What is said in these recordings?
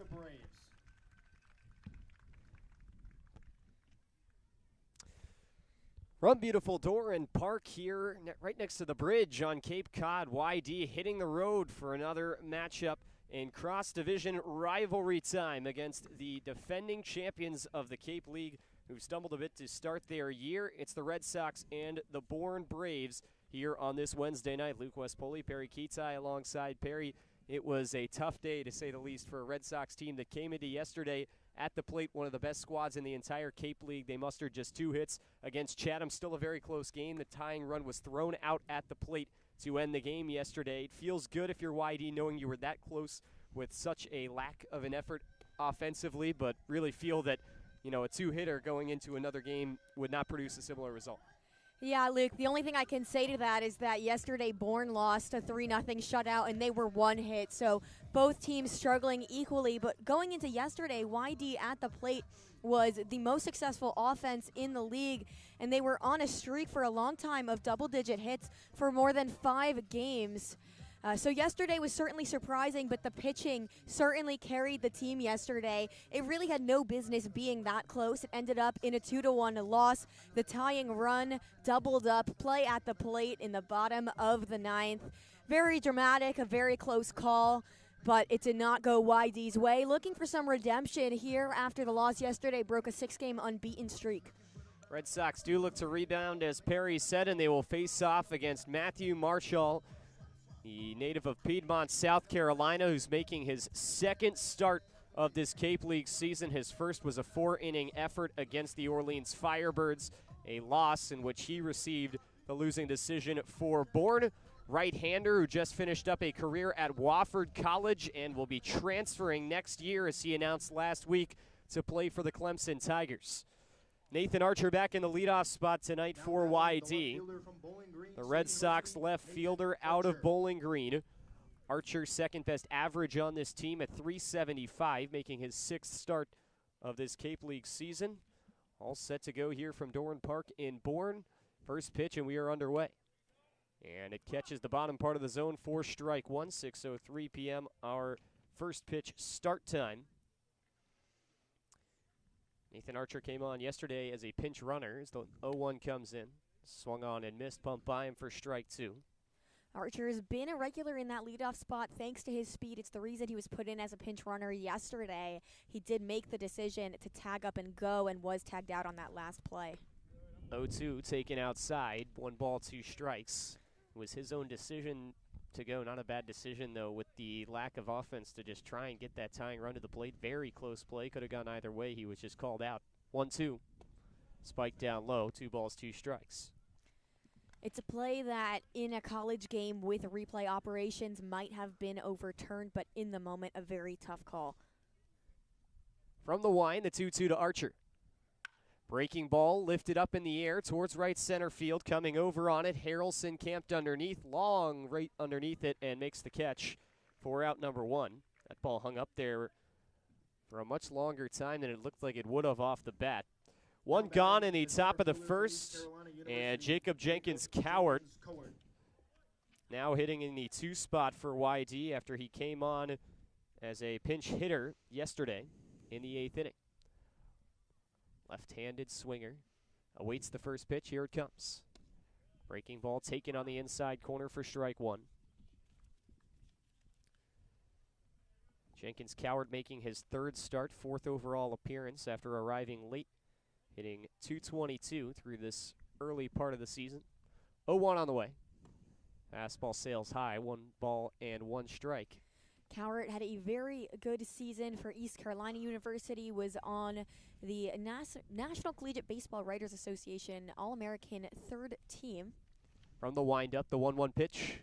the Braves. From beautiful Doran Park here, right next to the bridge on Cape Cod, YD hitting the road for another matchup in cross-division rivalry time against the defending champions of the Cape League, who stumbled a bit to start their year. It's the Red Sox and the Bourne Braves here on this Wednesday night. Luke West Poley, Perri Kitei alongside Perri. It was a tough day, to say the least, for a Red Sox team that came into yesterday at the plate, one of the best squads in the entire Cape League. They mustered just 2 hits against Chatham. Still a very close game. The tying run was thrown out at the plate to end the game yesterday. It feels good if you're YD knowing you were that close with such a lack of an effort offensively, but really feel that, a 2-hitter going into another game would not produce a similar result. Yeah, Luke, the only thing I can say to that is that yesterday Bourne lost a 3-0 shutout, and they were 1 hit. So both teams struggling equally. But going into yesterday, YD at the plate was the most successful offense in the league, and they were on a streak for a long time of double-digit hits for more than 5 games. So yesterday was certainly surprising, but the pitching certainly carried the team yesterday. It really had no business being that close. It ended up in a 2-1 loss. The tying run doubled up play at the plate in the bottom of the 9th. Very dramatic, a very close call, but it did not go YD's way. Looking for some redemption here after the loss yesterday, broke a 6-game unbeaten streak. Red Sox do look to rebound, as Perri said, and they will face off against Matthew Marshall, the native of Piedmont, South Carolina, who's making his 2nd start of this Cape League season. His first was a 4-inning effort against the Orleans Firebirds, a loss in which he received the losing decision for Bourne. Right-hander who just finished up a career at Wofford College and will be transferring next year, as he announced last week, to play for the Clemson Tigers. Nathan Archer back in the leadoff spot tonight for YD. The Red Sox left fielder out of Bowling Green. Archer's 2nd best average on this team at .375, making his 6th start of this Cape League season. All set to go here from Doran Park in Bourne. First pitch, and we are underway. And it catches the bottom part of the zone for strike 1, 6:03 p.m. Our first pitch start time. Nathan Archer came on yesterday as a pinch runner as the 0-1 comes in. Swung on and missed, pumped by him for strike 2. Archer has been a regular in that leadoff spot thanks to his speed. It's the reason he was put in as a pinch runner yesterday. He did make the decision to tag up and go and was tagged out on that last play. 0-2 taken outside, 1 ball, 2 strikes. It was his own decision to go. Not a bad decision, though, with the lack of offense to just try and get that tying run to the plate. Very close play. Could have gone either way. He was just called out. 1-2. Spike down low. 2 balls, 2 strikes. It's a play that in a college game with replay operations might have been overturned, but in the moment, a very tough call. From the wind, the 2-2 to Archer. Breaking ball lifted up in the air towards right center field. Coming over on it, Harrelson camped underneath, long right underneath it, and makes the catch for out number 1. That ball hung up there for a much longer time than it looked like it would have off the bat. 1 gone in the top of the first, and Jacob Jenkins-Cowart now hitting in the 2 spot for YD after he came on as a pinch hitter yesterday in the 8th inning. Left-handed swinger awaits the first pitch. Here it comes. Breaking ball taken on the inside corner for strike 1. Jenkins-Cowart making his 3rd start, 4th overall appearance after arriving late, hitting .222 through this early part of the season. 0-1 on the way. Fastball sails high, 1 ball and 1 strike. Cowart had a very good season for East Carolina University, was on the National Collegiate Baseball Writers Association All-American 3rd team. From the windup, the 1-1 pitch.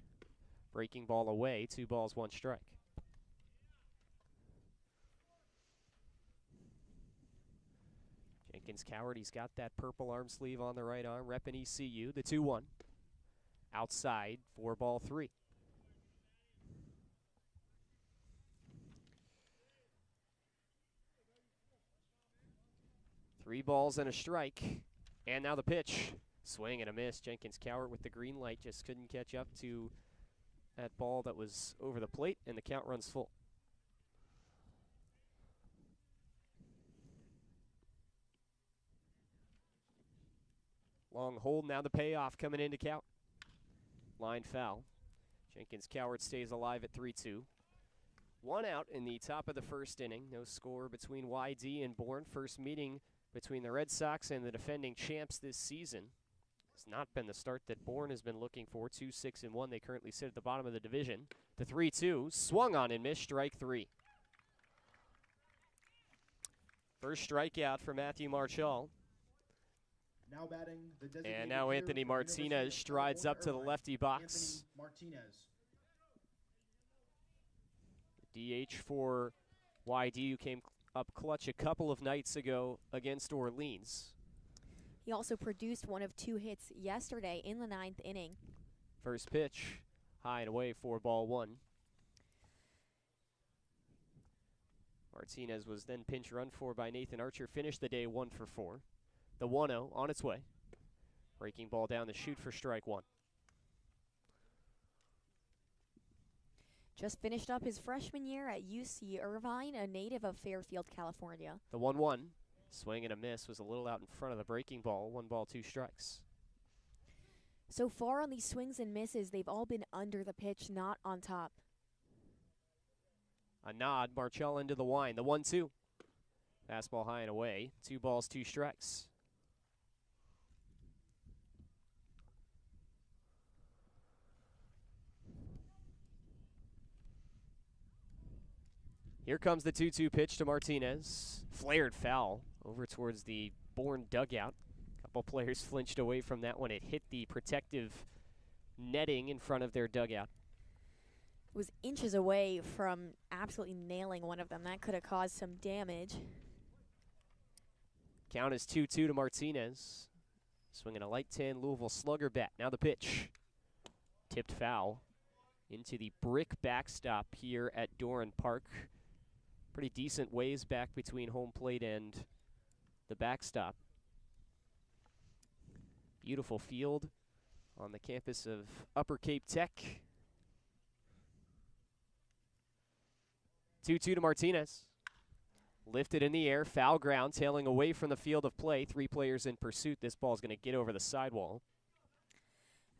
Breaking ball away, 2 balls, 1 strike. Jenkins-Cowart, he's got that purple arm sleeve on the right arm, repping ECU, the 2-1. Outside, 4 ball, 3. Three balls and a strike. And now the pitch. Swing and a miss. Jenkins-Cowart with the green light just couldn't catch up to that ball that was over the plate, and the count runs full. Long hold, now the payoff coming in to count. Line foul. Jenkins Coward stays alive at 3-2. 1 out in the top of the first inning. No score between YD and Bourne. First meeting between the Red Sox and the defending champs this season. Has not been the start that Bourne has been looking for. 2-6-1. They currently sit at the bottom of the division. The 3-2 swung on and missed, strike 3. First strikeout for Matthew Marchal. Now batting the designated And now hitter Anthony for Martinez University of strides up to the California, lefty box. Anthony Martinez. DH for YD, who came up clutch a couple of nights ago against Orleans. He also produced one of 2 hits yesterday in the 9th inning. First pitch, high and away for ball 1. Martinez was then pinch run for by Nathan Archer. Finished the day 1 for 4. The 1-0 on its way. Breaking ball down the chute for strike 1. Just finished up his freshman year at UC Irvine, a native of Fairfield, California. The 1-1, swing and a miss, was a little out in front of the breaking ball. 1 ball, 2 strikes. So far on these swings and misses, they've all been under the pitch, not on top. A nod, Marchal into the wind. The 1-2. Fastball high and away. 2 balls, 2 strikes. Here comes the 2-2 pitch to Martinez. Flared foul over towards the Bourne dugout. A couple players flinched away from that one. It hit the protective netting in front of their dugout. Was inches away from absolutely nailing one of them. That could have caused some damage. Count is 2-2 to Martinez. Swinging a light tin Louisville slugger bat. Now the pitch. Tipped foul into the brick backstop here at Doran Park. Pretty decent ways back between home plate and the backstop. Beautiful field on the campus of Upper Cape Tech. 2-2 to Martinez. Lifted in the air, foul ground, tailing away from the field of play. 3 players in pursuit. This ball's going to get over the sidewall.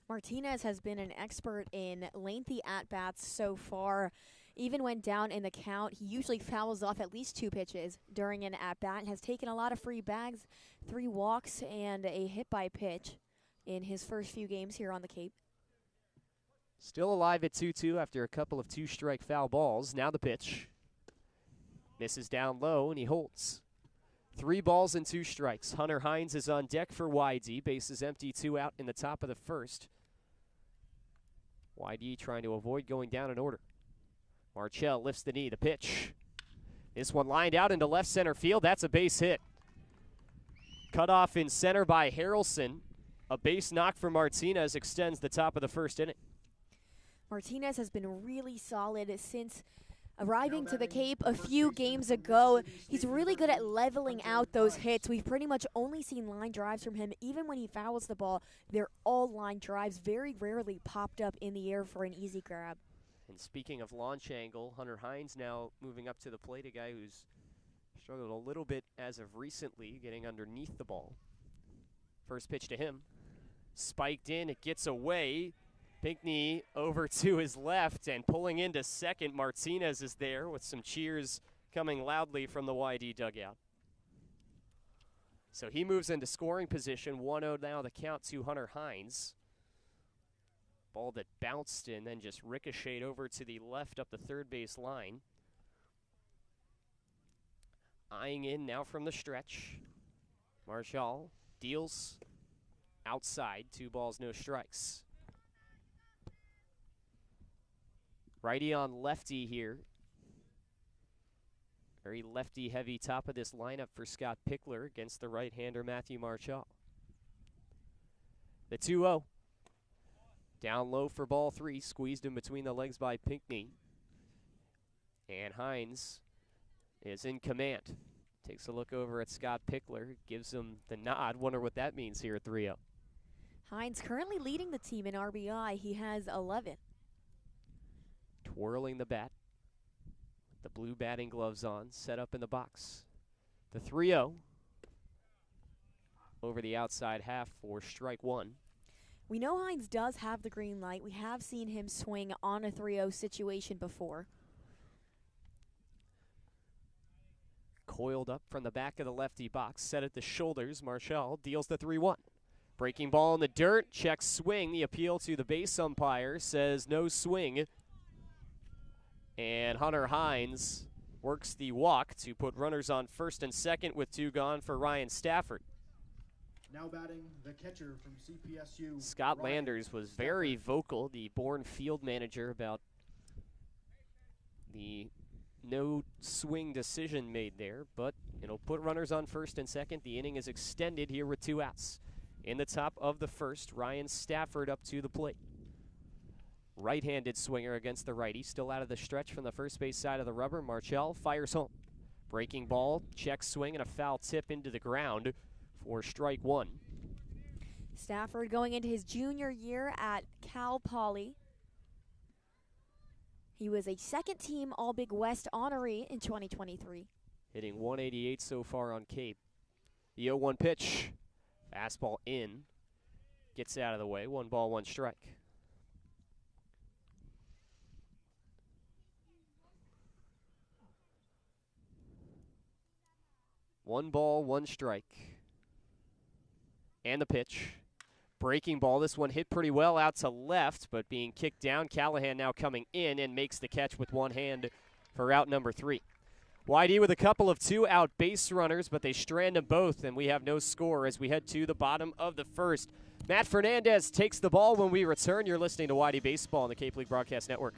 Martinez has been an expert in lengthy at-bats so far. Even when down in the count, he usually fouls off at least 2 pitches during an at-bat. Has taken a lot of free bags, 3 walks, and a hit by pitch in his first few games here on the Cape. Still alive at 2-2 after a couple of 2-strike foul balls. Now the pitch. Misses down low, and he holds. 3 balls and 2 strikes. Hunter Hines is on deck for YD. Bases empty, 2 out in the top of the first. YD trying to avoid going down in order. Marchal lifts the knee. The pitch. This one lined out into left center field. That's a base hit. Cut off in center by Harrelson. A base knock for Martinez extends the top of the first inning. Martinez has been really solid since arriving to the Cape a few games ago. He's really good at leveling out those hits. We've pretty much only seen line drives from him. Even when he fouls the ball, they're all line drives, very rarely popped up in the air for an easy grab. And speaking of launch angle, Hunter Hines now moving up to the plate, a guy who's struggled a little bit as of recently, getting underneath the ball. First pitch to him. Spiked in, it gets away. Pinckney over to his left and pulling into second. Martinez is there with some cheers coming loudly from the YD dugout. So he moves into scoring position. 1-0 now the count to Hunter Hines. Ball that bounced and then just ricocheted over to the left up the third base line. Eyeing in now from the stretch. Marchal deals outside. 2 balls, no strikes. Righty on lefty here. Very lefty heavy top of this lineup for Scott Pickler against the right-hander Matthew Marchal. The 2-0. Down low for ball 3. Squeezed in between the legs by Pinckney. And Hines is in command. Takes a look over at Scott Pickler. Gives him the nod. Wonder what that means here at 3-0. Hines currently leading the team in RBI. He has 11. Twirling the bat. The blue batting gloves on. Set up in the box. The 3-0. over the outside half for strike one. We know Hines does have the green light. We have seen him swing on a 3-0 situation before. Coiled up from the back of the lefty box, set at the shoulders. Marshall deals the 3-1. Breaking ball in the dirt, check swing. The appeal to the base umpire says no swing. And Hunter Hines works the walk to put runners on first and second with 2 gone for Ryan Stafford. Now batting the catcher from CPSU. Scott Ryan Landers was Stafford. very vocal, the Bourne field manager, about the no swing decision made there, but it'll put runners on first and second. The inning is extended here with 2 outs. In the top of the first, Ryan Stafford up to the plate. Right-handed swinger against the righty, still out of the stretch from the first base side of the rubber. Marchell fires home. Breaking ball, check swing, and a foul tip into the ground for strike one. Stafford going into his junior year at Cal Poly. He was a second-team All-Big West honoree in 2023. Hitting 188 so far on Cape. The 0-1 pitch. Fastball in. Gets out of the way. 1 ball, 1 strike. One ball, 1 strike. And the pitch. Breaking ball. This one hit pretty well out to left, but being kicked down. Callahan now coming in and makes the catch with 1 hand for out number 3. YD with a couple of 2-out base runners, but they strand them both, and we have no score as we head to the bottom of the first. Matt Fernandez takes the ball when we return. You're listening to YD Baseball on the Cape League Broadcast Network.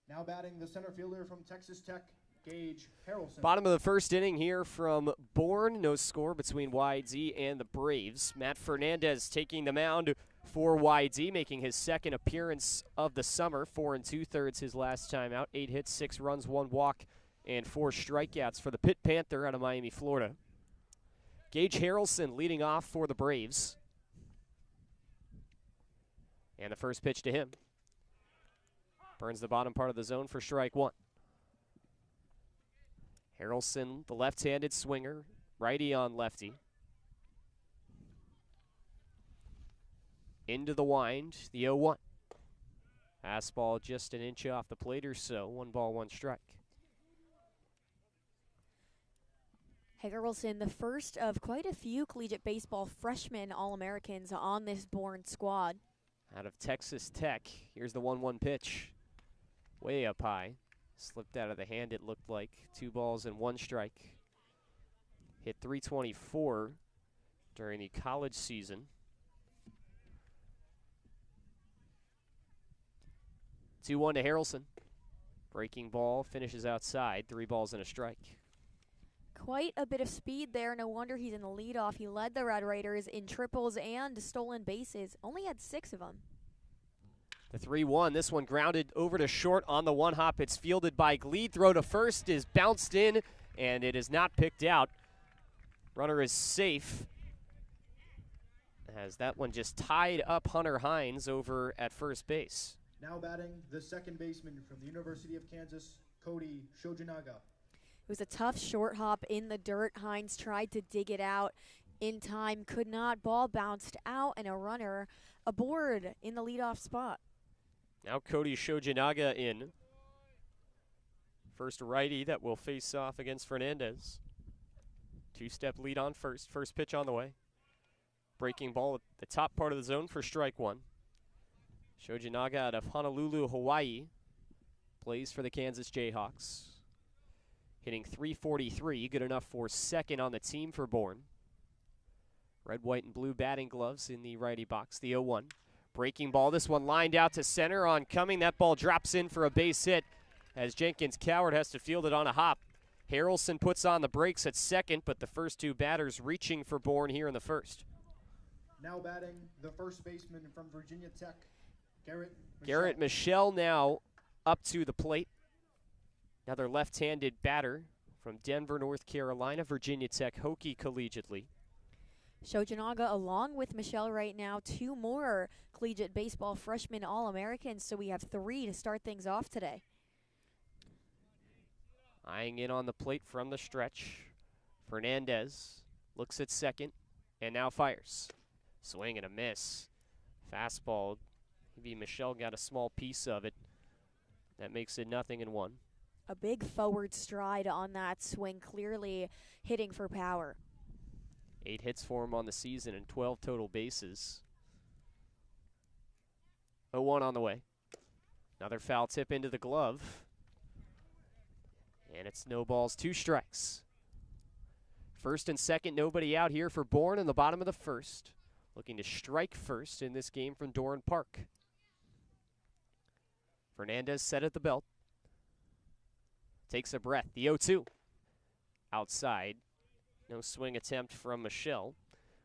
Now batting the center fielder from Texas Tech, Gage Harrelson. Bottom of the first inning here from Bourne. No score between YD and the Braves. Matt Fernandez taking the mound for YD, making his second appearance of the summer. 4 2/3 his last time out. 8 hits, 6 runs, 1 walk, and 4 strikeouts for the Pitt Panther out of Miami, Florida. Gage Harrelson leading off for the Braves. And the first pitch to him. Burns the bottom part of the zone for strike one. Harrelson, the left-handed swinger, righty on lefty. Into the wind, the 0-1. Fastball just an inch off the plate or so. 1 ball, 1 strike. Harrelson, the first of quite a few collegiate baseball freshman All-Americans on this Bourne squad. Out of Texas Tech, here's the 1-1 pitch. Way up high. Slipped out of the hand, it looked like. 2 balls and 1 strike. Hit .324 during the college season. 2-1 to Harrelson. Breaking ball finishes outside. 3 balls and a strike. Quite a bit of speed there. No wonder he's in the leadoff. He led the Red Raiders in triples and stolen bases. Only had 6 of them. The 3-1. This one grounded over to short on the one hop. It's fielded by Gleed. Throw to first is bounced in, and it is not picked out. Runner is safe, as that one just tied up Hunter Hines over at first base. Now batting, the second baseman from the University of Kansas, Cody Shojinaga. It was a tough short hop in the dirt. Hines tried to dig it out in time, could not. Ball bounced out, and a runner aboard in the leadoff spot. Now Cody Shojinaga in. First righty that will face off against Fernandez. 2-step lead on first. First pitch on the way. Breaking ball at the top part of the zone for strike 1. Shojinaga out of Honolulu, Hawaii. Plays for the Kansas Jayhawks. Hitting .343, good enough for second on the team for Bourne. Red, white, and blue batting gloves in the righty box. The 0-1. Breaking ball, this one lined out to center on coming. That ball drops in for a base hit as Jenkins Coward has to field it on a hop. Harrelson puts on the brakes at second, but the first 2 batters reaching for Bourne here in the first. Now batting, the first baseman from Virginia Tech, Garrett Michel. Garrett Michel now up to the plate. Another left-handed batter from Denver, North Carolina, Virginia Tech Hokie collegiately. Shojinaga along with Michelle right now, 2 more collegiate baseball freshman All-Americans, so we have 3 to start things off today. Eyeing in on the plate from the stretch. Fernandez looks at second and now fires. Swing and a miss. Fastball. Maybe Michelle got a small piece of it. That makes it 0-1. A big forward stride on that swing, clearly hitting for power. 8 hits for him on the season and 12 total bases. 0-1 on the way. Another foul tip into the glove. And it snowballs 2 strikes. First and second, nobody out here for Bourne in the bottom of the first. Looking to strike first in this game from Doran Park. Fernandez set at the belt. Takes a breath. The 0-2. Outside. No swing attempt from Michelle.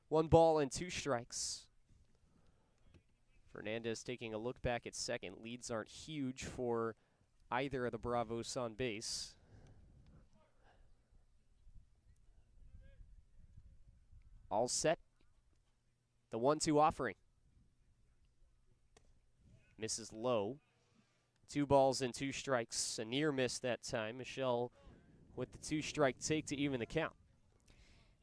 1 ball and 2 strikes. Fernandez taking a look back at second. Leads aren't huge for either of the Bravos on base. All set. The 1-2 offering. Misses low. 2 balls and 2 strikes. A near miss that time. Michelle with the 2-strike take to even the count.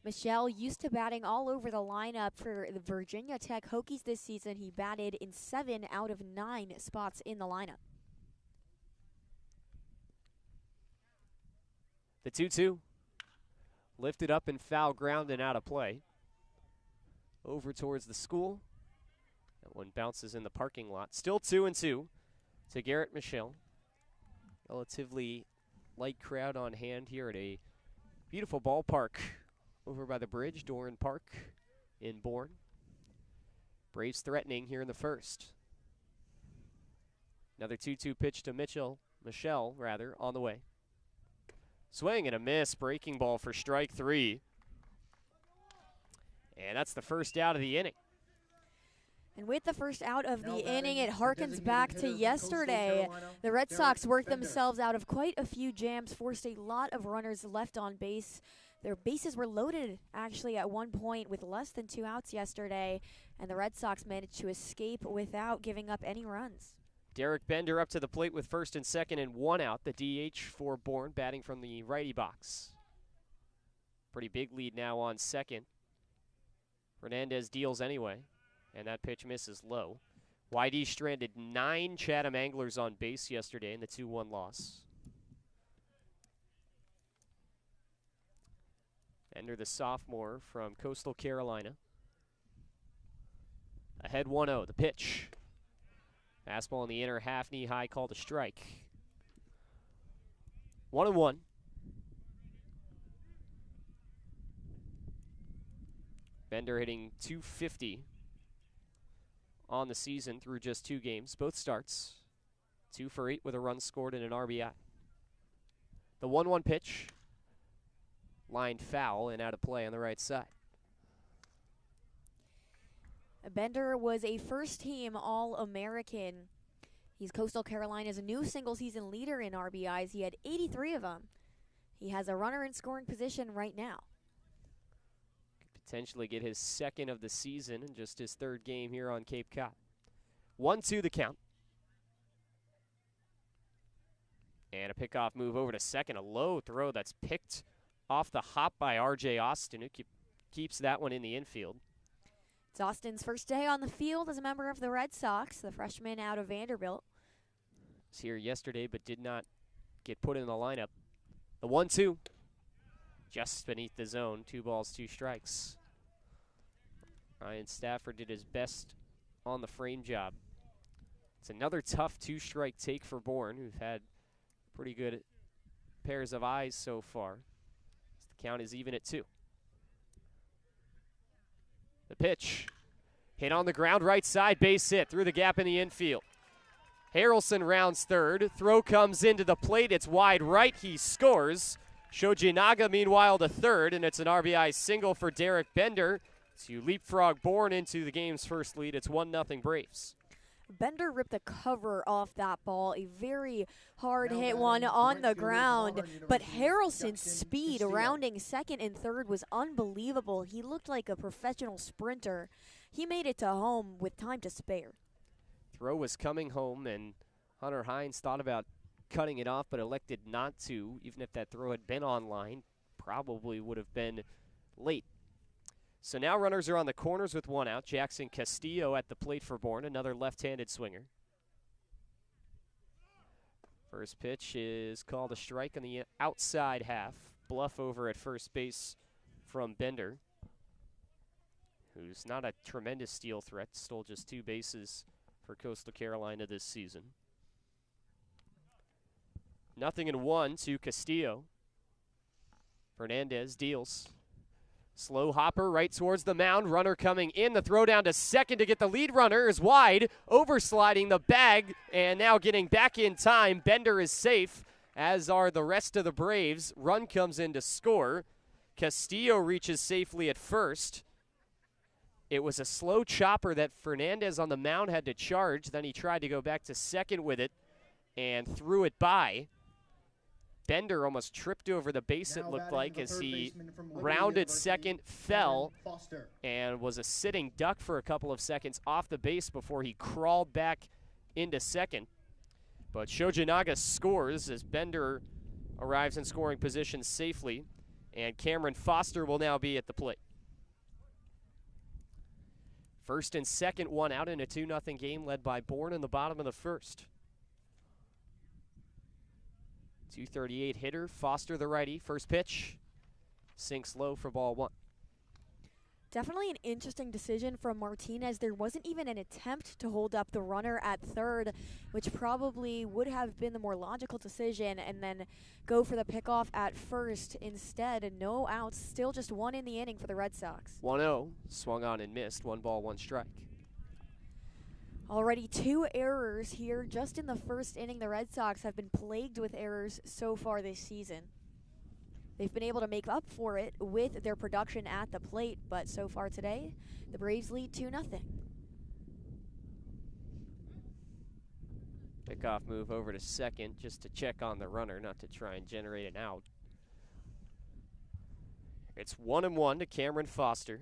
Michelle used to batting all over the lineup for the Virginia Tech Hokies this season. He batted in 7 out of 9 spots in the lineup. The 2-2. Lifted up in foul ground and out of play. Over towards the school. That one bounces in the parking lot. Still 2-2 to Garrett Michel. Relatively light crowd on hand here at a beautiful ballpark over by the bridge, Doran Park in Bourne. Braves threatening here in the first. Another 2-2 pitch to Michel, on the way. Swing and a miss, breaking ball for strike 3. And that's the first out of the inning. And with the first out of Now the batting, inning, it the harkens designated back hitter to from yesterday. Coastal Carolina, The Red Derek Sox worked Bender. themselves out of quite a few jams, forced a lot of runners left on base. Their bases were loaded, actually, at one point with less than 2 outs yesterday, and the Red Sox managed to escape without giving up any runs. Derek Bender up to the plate with first and second and 1 out. The DH for Bourne batting from the righty box. Pretty big lead now on second. Fernandez deals anyway, and that pitch misses low. YD stranded 9 Chatham Anglers on base yesterday in the 2-1 loss. Bender, the sophomore from Coastal Carolina. Ahead 1-0, the pitch. Fastball in the inner half, knee high, called a strike. 1-1. Bender hitting .250 on the season through just 2 games, both starts. 2 for 8 with a run scored and an RBI. The 1-1 pitch, lined foul and out of play on the right side. Bender was a first-team All-American. He's Coastal Carolina's new single-season leader in RBIs. He had 83 of them. He has a runner in scoring position right now. Could potentially get his 2nd of the season in just his 3rd game here on Cape Cod. 1-2 the count. And a pickoff move over to second. A low throw that's picked off the hop by R.J. Austin, who keeps that one in the infield. It's Austin's first day on the field as a member of the Red Sox, the freshman out of Vanderbilt. Was here yesterday but did not get put in the lineup. The 1-2, just beneath the zone. 2 balls, 2 strikes. Ryan Stafford did his best on the frame job. It's another tough 2-strike take for Bourne, who've had pretty good pairs of eyes so far. The count is even at 2. The pitch, hit on the ground, right side, base hit through the gap in the infield. Harrelson rounds third. Throw comes into the plate. It's wide right. He scores. Shojinaga, meanwhile, to third, and it's an RBI single for Derek Bender to leapfrog Bourne into the game's first lead. It's 1-0 Braves. Bender ripped the cover off that ball. A very hard hit one on the ground. But Harrelson's speed rounding second and third was unbelievable. He looked like a professional sprinter. He made it to home with time to spare. Throw was coming home, and Hunter Hines thought about cutting it off, but elected not to. Even if that throw had been online, probably would have been late. So now runners are on the corners with 1 out. Jackson Castillo at the plate for Bourne, another left-handed swinger. First pitch is called a strike on the outside half. Bluff over at first base from Bender, who's not a tremendous steal threat, stole just 2 bases for Coastal Carolina this season. 0-1 to Castillo. Fernandez deals. Slow hopper right towards the mound. Runner coming in. The throw down to second to get the lead runner is wide. Oversliding the bag and now getting back in time. Bender is safe, as are the rest of the Braves. Run comes in to score. Castillo reaches safely at first. It was a slow chopper that Fernandez on the mound had to charge. Then he tried to go back to second with it and threw it by. Bender almost tripped over the base, it looked like, as he rounded second, fell, and was a sitting duck for a couple of seconds off the base before he crawled back into second. But Shojinaga scores as Bender arrives in scoring position safely, and Cameron Foster will now be at the plate. First and second, 1 out in a 2-0 game led by Bourne in the bottom of the first. 238 hitter, Foster the righty. First pitch, sinks low for ball 1. Definitely an interesting decision from Martinez. There wasn't even an attempt to hold up the runner at third, which probably would have been the more logical decision, and then go for the pickoff at first instead. No outs, still just 1 in the inning for the Red Sox. 1-0, swung on and missed. 1 ball, 1 strike. Already 2 errors here just in the first inning. The Red Sox have been plagued with errors so far this season. They've been able to make up for it with their production at the plate, but so far today, the Braves lead 2-0. Pickoff move over to second just to check on the runner, not to try and generate an out. It's 1-1 to Cameron Foster.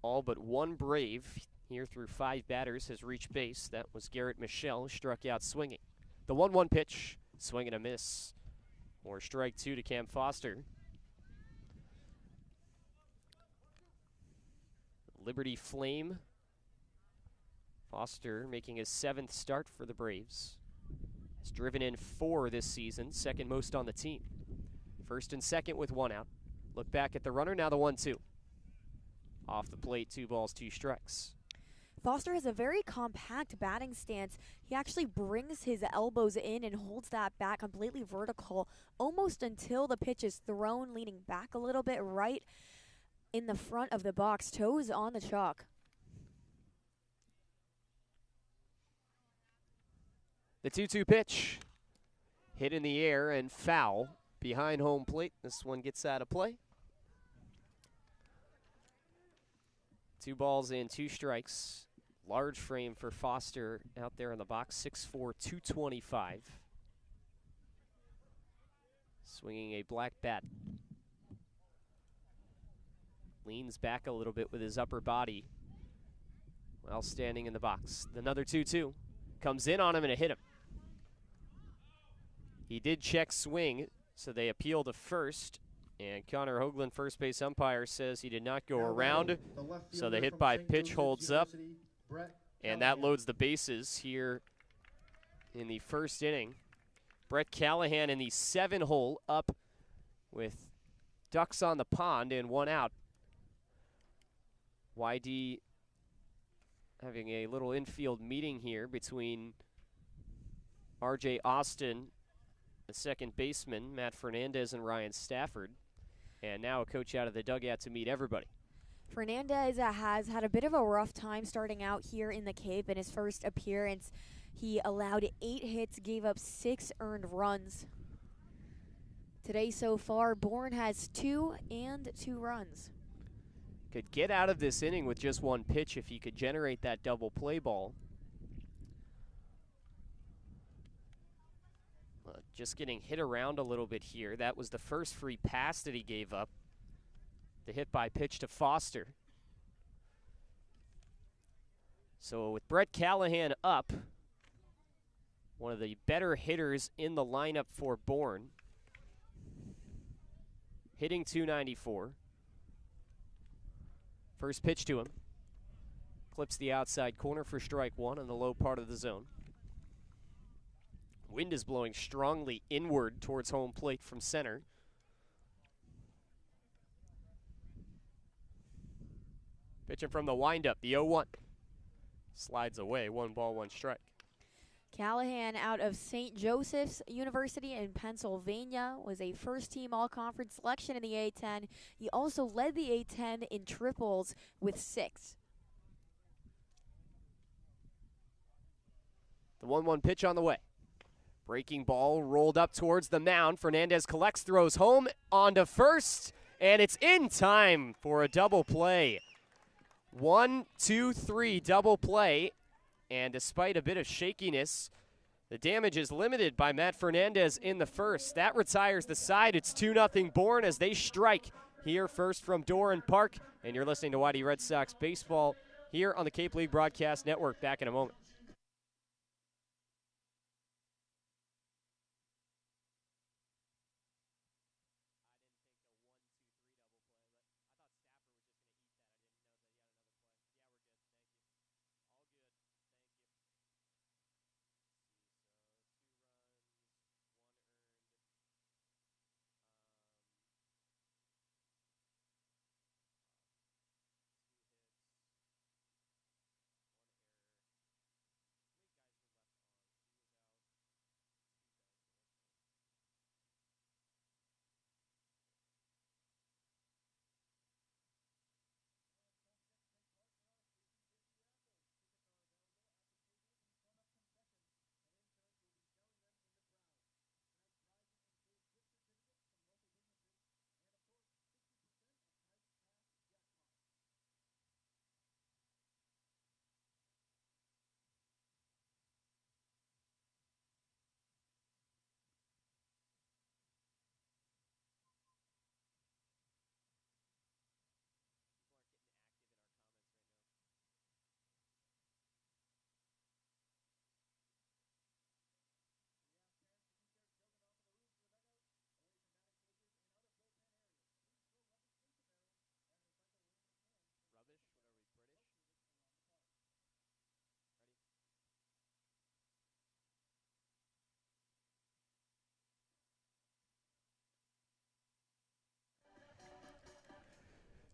All but 1 Brave here through 5 batters has reached base. That was Garrett Michelle, who struck out swinging. The 1-1 pitch, swing and a miss. Or strike 2 to Cam Foster. Liberty Flame. Foster making his 7th start for the Braves. Has driven in 4 this season, 2nd most on the team. First and second with 1 out. Look back at the runner, now the 1-2. Off the plate, 2 balls, 2 strikes. Foster has a very compact batting stance. He actually brings his elbows in and holds that bat completely vertical almost until the pitch is thrown, leaning back a little bit right. in the front of the box, toes on the chalk. The 2-2 pitch. Hit in the air and foul behind home plate. This one gets out of play. 2 balls and 2 strikes. Large frame for Foster out there in the box, 6'4", 225. Swinging a black bat. Leans back a little bit with his upper body while standing in the box. Another 2-2. Comes in on him and it hit him. He did check swing, so they appeal to first. And Connor Hoagland, first base umpire, says he did not go around. So the hit by pitch holds up. And that loads the bases here in the first inning. Brett Callahan in the 7-hole up with ducks on the pond and 1 out. YD having a little infield meeting here between RJ Austin, the second baseman, Matt Fernandez, and Ryan Stafford. And now a coach out of the dugout to meet everybody. Fernandez has had a bit of a rough time starting out here in the Cape. In his first appearance, he allowed 8 hits, gave up 6 earned runs. Today so far, Bourne has 2 and 2 runs. Could get out of this inning with just 1 pitch if he could generate that double play ball. Just getting hit around a little bit here. That was the first free pass that he gave up. The hit by pitch to Foster. So with Brett Callahan up, one of the better hitters in the lineup for Bourne, hitting .294. First pitch to him. Clips the outside corner for strike 1 in the low part of the zone. Wind is blowing strongly inward towards home plate from center. Pitching from the windup, the 0-1. Slides away, 1 ball, 1 strike. Callahan out of St. Joseph's University in Pennsylvania was a first-team all-conference selection in the A-10. He also led the A-10 in triples with 6. The 1-1 pitch on the way. Breaking ball rolled up towards the mound. Fernandez collects, throws home, on to first, and it's in time for a double play. 1, 2, 3 double play, and despite a bit of shakiness, the damage is limited by Matt Fernandez in the first. That retires the side. It's 2-0 Bourne as they strike here first from Doran Park, and you're listening to YD Red Sox Baseball here on the Cape League Broadcast Network. Back in a moment.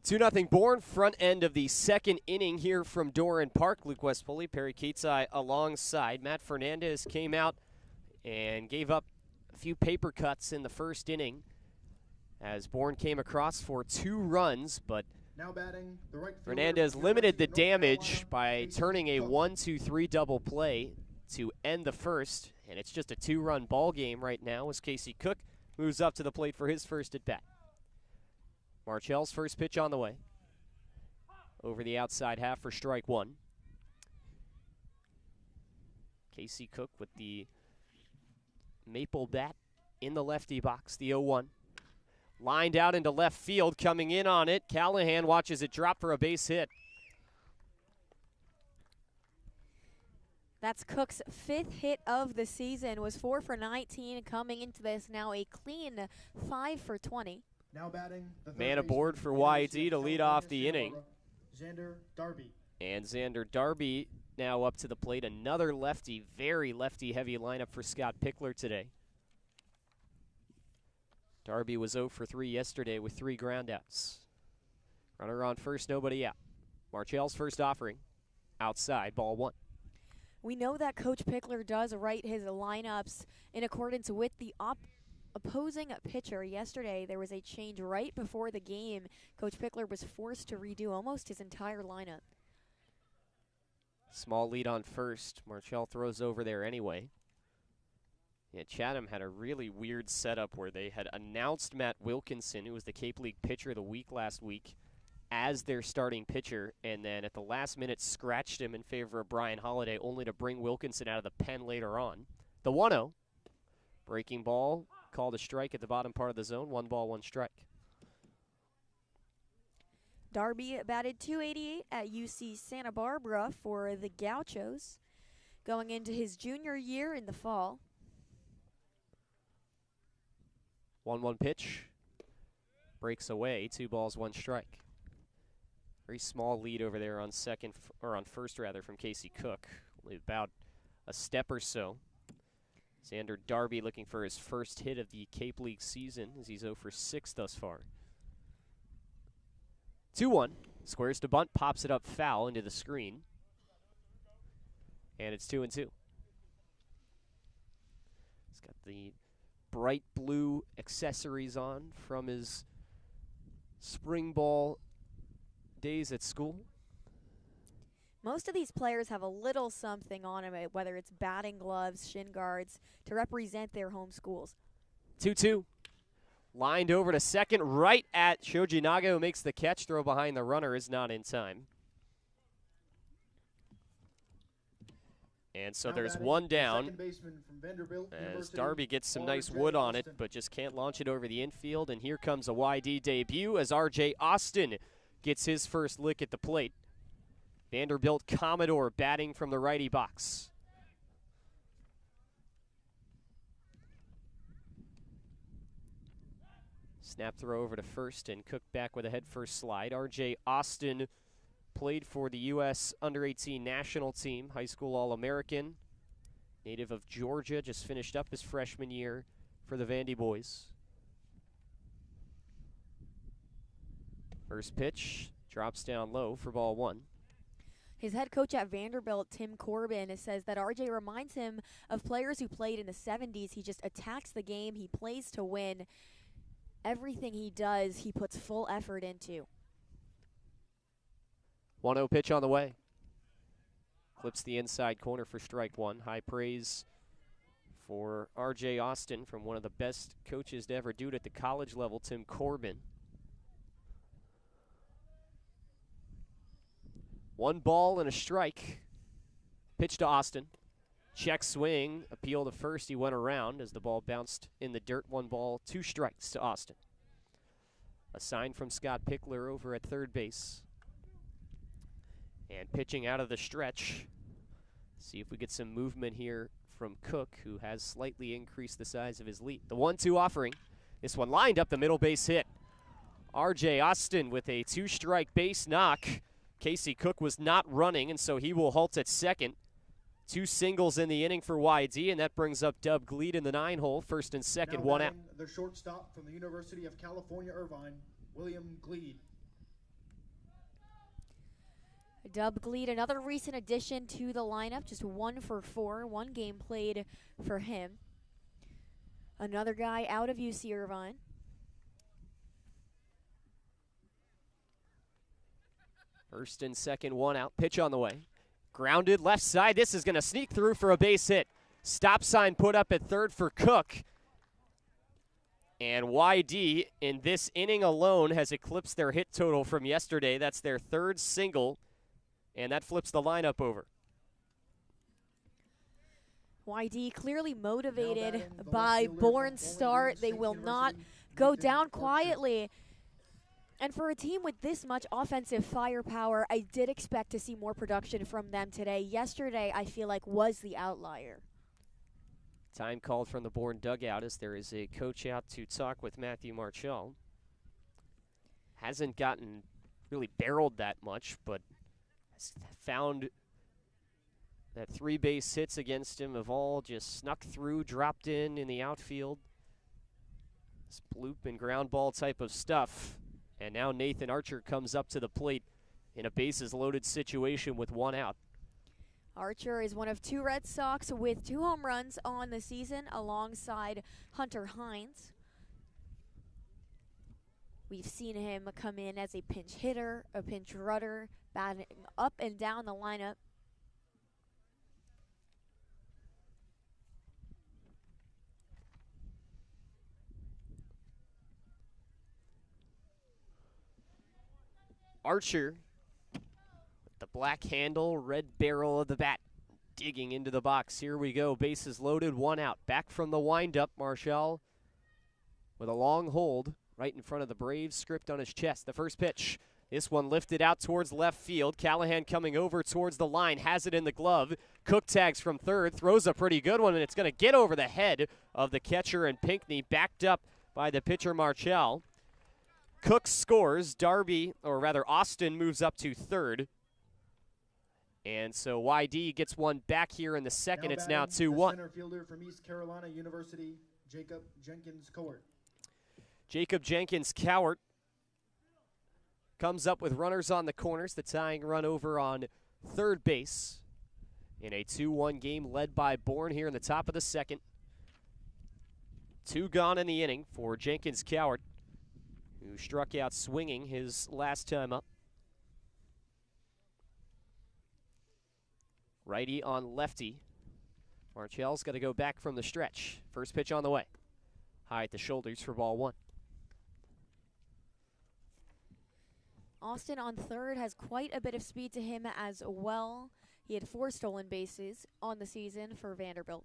Two 2-0 Bourne, front end of the second inning here from Doran Park. Luke West Poley, Perri Kitei alongside. Matt Fernandez came out and gave up a few paper cuts in the first inning as Bourne came across for 2 runs, but Now batting, the right fielder, Fernandez University limited the of North damage Carolina, by Casey turning a Cook. 1-2-3 double play to end the first, and it's just a 2-run ball game right now as Casey Cook moves up to the plate for his first at bat. Marchell's first pitch on the way. Over the outside half for strike one. Casey Cook with the maple bat in the lefty box, the 0-1. Lined out into left field, coming in on it. Callahan watches it drop for a base hit. That's Cook's 5th hit of the season, was 4 for 19, coming into this now a clean 5 for 20. Now batting, the third Man baseman, aboard for University YD to of lead California, off the Santa inning. Barbara, Xander Darby. And Xander Darby now up to the plate. Another lefty, very lefty-heavy lineup for Scott Pickler today. Darby was 0 for 3 yesterday with 3 groundouts. Runner on first, nobody out. Marchell's first offering. Outside, ball 1. We know that Coach Pickler does write his lineups in accordance with the opposing pitcher. Yesterday, there was a change right before the game. Coach Pickler was forced to redo almost his entire lineup. Small lead on first. Marchell throws over there anyway. Yeah, Chatham had a really weird setup where they had announced Matt Wilkinson, who was the Cape League Pitcher of the Week last week, as their starting pitcher, and then at the last minute scratched him in favor of Brian Holiday, only to bring Wilkinson out of the pen later on. The 1-0. Breaking ball, called a strike at the bottom part of the zone. 1 ball, 1 strike. Darby batted .288 at UC Santa Barbara for the Gauchos, going into his junior year in the fall. 1-1 pitch. Breaks away. 2 balls, 1 strike. Very small lead over there on first rather, from Casey Cook. Only about a step or so. Xander Darby looking for his first hit of the Cape League season, as he's 0 for 6 thus far. 2-1. Squares to bunt, pops it up foul into the screen. And it's 2-2. He's got the bright blue accessories on from his spring ball days at school. Most of these players have a little something on them, whether it's batting gloves, shin guards, to represent their home schools. 2-2. Lined over to second, right at Shoji Naga, who makes the catch. Throw behind the runner is not in time. And so Now there's batting, one the down, second baseman from Vanderbilt as University, Darby gets some nice R.J. wood on it, Austin. but just can't launch it over the infield. And here comes a YD debut as R.J. Austin gets his first lick at the plate. Vanderbilt Commodore batting from the righty box. Snap throw over to first, and Cook back with a head-first slide. R.J. Austin played for the U.S. Under-18 national team, high school All-American. Native of Georgia, just finished up his freshman year for the Vandy boys. First pitch drops down low for ball 1. His head coach at Vanderbilt, Tim Corbin, says that RJ reminds him of players who played in the 70s. He just attacks the game. He plays to win. Everything he does, he puts full effort into. 1-0 pitch on the way. Clips the inside corner for strike 1. High praise for R.J. Austin from one of the best coaches to ever do it at the college level, Tim Corbin. 1 ball and a strike. Pitch to Austin. Check swing. Appeal to first. He went around as the ball bounced in the dirt. 1 ball, 2 strikes to Austin. A sign from Scott Pickler over at third base. And pitching out of the stretch. See if we get some movement here from Cook, who has slightly increased the size of his lead. The 1-2 offering. This one lined up the middle base hit. R.J. Austin with a 2-strike base knock. Casey Cook was not running, and so he will halt at second. 2 singles in the inning for YD, and that brings up Dub Gleed in the 9-hole. First and second, Now 1 out. batting, the shortstop from the University of California, Irvine, William Gleed. Dub Gleed, another recent addition to the lineup, just 1 for 4, 1 game played for him. Another guy out of UC Irvine. First and second, one out. Pitch on the way. Grounded left side. This is going to sneak through for a base hit. Stop sign put up at third for Cook. And YD in this inning alone has eclipsed their hit total from yesterday. That's their third single, and that flips the lineup over. YD clearly motivated by Bourne's start. They will not go down quietly. And for a team with this much offensive firepower, I did expect to see more production from them today. Yesterday, I feel like, was the outlier. Time called from the Bourne dugout as there is a coach out to talk with Matthew Marchal. Hasn't gotten really barreled that much, but has found that 3 base hits against him have all just snuck through, dropped in the outfield. This bloop and ground ball type of stuff. And now Nathan Archer comes up to the plate in a bases loaded situation with 1 out. Archer is one of 2 Red Sox with 2 home runs on the season alongside Hunter Hines. We've seen him come in as a pinch hitter, a pinch runner, batting up and down the lineup. Archer, with the black handle, red barrel of the bat, digging into the box. Here we go, bases loaded, 1 out. Back from the windup, Marchal with a long hold right in front of the Braves script on his chest. The first pitch, this one lifted out towards left field. Callahan coming over towards the line, has it in the glove. Cook tags from third, throws a pretty good one, and it's going to get over the head of the catcher and Pinckney, backed up by the pitcher Marchal. Cook scores. Austin moves up to third. And so YD gets one back here in the second. It's now 2-1. Center fielder from East Carolina University, Jacob Jenkins-Cowart. Jacob Jenkins-Cowart comes up with runners on the corners. The tying run over on third base in a 2-1 game led by Bourne here in the top of the second. 2 gone in the inning for Jenkins-Cowart, who struck out swinging his last time up. Righty on lefty. Marchal's got to go back from the stretch. First pitch on the way. High at the shoulders for ball 1. Austin on third has quite a bit of speed to him as well. He had 4 stolen bases on the season for Vanderbilt.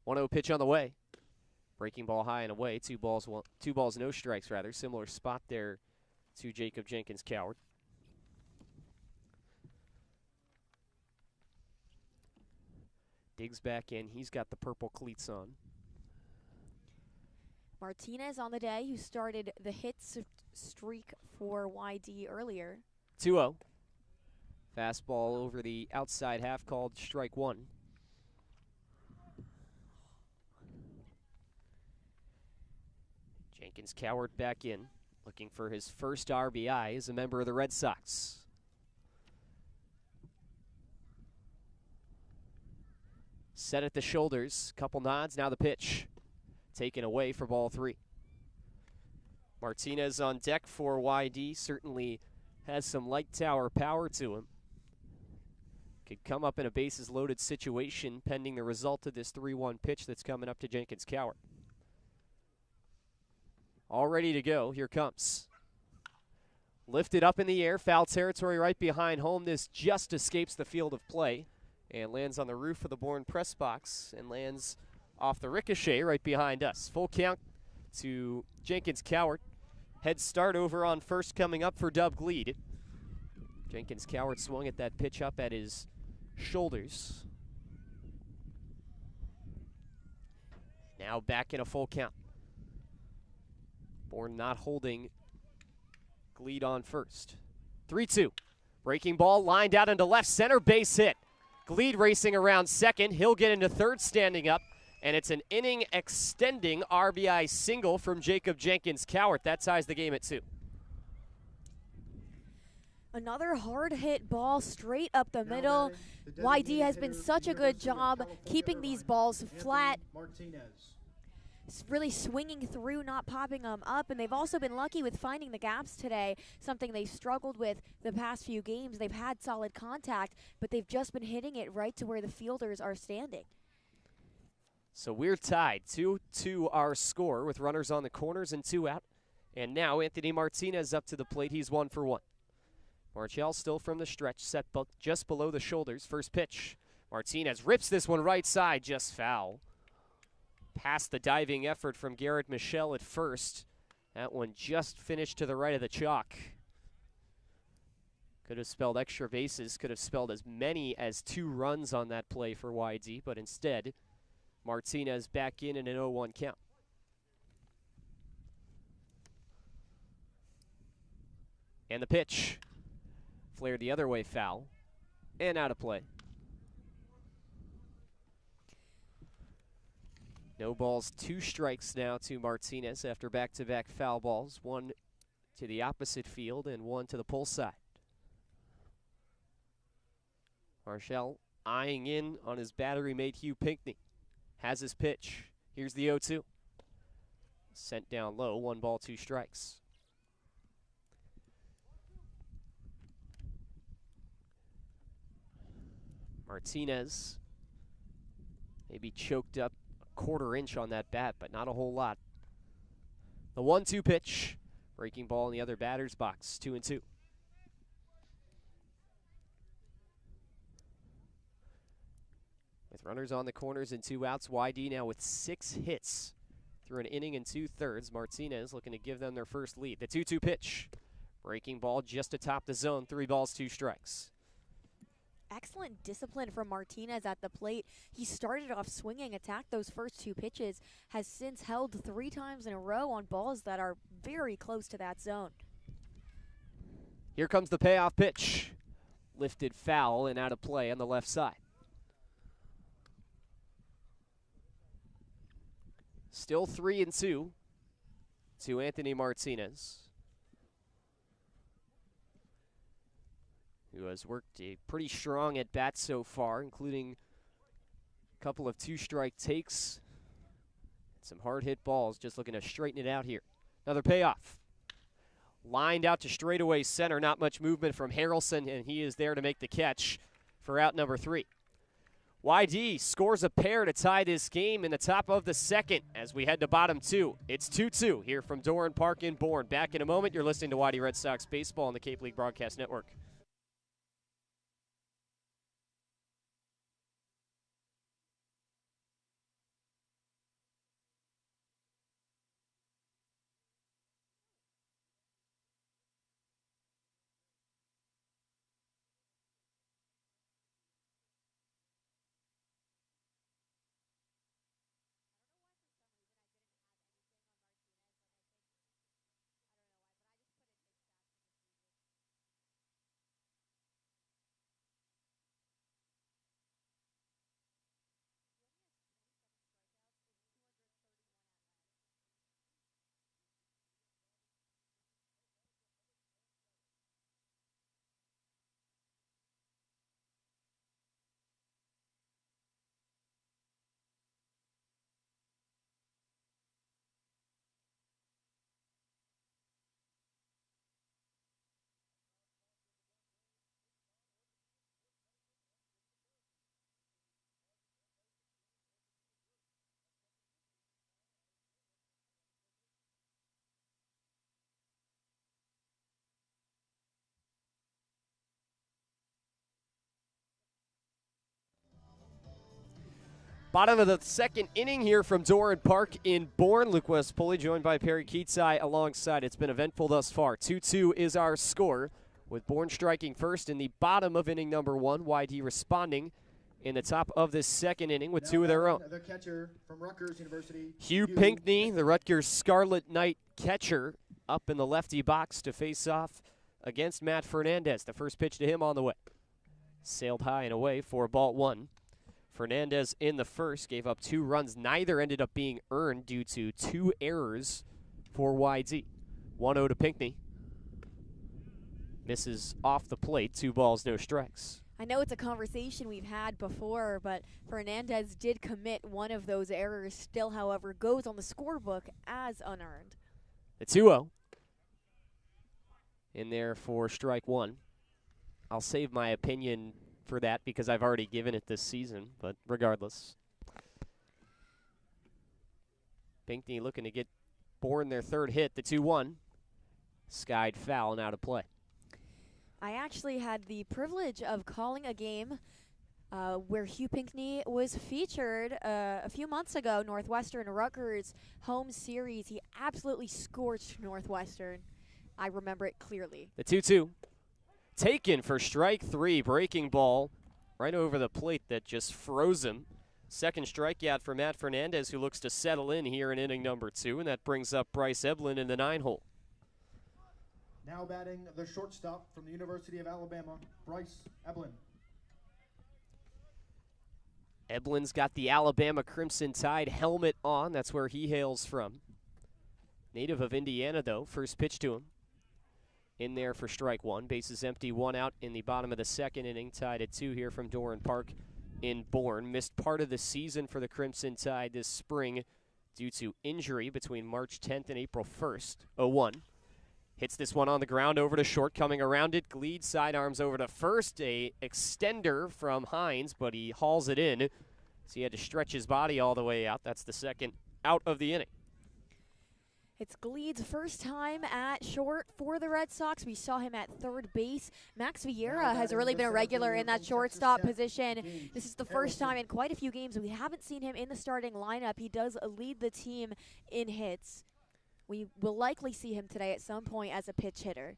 1-0 pitch on the way. Breaking ball high and away. 2 balls, no strikes rather. Similar spot there to Jacob Jenkins-Cowart. Digs back in. He's got the purple cleats on. Martinez on the day, who started the hits streak for YD earlier. 2-0. Fastball over the outside half called strike 1. Jenkins-Cowart back in, looking for his first RBI as a member of the Red Sox. Set at the shoulders, couple nods, now the pitch. Taken away for ball 3. Martinez on deck for YD, certainly has some light tower power to him. Could come up in a bases loaded situation pending the result of this 3-1 pitch that's coming up to Jenkins-Cowart. All ready to go, here comes. Lifted up in the air, foul territory right behind home. This just escapes the field of play and lands on the roof of the Bourne press box and lands off the ricochet right behind us. Full count to Jenkins-Cowart. Head start over on first coming up for Dub Gleed. Jenkins-Cowart swung at that pitch up at his shoulders. Now back in a full count. Bourne not holding Gleed on first. 3-2. Breaking ball lined out into left center, base hit. Gleed racing around second. He'll get into third standing up, and it's an inning extending RBI single from Jacob Jenkins-Cowart. That ties the game at 2. Another hard hit ball straight up the middle. YD has been such a good job keeping these balls flat. really swinging through, not popping them up. And they've also been lucky with finding the gaps today, something they've struggled with the past few games. They've had solid contact, but they've just been hitting it right to where the fielders are standing. So we're tied 2-2 our score with runners on the corners and 2 out. And now Anthony Martinez up to the plate. He's 1 for 1. Marchell still from the stretch, set just below the shoulders. First pitch. Martinez rips this one right side, just foul. Past the diving effort from Garrett Michel at first. That one just finished to the right of the chalk. Could have spelled extra bases, could have spelled as many as 2 runs on that play for YD, but instead, Martinez back in an 0-1 count. And the pitch. Flared the other way, foul. And out of play. No balls, 2 strikes now to Martinez after back-to-back foul balls. 1 to the opposite field and 1 to the pull side. Marchell eyeing in on his battery mate Hugh Pinckney. Has his pitch. Here's the 0-2. Sent down low, 1 ball, 2 strikes. Martinez maybe choked up a 1/4 inch on that bat, but not a whole lot. The 1-2 pitch. Breaking ball in the other batter's box, 2-2. With runners on the corners and 2 outs, YD now with 6 hits through an inning and 2/3. Martinez looking to give them their first lead. The 2-2 pitch. Breaking ball just atop the zone, 3 balls, 2 strikes. Excellent discipline from Martinez at the plate. He started off swinging, attacked those first 2 pitches, has since held 3 times in a row on balls that are very close to that zone. Here comes the payoff pitch. Lifted foul and out of play on the left side. Still 3-2 to Anthony Martinez, who has worked a pretty strong at bat so far, including a couple of 2-strike takes. Some hard hit balls, just looking to straighten it out here. Another payoff. Lined out to straightaway center, not much movement from Harrelson, and he is there to make the catch for out number 3. YD scores a pair to tie this game in the top of the 2nd as we head to bottom 2. It's 2-2 here from Doran Park in Bourne. Back in a moment. You're listening to YD Red Sox Baseball on the Cape League Broadcast Network. Bottom of the 2nd inning here from Doran Park in Bourne. Luke West Poley joined by Perri Kitei alongside. It's been eventful thus far. 2-2 is our score, with Bourne striking first in the bottom of inning number 1. YD responding in the top of this 2nd inning with 2 of their own. The catcher from Rutgers University, Hugh Pinckney, the Rutgers Scarlet Knight catcher, up in the lefty box to face off against Matt Fernandez. The first pitch to him on the way. Sailed high and away for ball 1. Fernandez in the first gave up 2 runs. Neither ended up being earned due to 2 errors for YD. 1-0 to Pinckney. Misses off the plate, 2 balls, no strikes. I know it's a conversation we've had before, but Fernandez did commit one of those errors. Still, however, goes on the scorebook as unearned. The 2-0 in there for strike one. I'll save my opinion for that because I've already given it this season, but regardless. Pinckney looking to get Bourne their third hit, the 2-1. Skied foul and out of play. I actually had the privilege of calling a game where Hugh Pinckney was featured a few months ago, Northwestern Rutgers home series. He absolutely scorched Northwestern. I remember it clearly. The 2-2. Taken for strike three, breaking ball right over the plate that just froze him. Second strikeout for Matt Fernandez, who looks to settle in here in inning number 2, and that brings up Bryce Eblin in the 9-hole. Now batting the shortstop from the University of Alabama, Bryce Eblin. Eblin's got the Alabama Crimson Tide helmet on. That's where he hails from. Native of Indiana, though. First pitch to him. In there for strike one. Bases empty, one out in the bottom of the second inning. Tied at 2 here from Doran Park in Bourne. Missed part of the season for the Crimson Tide this spring due to injury between March 10th and April 1st. 0-1. Hits this one on the ground over to short, coming around it. Gleed sidearms over to first. A extender from Hines, but he hauls it in. So he had to stretch his body all the way out. That's the second out of the inning. It's Gleed's first time at short for the Red Sox. We saw him at third base. Max Vieira has really been a regular in that shortstop position. This is the first time in quite a few games we haven't seen him in the starting lineup. He does lead the team in hits. We will likely see him today at some point as a pitch hitter.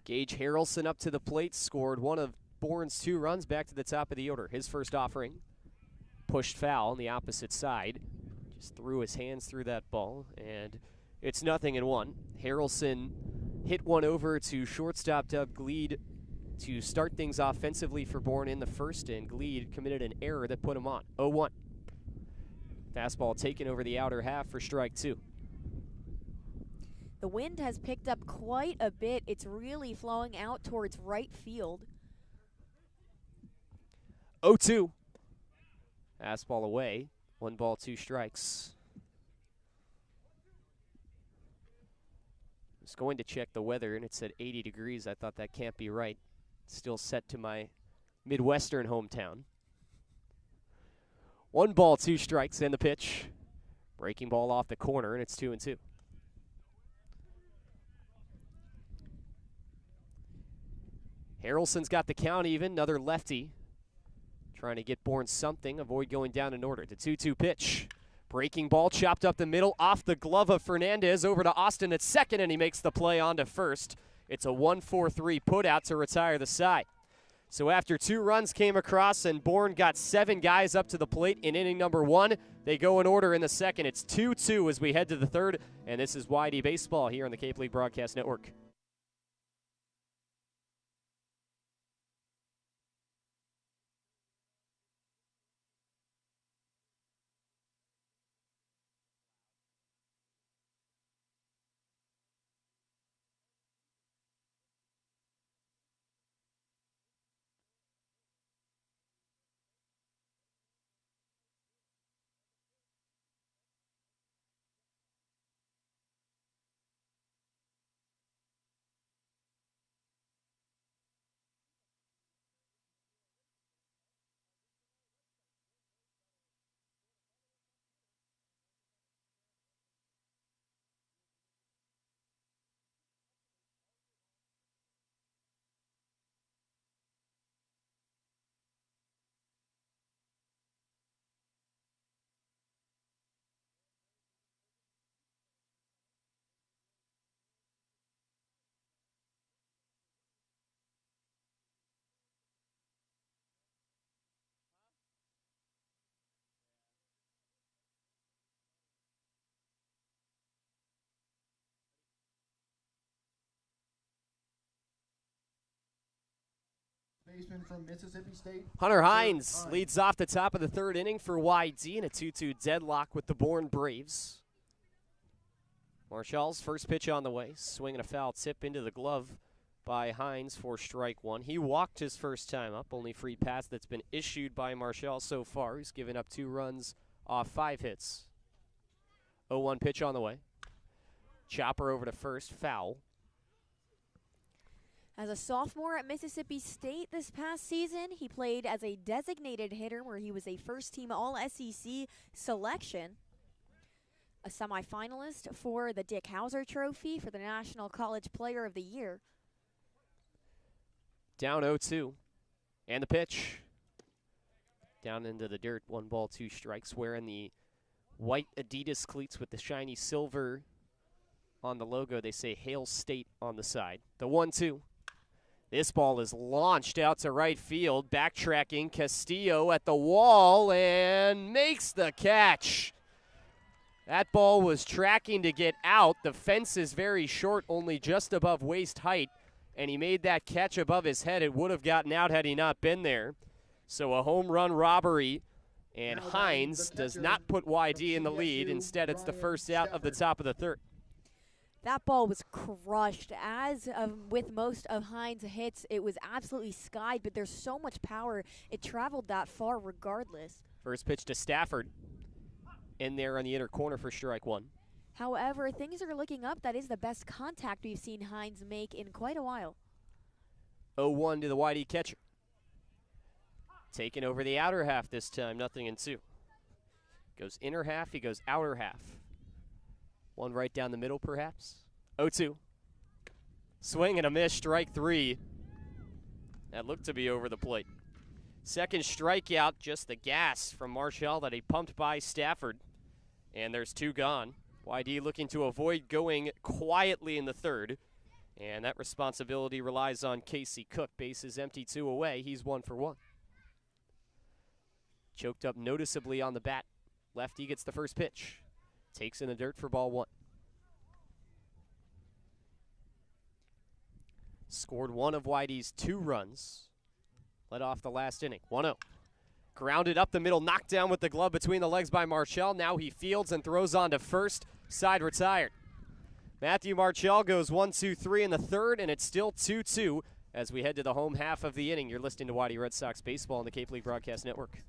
Gage Harrelson up to the plate, scored one of Bourne's 2 runs back to the top of the order. His first offering, pushed foul on the opposite side. Just threw his hands through that ball, and it's 0-1. Harrelson hit one over to shortstop Doug Gleed to start things offensively for Bourne in the first, and Gleed committed an error that put him on. 0-1. Fastball taken over the outer half for strike 2. The wind has picked up quite a bit. It's really flowing out towards right field. 0-2. Fastball away. 1 ball, 2 strikes. I was going to check the weather, and it said 80 degrees. I thought that can't be right. Still set to my Midwestern hometown. 1 ball, 2 strikes, and the pitch. Breaking ball off the corner, and it's 2-2. Harrelson's got the count even, another lefty. Trying to get Bourne something, avoid going down in order. The 2-2 pitch. Breaking ball chopped up the middle, off the glove of Fernandez, over to Austin at second, and he makes the play on to first. It's a 1-4-3 put out to retire the side. So after 2 runs came across and Bourne got 7 guys up to the plate in inning number 1, they go in order in the second. It's 2-2 as we head to the third, and this is YD Baseball here on the Cape League Broadcast Network. Baseman from Mississippi State. Hunter Hines leads off the top of the third inning for YD in a 2-2 deadlock with the Bourne Braves. Marshall's first pitch on the way, swinging a foul tip into the glove by Hines for strike one. He walked his first time up, only free pass that's been issued by Marshall so far. He's given up 2 runs off 5 hits. 0-1 pitch on the way. Chopper over to first, foul. As a sophomore at Mississippi State this past season, he played as a designated hitter where he was a first-team All-SEC selection, a semifinalist for the Dick Hauser Trophy for the National College Player of the Year. Down 0-2. And the pitch. Down into the dirt, 1 ball, 2 strikes, wearing the white Adidas cleats with the shiny silver on the logo. They say Hail State on the side. The 1-2. This ball is launched out to right field. Backtracking, Castillo at the wall and makes the catch. That ball was tracking to get out. The fence is very short, only just above waist height, and he made that catch above his head. It would have gotten out had he not been there. So a home run robbery, and Hines does not put YD in the lead. Instead, it's the first out of the top of the third. That ball was crushed. As with most of Hines' hits, it was absolutely skied, but there's so much power, it traveled that far regardless. First pitch to Stafford. In there on the inner corner for strike one. However, things are looking up. That is the best contact we've seen Hines make in quite a while. 0-1 to the YD catcher. Taking over the outer half this time, 0-2. Goes inner half, he goes outer half. One right down the middle, perhaps. 0-2. Swing and a miss, strike 3. That looked to be over the plate. Second strikeout, just the gas from Marshall that he pumped by Stafford. And there's 2 gone. YD looking to avoid going quietly in the third. And that responsibility relies on Casey Cook. Bases empty, 2 away. He's 1 for 1. Choked up noticeably on the bat. Lefty gets the first pitch. Takes in the dirt for ball 1. Scored 1 of YD's 2 runs. Led off the last inning. 1-0. Grounded up the middle, knocked down with the glove between the legs by Marshall. Now he fields and throws on to first. Side retired. Matthew Marshall goes 1-2-3 in the third, and it's still 2-2 as we head to the home half of the inning. You're listening to YD Red Sox Baseball on the Cape League Broadcast Network.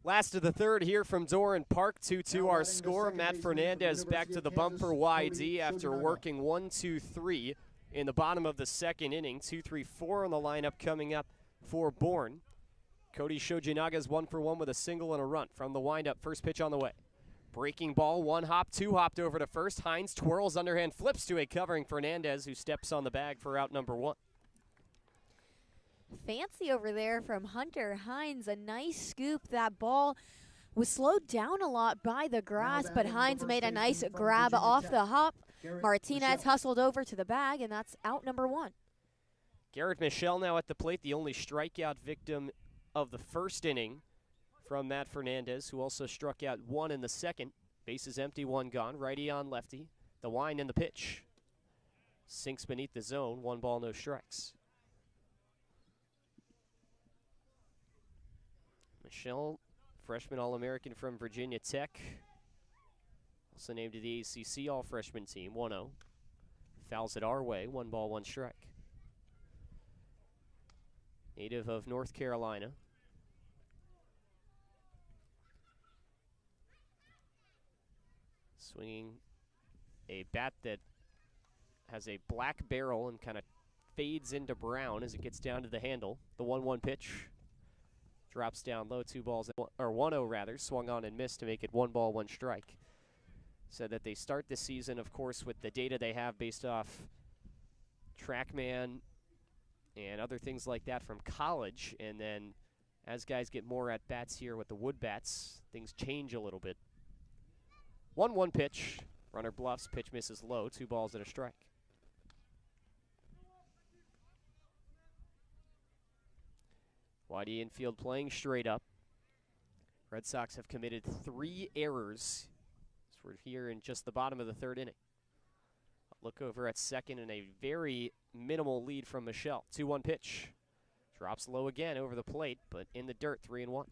Last of the third here from Doran Park, 2-2 our score. Matt Fernandez back to the bump for YD after working 1-2-3 in the bottom of the second inning. 2-3-4 on the lineup coming up for Bourne. Cody Shojinaga's 1 for 1 with a single and a run from the windup. First pitch on the way. Breaking ball, 1 hop, 2 hopped over to first. Hines twirls underhand, flips to a covering Fernandez who steps on the bag for out number 1. Fancy over there from Hunter Hines. A nice scoop. That ball was slowed down a lot by the grass, but Hines made a nice grab off the hop. Martinez hustled over to the bag, and that's out number 1. Garrett Michelle now at the plate, the only strikeout victim of the first inning from Matt Fernandez, who also struck out 1 in the second. Bases empty, 1 gone. Righty on lefty. The wind and the pitch. Sinks beneath the zone. 1 ball, no strikes. Michelle, freshman All-American from Virginia Tech. also named to the ACC All-Freshman team, 1-0. Fouls it our way, 1 ball, 1 strike. Native of North Carolina. Swinging a bat that has a black barrel and kind of fades into brown as it gets down to the handle. The 1-1 pitch drops down low, 1-0 rather, swung on and missed to make it 1 ball, 1 strike. Said that they start the season, of course, with the data they have based off TrackMan and other things like that from college, and then as guys get more at bats here with the wood bats, things change a little bit. 1-1 pitch, runner bluffs, pitch misses low, 2 balls and a strike. YD infield playing straight up. Red Sox have committed 3 errors. So we're here in just the bottom of the 3rd inning. Look over at second and a very minimal lead from Michelle. 2-1 pitch. Drops low again over the plate, but in the dirt, 3-1.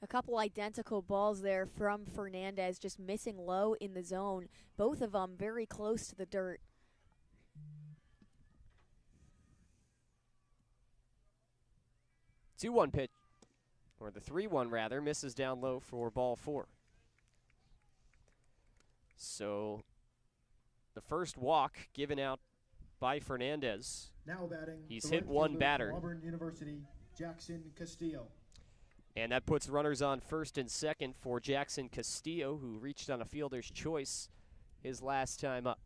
A couple identical balls there from Fernandez, just missing low in the zone. Both of them very close to the dirt. The 2-1 pitch, or the 3-1 rather, misses down low for ball 4. So the first walk given out by Fernandez. Now batting. He's hit one batter. Auburn University, Jackson Castillo. And that puts runners on first and second for Jackson Castillo, who reached on a fielder's choice his last time up.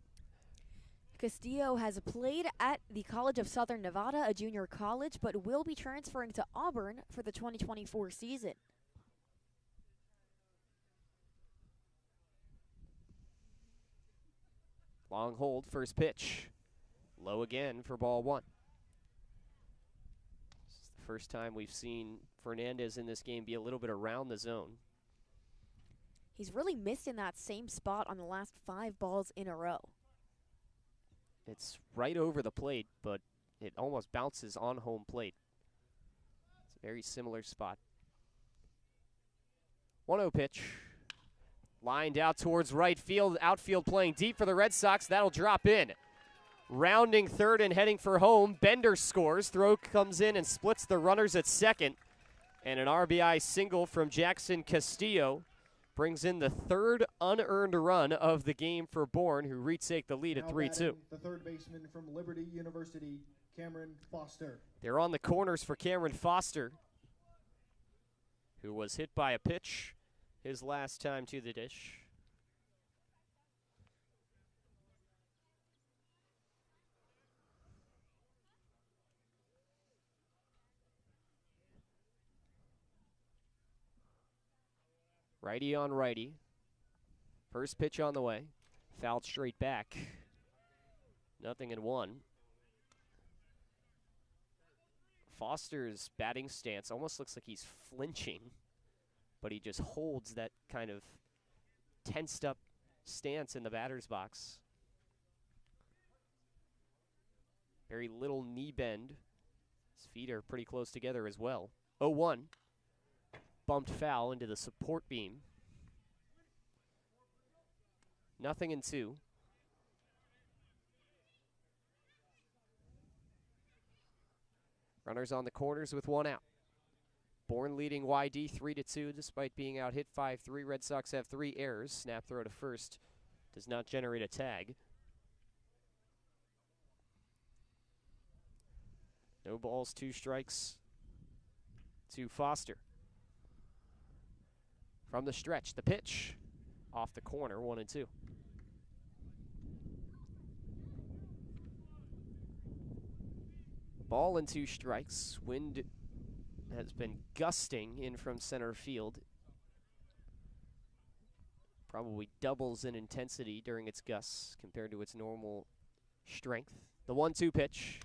Castillo has played at the College of Southern Nevada, a junior college, but will be transferring to Auburn for the 2024 season. Long hold, first pitch. Low again for ball 1. This is the first time we've seen Fernandez in this game be a little bit around the zone. He's really missed in that same spot on the last 5 balls in a row. It's right over the plate, but it almost bounces on home plate. It's a very similar spot. 1-0 pitch. Lined out towards right field. Outfield playing deep for the Red Sox. That'll drop in. Rounding third and heading for home. Bender scores. Throw comes in and splits the runners at second. And an RBI single from Jackson Castillo brings in the 3rd unearned run of the game for Bourne, who retake the lead at 3-2. The 3rd baseman from Liberty University, Cameron Foster. They're on the corners for Cameron Foster, who was hit by a pitch his last time to the dish. Righty on righty. First pitch on the way. Fouled straight back. 0-1. Foster's batting stance almost looks like he's flinching, but he just holds that kind of tensed up stance in the batter's box. Very little knee bend. His feet are pretty close together as well. 0-1. Bumped foul into the support beam. 0-2. Runners on the corners with 1 out. Bourne leading YD 3-2 despite being out hit 5-3. Red Sox have 3 errors. Snap throw to first does not generate a tag. No balls, 2 strikes to Foster. From the stretch, the pitch off the corner, 1-2. Ball and 2 strikes. Wind has been gusting in from center field. Probably doubles in intensity during its gusts compared to its normal strength. The 1-2 pitch.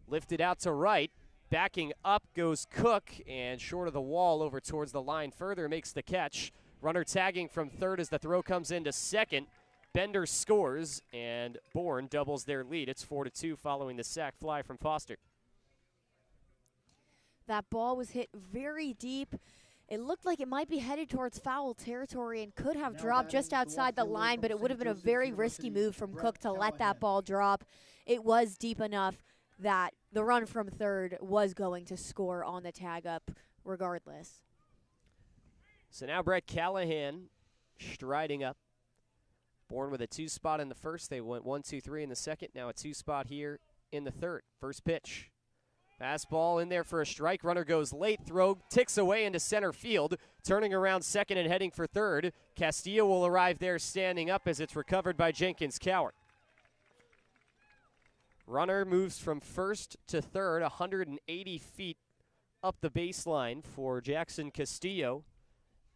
Lifted out to right. Backing up goes Cook, and short of the wall over towards the line further makes the catch. Runner tagging from third as the throw comes into second. Bender scores, and Bourne doubles their lead. It's 4-2 following the sac fly from Foster. That ball was hit very deep, It looked like it might be headed towards foul territory and could have Now dropped batting just the outside the left fielder line, from but it would have St. been a Joseph's very risky University, move from Brett Cook to let that Callahan. ball drop. It was deep enough that the run from third was going to score on the tag up regardless. So now Brett Callahan striding up. Bourne with a 2 spot in the first. They went 1, 2, 3 in the second. Now a 2 spot here in the third. First pitch. Fastball in there for a strike. Runner goes late. Throw ticks away into center field. Turning around second and heading for third. Castillo will arrive there standing up as it's recovered by Jenkins Cowart. Runner moves from first to third, 180 feet up the baseline for Jackson Castillo.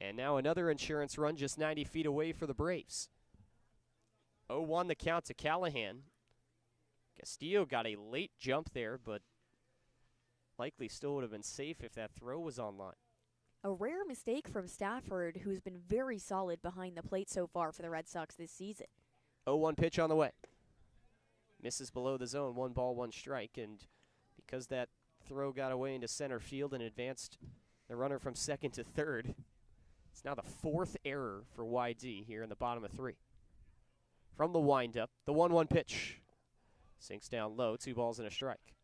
And now another insurance run just 90 feet away for the Braves. 0-1 the count to Callahan. Castillo got a late jump there, but likely still would have been safe if that throw was on line. A rare mistake from Stafford, who's been very solid behind the plate so far for the Red Sox this season. 0-1 pitch on the way. Misses below the zone, 1 ball, 1 strike, and because that throw got away into center field and advanced the runner from second to third, it's now the 4th error for YD here in the bottom of 3. From the windup, the 1-1 pitch. Sinks down low, 2 balls and a strike.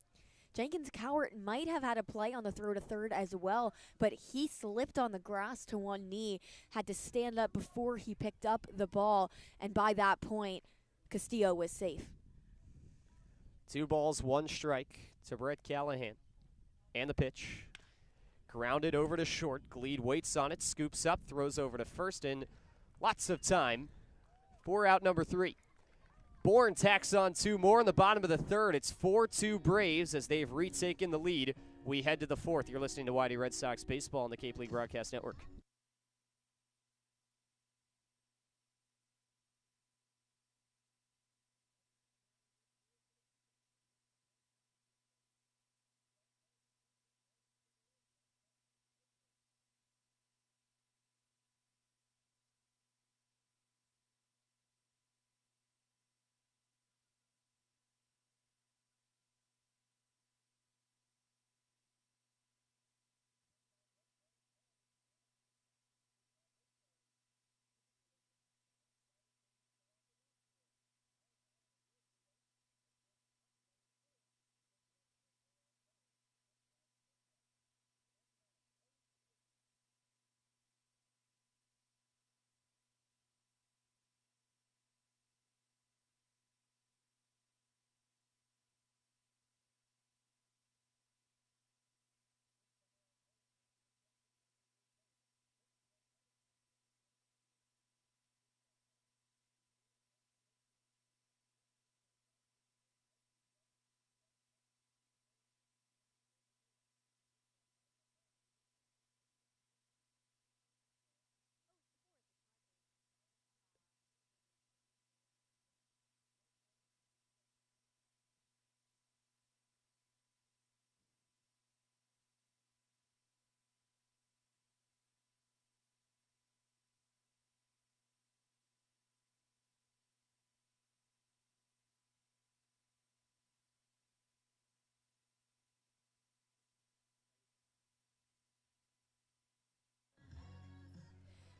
Jenkins Cowart might have had a play on the throw to third as well, but he slipped on the grass to one knee, had to stand up before he picked up the ball, and by that point, Castillo was safe. 2 balls, 1 strike to Brett Callahan. And the pitch. Grounded over to short. Gleed waits on it, scoops up, throws over to first, and lots of time for out number 3. Bourne tacks on 2 more in the bottom of the third. It's 4-2 Braves as they've retaken the lead. We head to the 4th. You're listening to YD Red Sox Baseball on the Cape League Broadcast Network.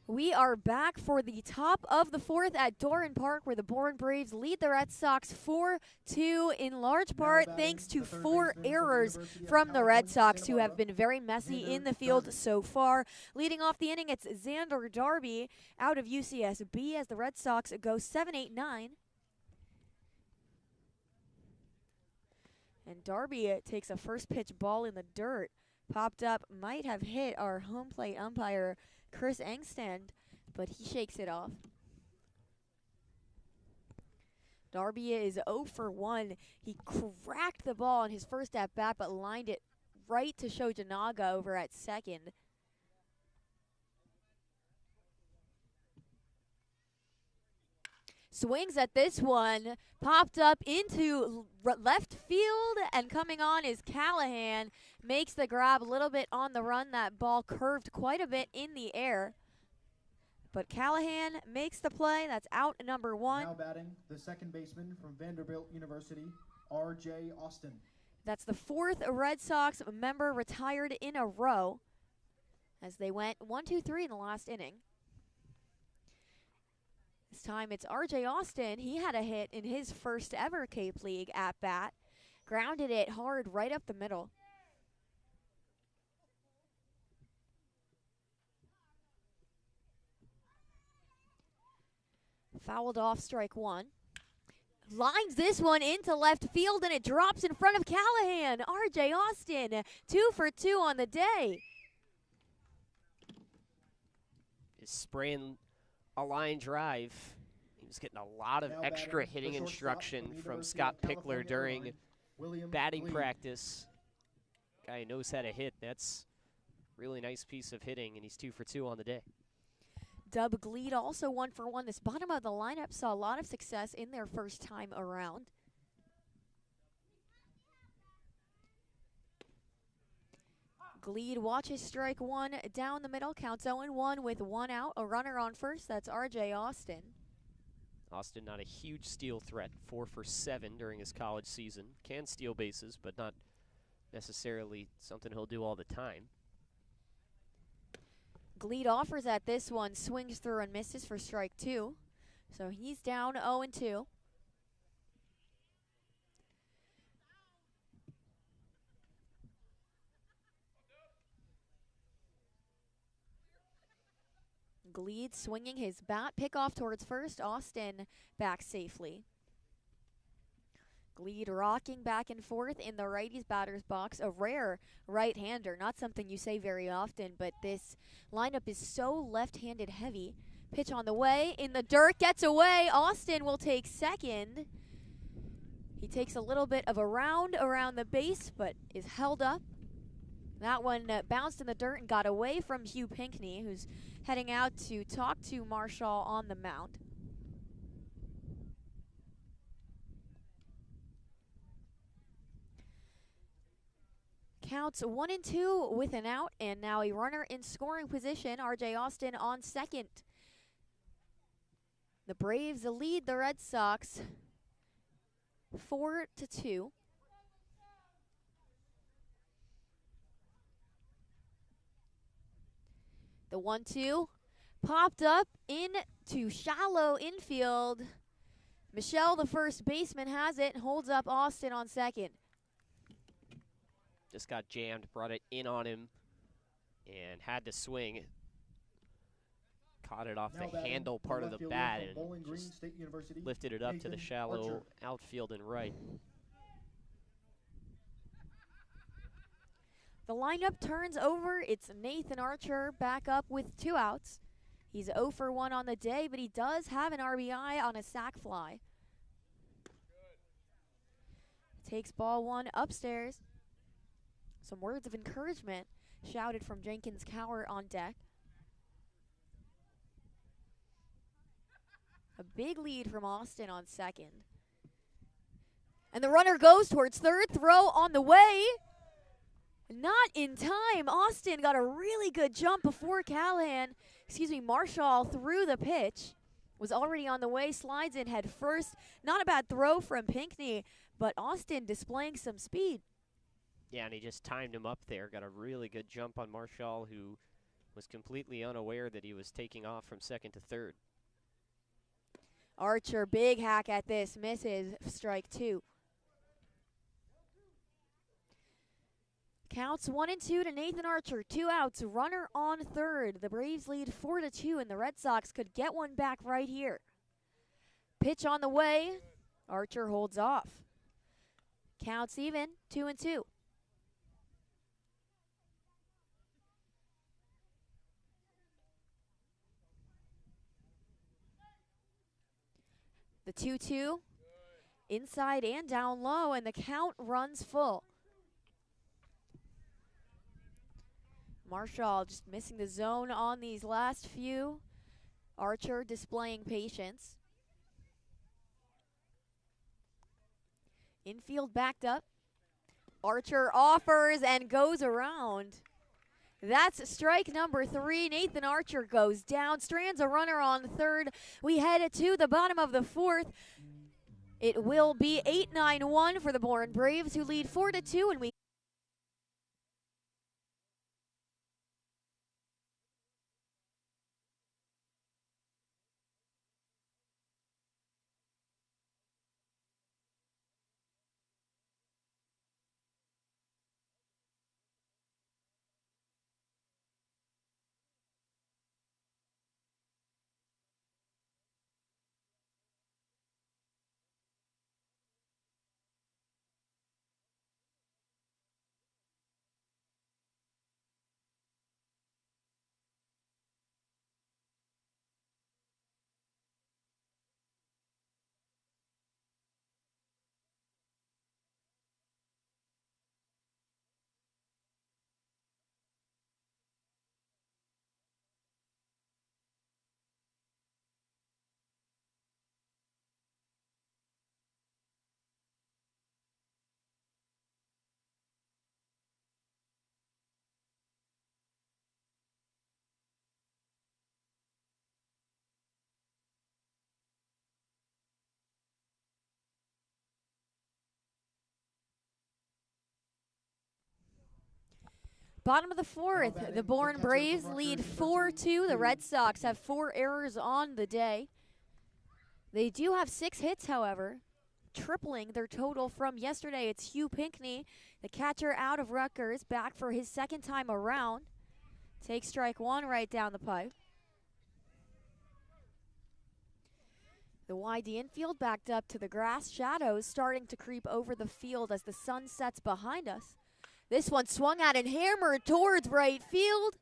We are back for the top of the 4th at Doran Park, where the Bourne Braves lead the Red Sox 4-2, in large part thanks to 4 errors from the Red Sox, who have been very messy in the field so far. Leading off the inning, it's Xander Darby out of UCSB as the Red Sox go 7-8-9. And Darby takes a first pitch ball in the dirt. Popped up, might have hit our home plate umpire, Chris Engstand, but he shakes it off. Darby is 0 for 1. He cracked the ball on his first at-bat, but lined it right to Shojanaga over at second. Swings at this one, popped up into left field, and coming on is Callahan. Makes the grab a little bit on the run. That ball curved quite a bit in the air. But Callahan makes the play. That's out number 1. Now batting, the second baseman from Vanderbilt University, R.J. Austin. That's the 4th Red Sox member retired in a row. as they went 1-2-3 in the last inning. This time it's R.J. Austin. He had a hit in his first ever Cape League at-bat. Grounded it hard right up the middle. Fouled off, strike one. Lines this one into left field, and it drops in front of Callahan. R.J. Austin, 2 for 2 on the day. Is spraying a line drive. He was getting a lot of extra hitting instruction from Scott Pickler during batting practice. Guy knows how to hit. That's a really nice piece of hitting, and he's 2 for 2 on the day. Dub Gleed also 1 for 1. This bottom of the lineup saw a lot of success in their first time around. Gleed watches strike one down the middle. Counts 0-1 with 1 out. A runner on first. That's R.J. Austin. Austin not a huge steal threat. 4 for 7 during his college season. Can steal bases, but not necessarily something he'll do all the time. Gleed offers at this one, swings through and misses for strike 2. So he's down 0-2. Gleed swinging his bat, pick off towards first. Austin back safely. Gleed rocking back and forth in the righty's batter's box. A rare right-hander, not something you say very often, but this lineup is so left-handed heavy. Pitch on the way, in the dirt, gets away. Austin will take second. He takes a little bit of a round around the base, but is held up. That one bounced in the dirt and got away from Hugh Pinckney, who's heading out to talk to Marshall on the mound. Counts 1-2 with an out, and now a runner in scoring position. R.J. Austin on second. The Braves lead the Red Sox 4-2. The 1-2 popped up into shallow infield. Michelle, the first baseman, has it and holds up Austin on second. Just got jammed, brought it in on him, and had to swing. Caught it off the handle part of the bat and just lifted it up to the shallow outfield and right. The lineup turns over. It's Nathan Archer back up with 2 outs. He's 0 for 1 on the day, but he does have an RBI on a sac fly. Takes ball 1 upstairs. Some words of encouragement shouted from Jenkins Cower on deck. A big lead from Austin on second. And the runner goes towards third. Throw on the way. Not in time. Austin got a really good jump before Marshall threw the pitch. Was already on the way, slides in head first. Not a bad throw from Pinckney, but Austin displaying some speed. Yeah, and he just timed him up there. Got a really good jump on Marshall, who was completely unaware that he was taking off from second to third. Archer, big hack at this, misses, strike 2. Counts 1-2 to Nathan Archer, 2 outs, runner on third. The Braves lead 4-2, and the Red Sox could get one back right here. Pitch on the way, Archer holds off. Counts even, 2-2. The 2-2, inside and down low, and the count runs full. Marshall just missing the zone on these last few. Archer displaying patience. Infield backed up. Archer offers and goes around. That's strike number 3. Nathan Archer goes down, strands a runner on third. We head to the bottom of the 4th. It will be 8-9-1 for the Bourne Braves, who lead 4-2, and we Bottom of the fourth, batting, the the Bourne catcher Braves from lead Rutgers, 4-2. The Kitei. Red Sox have 4 errors on the day. They do have 6 hits, however, tripling their total from yesterday. It's Hugh Pinckney, the catcher out of Rutgers, back for his second time around. Takes strike 1 right down the pipe. The YD infield backed up to the grass. Shadows starting to creep over the field as the sun sets behind us. This one swung at and hammered towards right field,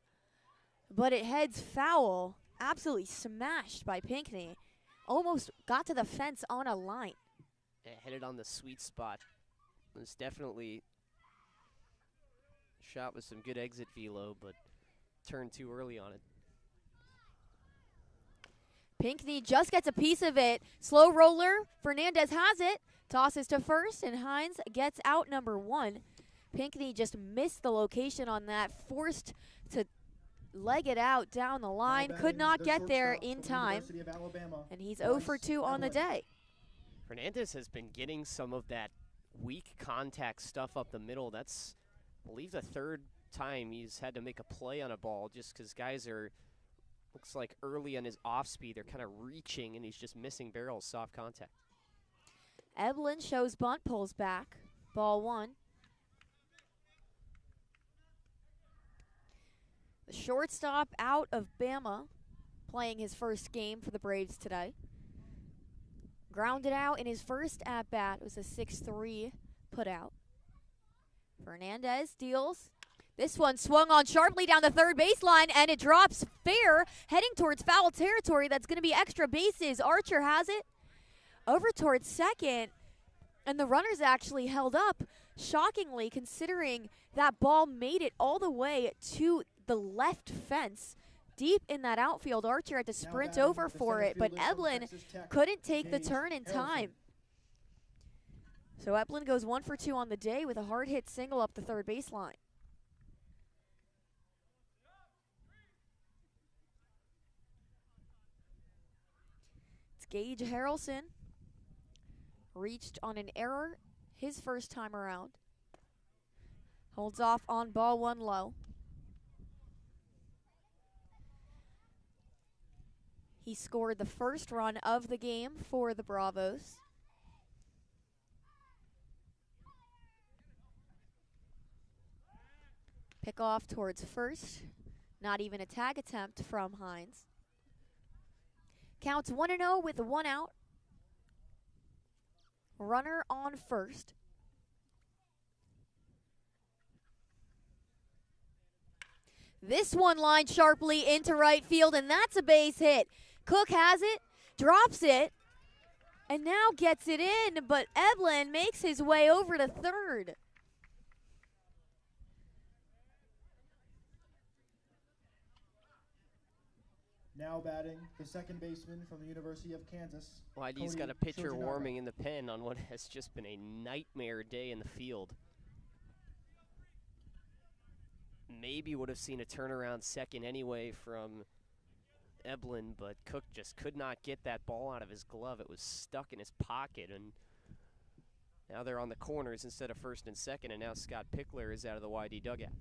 but it heads foul. Absolutely smashed by Pinckney. Almost got to the fence on a line. It hit it on the sweet spot. It was definitely a shot with some good exit velo, but turned too early on it. Pinckney just gets a piece of it. Slow roller. Fernandez has it. Tosses to first, and Hines gets out number 1. Pinckney just missed the location on that. Forced to leg it out down the line. Could not get there in time. And he's 0 for 2 on the day. Fernandez has been getting some of that weak contact stuff up the middle. That's, I believe, the 3rd time he's had to make a play on a ball just because guys are, looks like early on his off speed, they're kind of reaching and he's just missing barrels, soft contact. Eblin shows bunt, pulls back. Ball 1. The shortstop out of Bama, playing his first game for the Braves today. Grounded out in his first at-bat. It was a 6-3 put out. Fernandez deals. This one swung on sharply down the third baseline, and it drops fair, heading towards foul territory. That's going to be extra bases. Archer has it over towards second, and the runners actually held up, shockingly, considering that ball made it all the way to the left fence. Deep in that outfield, Archer had to sprint over for it, but Eblin couldn't take the turn in time. So Eblin goes 1 for 2 on the day with a hard hit single up the third baseline. It's Gage Harrelson. Reached on an error his first time around. Holds off on ball 1 low. He scored the first run of the game for the Bravos. Pick off towards first. Not even a tag attempt from Hines. Counts 1-0 with 1 out. Runner on first. This one lined sharply into right field, and that's a base hit. Cook has it, drops it, and now gets it in, but Eblin makes his way over to third. Now batting, the second baseman from the University of Kansas. YD's got a pitcher warming in the pen on what has just been a nightmare day in the field. Maybe would have seen a turnaround second anyway from Eblin, but Cook just could not get that ball out of his glove. It was stuck in his pocket, and now they're on the corners instead of first and second, and now Scott Pickler is out of the YD dugout.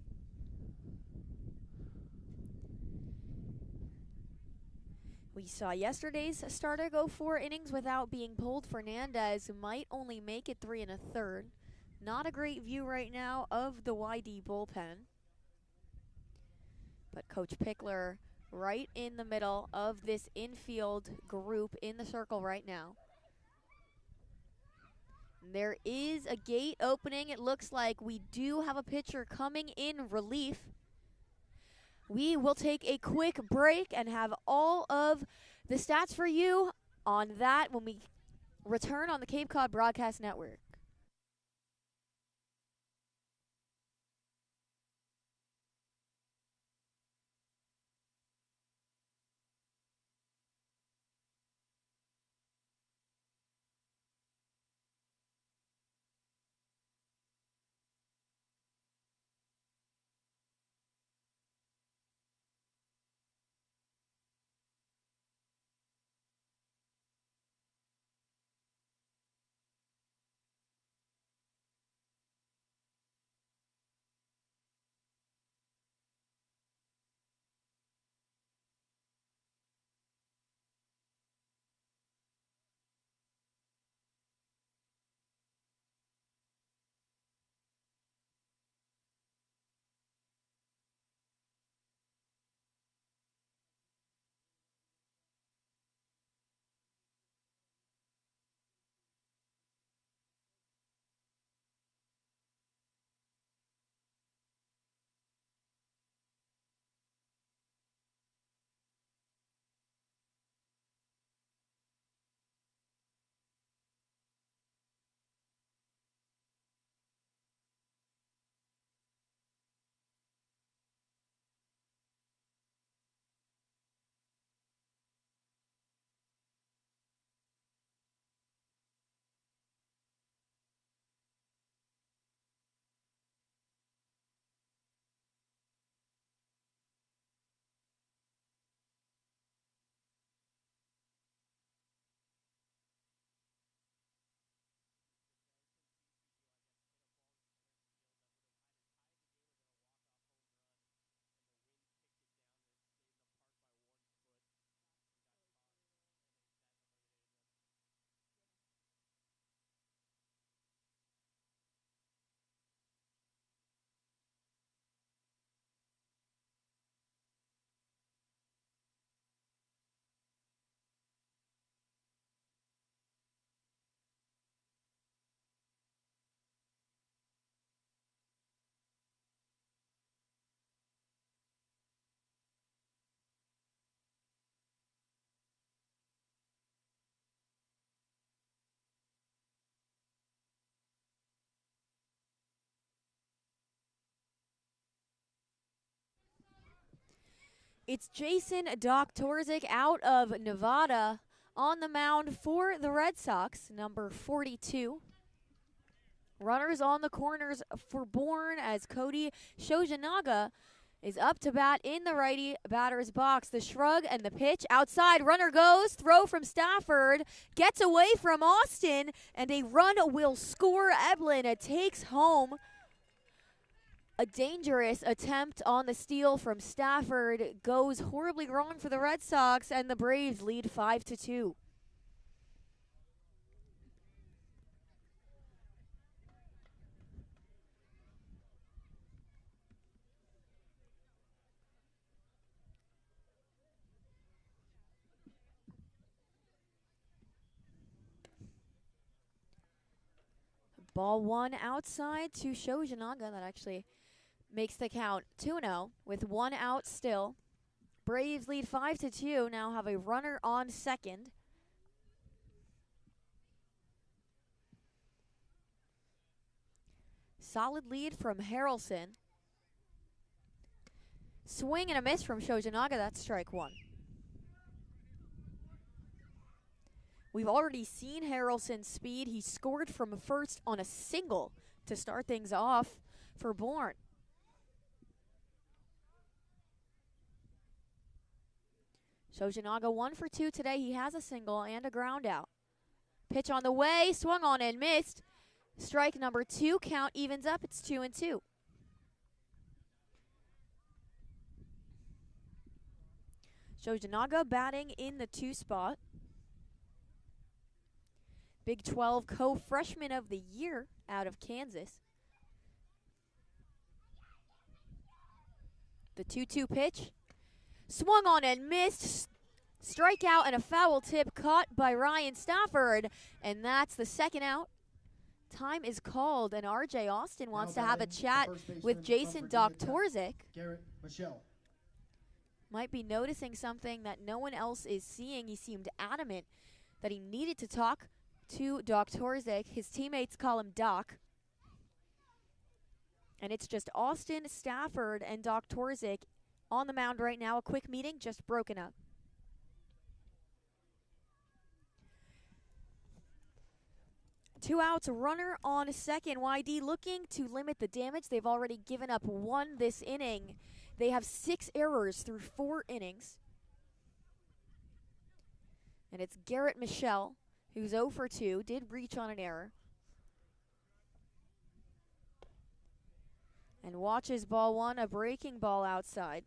We saw yesterday's starter go 4 innings without being pulled. Fernandez might only make it 3 1/3. Not a great view right now of the YD bullpen. But Coach Pickler right in the middle of this infield group in the circle right now. There is a gate opening. It looks like we do have a pitcher coming in relief. We will take a quick break and have all of the stats for you on that when we return on the Cape Cod Broadcast Network. It's Jason Doktorzik out of Nevada on the mound for the Red Sox, number 42. Runners on the corners for Bourne as Cody Shojanaga is up to bat in the righty batter's box. The shrug and the pitch outside. Runner goes. Throw from Stafford. Gets away from Austin. And a run will score. Eblin takes home. A dangerous attempt on the steal from Stafford goes horribly wrong for the Red Sox, and the Braves lead 5-2. Ball one outside to Shojanaga. That actually makes the count 2-0 with one out still. Braves lead 5-2. Now have a runner on second. Solid lead from Harrelson. Swing and a miss from Shojanaga. That's strike one. We've already seen Harrelson's speed. He scored from first on a single to start things off for Bourne. Shojanaga 1 for 2 today. He has a single and a ground out. Pitch on the way, swung on and missed. Strike number 2, count evens up. It's 2-2. Shojanaga batting in the 2 spot. Big 12 co-freshman of the year out of Kansas. The 2-2 pitch. Swung on and missed. Strikeout and a foul tip caught by Ryan Stafford. And that's the second out. Time is called, and R.J. Austin wants to have a chat with Jason Doktorzik. Garrett Michelle. Might be noticing something that no one else is seeing. He seemed adamant that he needed to talk to Doktorzik. His teammates call him Doc. And it's just Austin, Stafford, and Doktorzik on the mound right now. A quick meeting just broken up. Two outs, runner on second. YD looking to limit the damage. They've already given up 1 this inning. They have 6 errors through 4 innings. And it's Garrett Michelle, who's 0 for 2, did reach on an error. And watches ball 1, a breaking ball outside.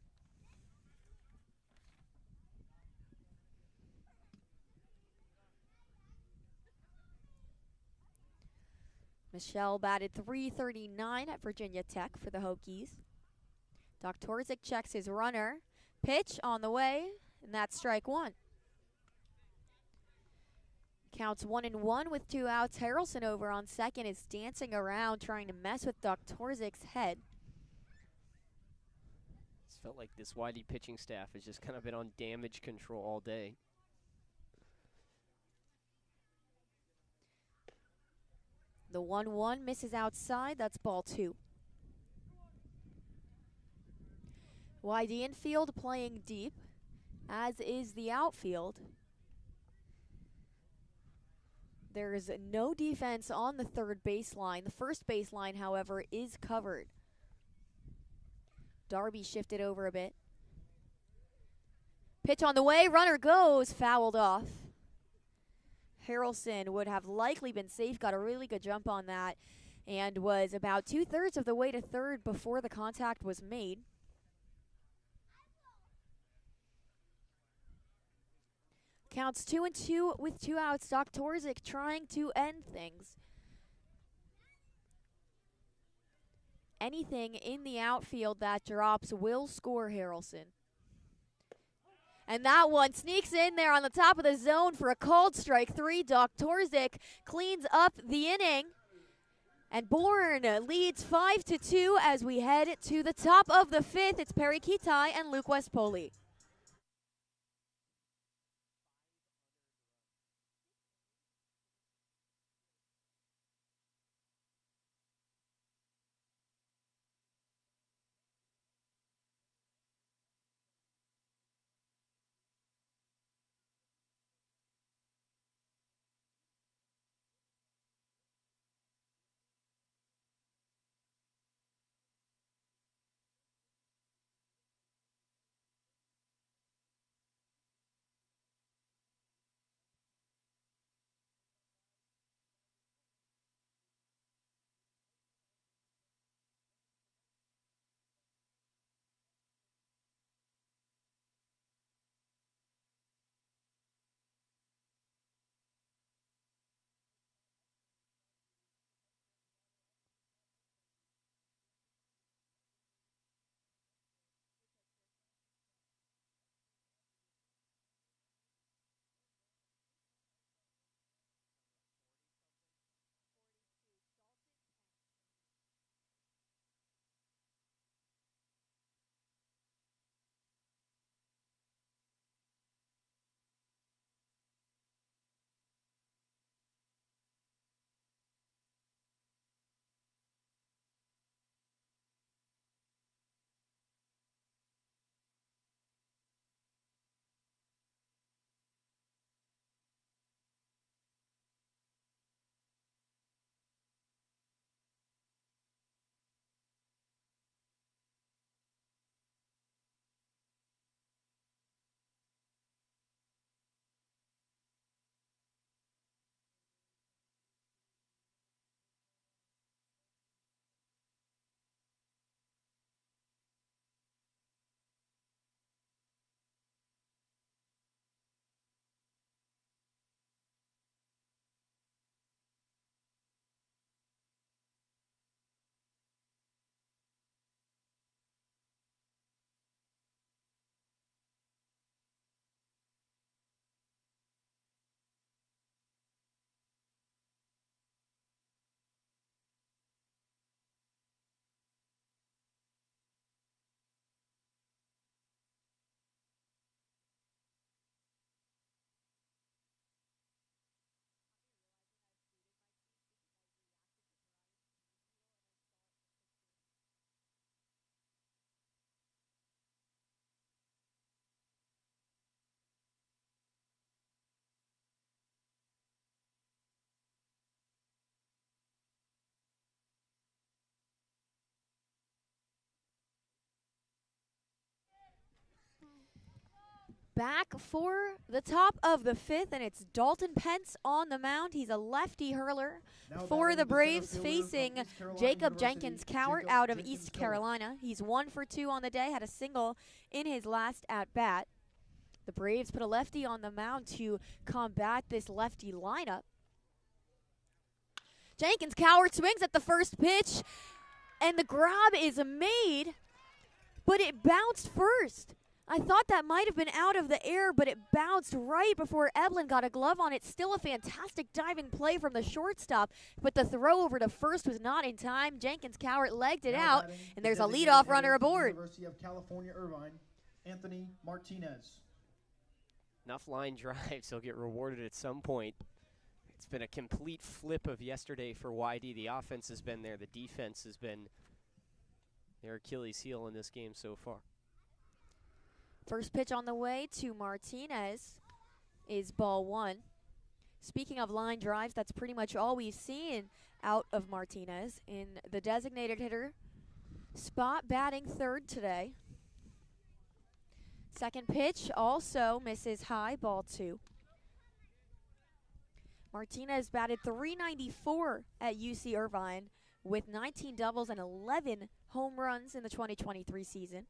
Michelle batted .339 at Virginia Tech for the Hokies. Doktorzik checks his runner. Pitch on the way, and that's strike 1. Counts 1-1 with 2 outs. Harrelson over on second is dancing around trying to mess with Doktorzik's head. It's felt like this YD pitching staff has just kind of been on damage control all day. The 1-1 misses outside. That's ball 2. YD infield playing deep, as is the outfield. There is no defense on the third baseline. The first baseline, however, is covered. Darby shifted over a bit. Pitch on the way. Runner goes. Fouled off. Harrelson would have likely been safe. Got a really good jump on that and was about 2/3 of the way to third before the contact was made. Counts 2-2 with 2 outs. Doktorzik trying to end things. Anything in the outfield that drops will score Harrelson. And that one sneaks in there on the top of the zone for a called strike 3. Doktorzik cleans up the inning. And Bourne leads 5-2 as we head to the top of the 5th. It's Perri Kitei and Luke West Poley. back for the top of the 5th, and it's Dalton Pence on the mound. He's a lefty hurler for the Braves, facing Jacob Jenkins Cowart out of East Carolina. He's 1 for 2 on the day, had a single in his last at-bat. The Braves put a lefty on the mound to combat this lefty lineup. Jenkins Cowart swings at the first pitch, and the grab is made, but it bounced first. I thought that might have been out of the air, but it bounced right before Eblin got a glove on it. Still a fantastic diving play from the shortstop, but the throw over to first was not in time. Jenkins Cowart legged it out, and there's a leadoff runner aboard. University of California, Irvine, Anthony Martinez. Enough line drives, he'll get rewarded at some point. It's been a complete flip of yesterday for YD. The offense has been there. The defense has been their Achilles heel in this game so far. First pitch on the way to Martinez is ball 1. Speaking of line drives, that's pretty much all we've seen out of Martinez in the designated hitter spot, batting third today. Second pitch also misses high, ball 2. Martinez batted .394 at UC Irvine with 19 doubles and 11 home runs in the 2023 season.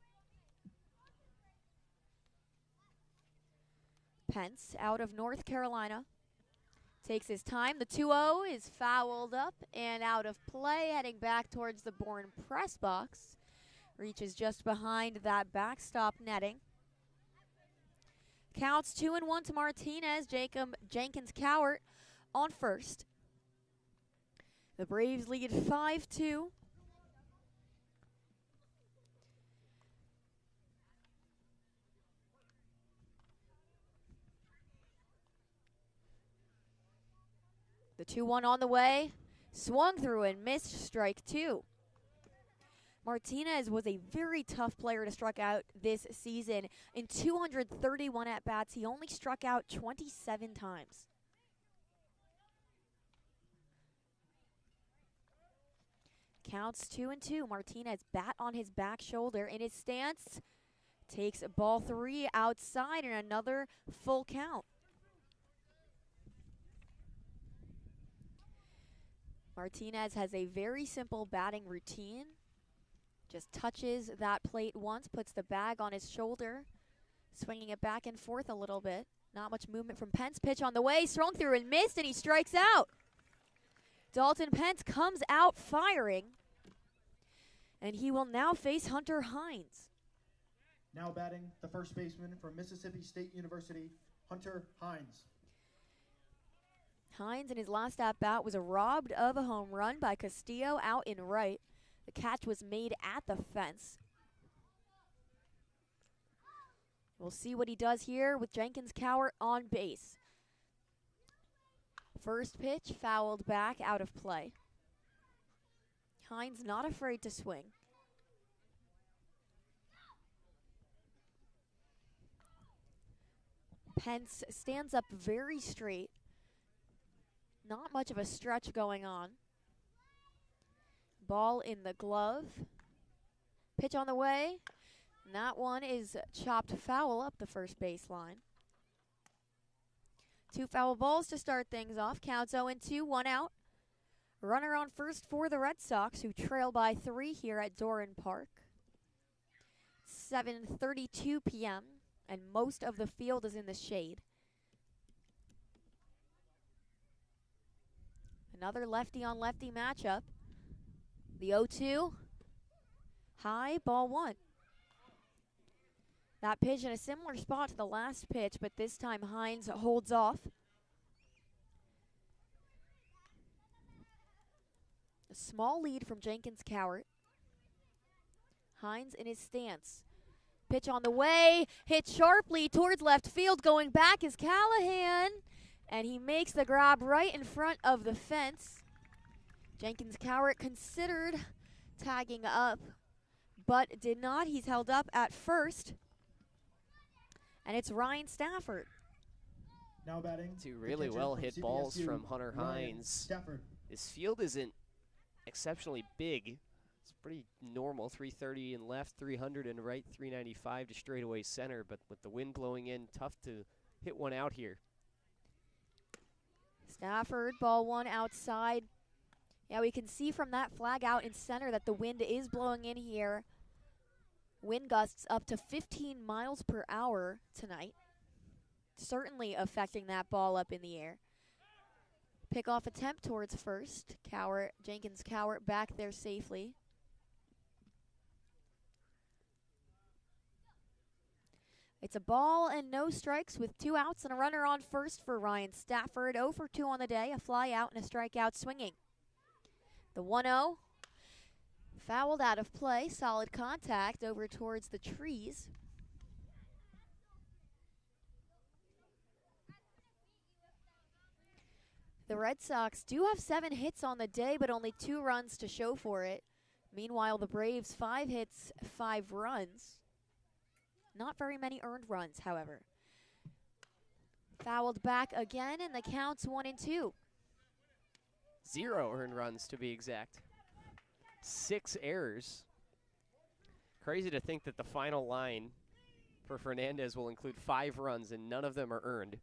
Pence out of North Carolina takes his time. The 2-0 is fouled up and out of play, heading back towards the Bourne press box. Reaches just behind that backstop netting. Counts 2-1 to Martinez. Jacob Jenkins Cowart on first. The Braves lead 5-2. The 2-1 on the way. Swung through and missed, strike 2. Martinez was a very tough player to strike out this season. In 231 at-bats, he only struck out 27 times. Counts 2-2. Martinez bat on his back shoulder in his stance. Takes ball 3 outside and another full count. Martinez has a very simple batting routine. Just touches that plate once, puts the bag on his shoulder, swinging it back and forth a little bit. Not much movement from Pence. Pitch on the way, swung through and missed, and he strikes out. Dalton Pence comes out firing, and he will now face Hunter Hines. Now batting the first baseman from Mississippi State University, Hunter Hines. Hines in his last at-bat was robbed of a home run by Castillo out in right. The catch was made at the fence. We'll see what he does here with Jenkins Cowart on base. First pitch fouled back out of play. Hines not afraid to swing. Pence stands up very straight. Not much of a stretch going on. Ball in the glove. Pitch on the way. And that one is chopped foul up the first baseline. 2 foul balls to start things off. Counts 0-2, 1 out. Runner on first for the Red Sox, who trail by 3 here at Doran Park. 7:32 p.m., and most of the field is in the shade. Another lefty-on-lefty matchup. The 0-2. High, ball 1. That pitch in a similar spot to the last pitch, but this time Hines holds off. A small lead from Jenkins Cowart. Hines in his stance. Pitch on the way, hit sharply towards left field. Going back is Callahan. And he makes the grab right in front of the fence. Jenkins Cowart considered tagging up, but did not. He's held up at first. And it's Ryan Stafford. Now batting. 2 really well hit balls from Hunter Hines. Stafford. His field isn't exceptionally big, It's pretty normal, 330 in left, 300 in right, 395 to straightaway center, but with the wind blowing in, tough to hit one out here. Stafford, ball one outside. Yeah, we can see from that flag out in center that the wind is blowing in here. Wind gusts up to 15 miles per hour tonight. Certainly affecting that ball up in the air. Pickoff attempt towards first. Jenkins Cowart back there safely. It's a ball and no strikes with 2 outs and a runner on first for Ryan Stafford. 0 for 2 on the day, a fly out and a strikeout swinging. The 1-0, fouled out of play, solid contact over towards the trees. The Red Sox do have 7 hits on the day, but only 2 runs to show for it. Meanwhile, the Braves, 5 hits, 5 runs. Not very many earned runs, however. Fouled back again, and the count's 1-2. 0 earned runs, to be exact. 6 errors. Crazy to think that the final line for Fernandez will include 5 runs, and none of them are earned.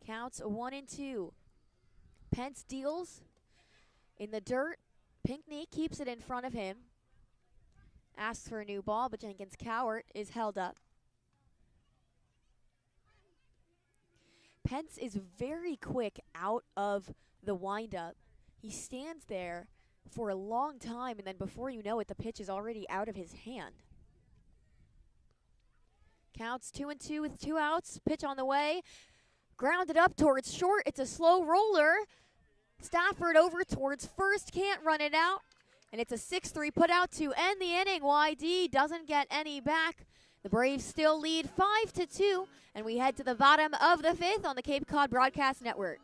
Counts 1-2. Pence deals in the dirt. Pinckney keeps it in front of him. Asks for a new ball, but Jenkins Cowart is held up. Pence is very quick out of the windup. He stands there for a long time, and then before you know it, the pitch is already out of his hand. Counts 2-2 with 2 outs. Pitch on the way. Grounded up towards short. It's a slow roller. Stafford over towards first. Can't run it out. And it's a 6-3 put out to end the inning. YD doesn't get any back. The Braves still lead 5-2. And we head to the bottom of the 5th on the Cape Cod Broadcast Network.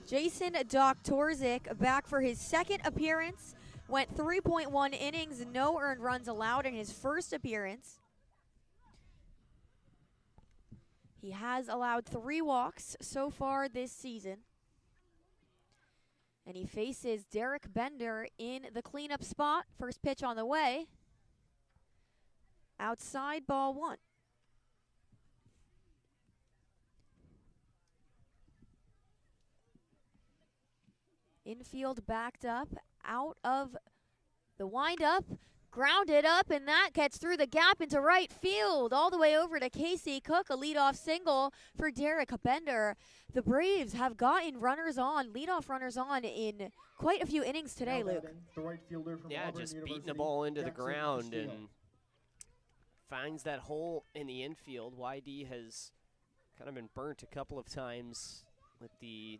Jason Doktorzik back for his second appearance. Went 3.1 innings, no earned runs allowed in his first appearance. He has allowed 3 walks so far this season. And he faces Derek Bender in the cleanup spot. First pitch on the way. Outside, ball 1. Infield backed up, out of the windup, grounded up, and that gets through the gap into right field, all the way over to Casey Cook, a leadoff single for Derek Bender. The Braves have gotten runners on, leadoff runners on in quite a few innings today, Luke. The right fielder from Yeah, Auburn just beating University, the ball into the Jackson ground Castillo. and finds that hole in the infield. YD has kind of been burnt a couple of times with the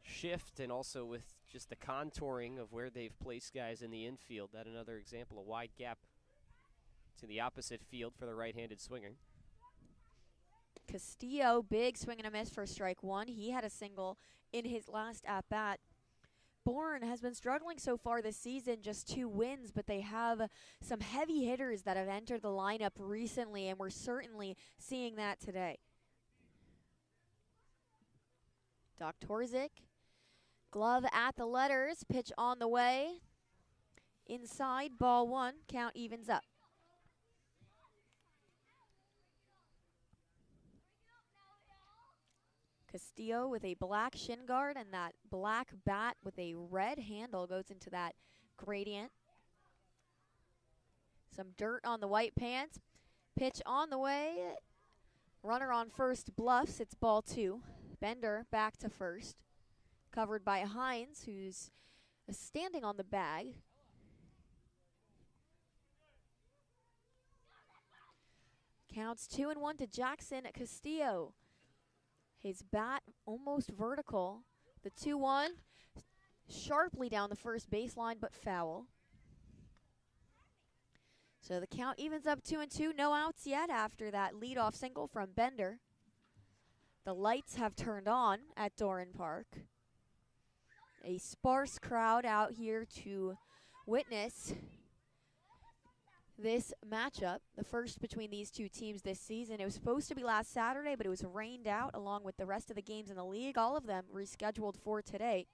shift and also with just the contouring of where they've placed guys in the infield. That another example, a wide gap to the opposite field for the right-handed swinger. Castillo. Big swing and a miss for strike one. He had a single in his last at-bat. Bourne has been struggling so far this season, just 2 wins, but they have some heavy hitters that have entered the lineup recently, and we're certainly seeing that today. Doktorzik, glove at the letters, pitch on the way. Inside, ball 1, count evens up. Castillo with a black shin guard, and that black bat with a red handle goes into that gradient. Some dirt on the white pants. Pitch on the way. Runner on first bluffs. It's ball 2. Bender back to first. Covered by Hines, who's standing on the bag. Counts 2-1 to Jackson Castillo. His bat almost vertical. The 2-1 sharply down the first baseline, but foul. So the count evens up 2-2. No outs yet after that leadoff single from Bender. The lights have turned on at Doran Park. A sparse crowd out here to witness this matchup, the first between these two teams this season. It was supposed to be last Saturday, but it was rained out along with the rest of the games in the league, all of them rescheduled for today.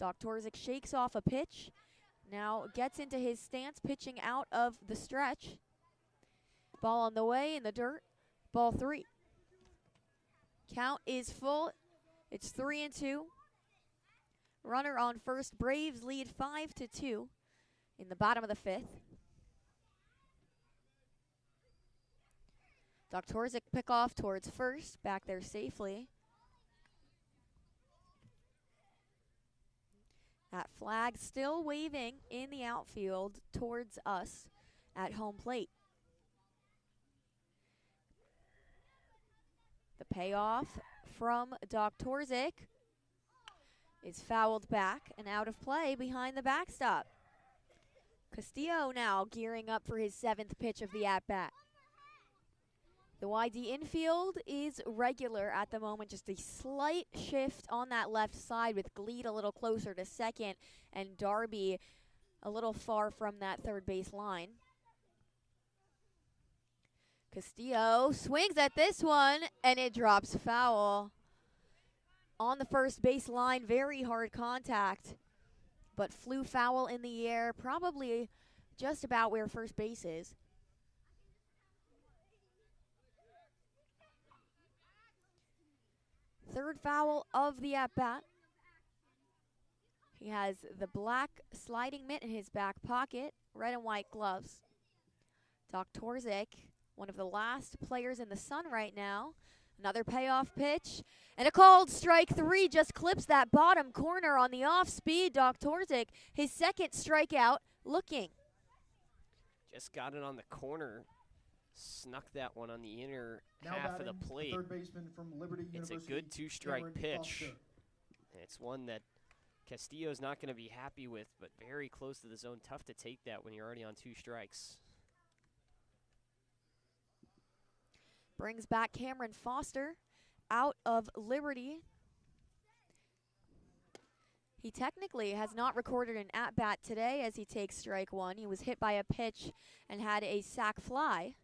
Doktorzik shakes off a pitch, now gets into his stance, pitching out of the stretch. Ball on the way in the dirt, ball 3. Count is full, it's 3-2. Runner on first, Braves lead 5-2 in the bottom of the 5th. Doktorzik pick off towards first, back there safely. That flag still waving in the outfield towards us at home plate. The payoff from Doktorzik is fouled back and out of play behind the backstop. Castillo now gearing up for his 7th pitch of the at-bat. The YD infield is regular at the moment, just a slight shift on that left side with Gleed a little closer to second and Darby a little far from that third base line. Castillo swings at this one and it drops foul. On the first base line, very hard contact, but flew foul in the air, probably just about where first base is. Third foul of the at-bat. He has the black sliding mitt in his back pocket, red and white gloves. Doktorzik, one of the last players in the sun right now. Another payoff pitch, and a called strike 3 just clips that bottom corner on the off-speed. Doktorzik, his 2nd strikeout, looking. Just got it on the corner. Snuck that one on the inner Now half of the batting, plate. third baseman from Liberty It's a University, good 2-strike Cameron pitch. Foster. It's one that Castillo's not going to be happy with, but very close to the zone. Tough to take that when you're already on 2 strikes. Brings back Cameron Foster out of Liberty. He technically has not recorded an at-bat today as he takes strike 1. He was hit by a pitch and had a sac fly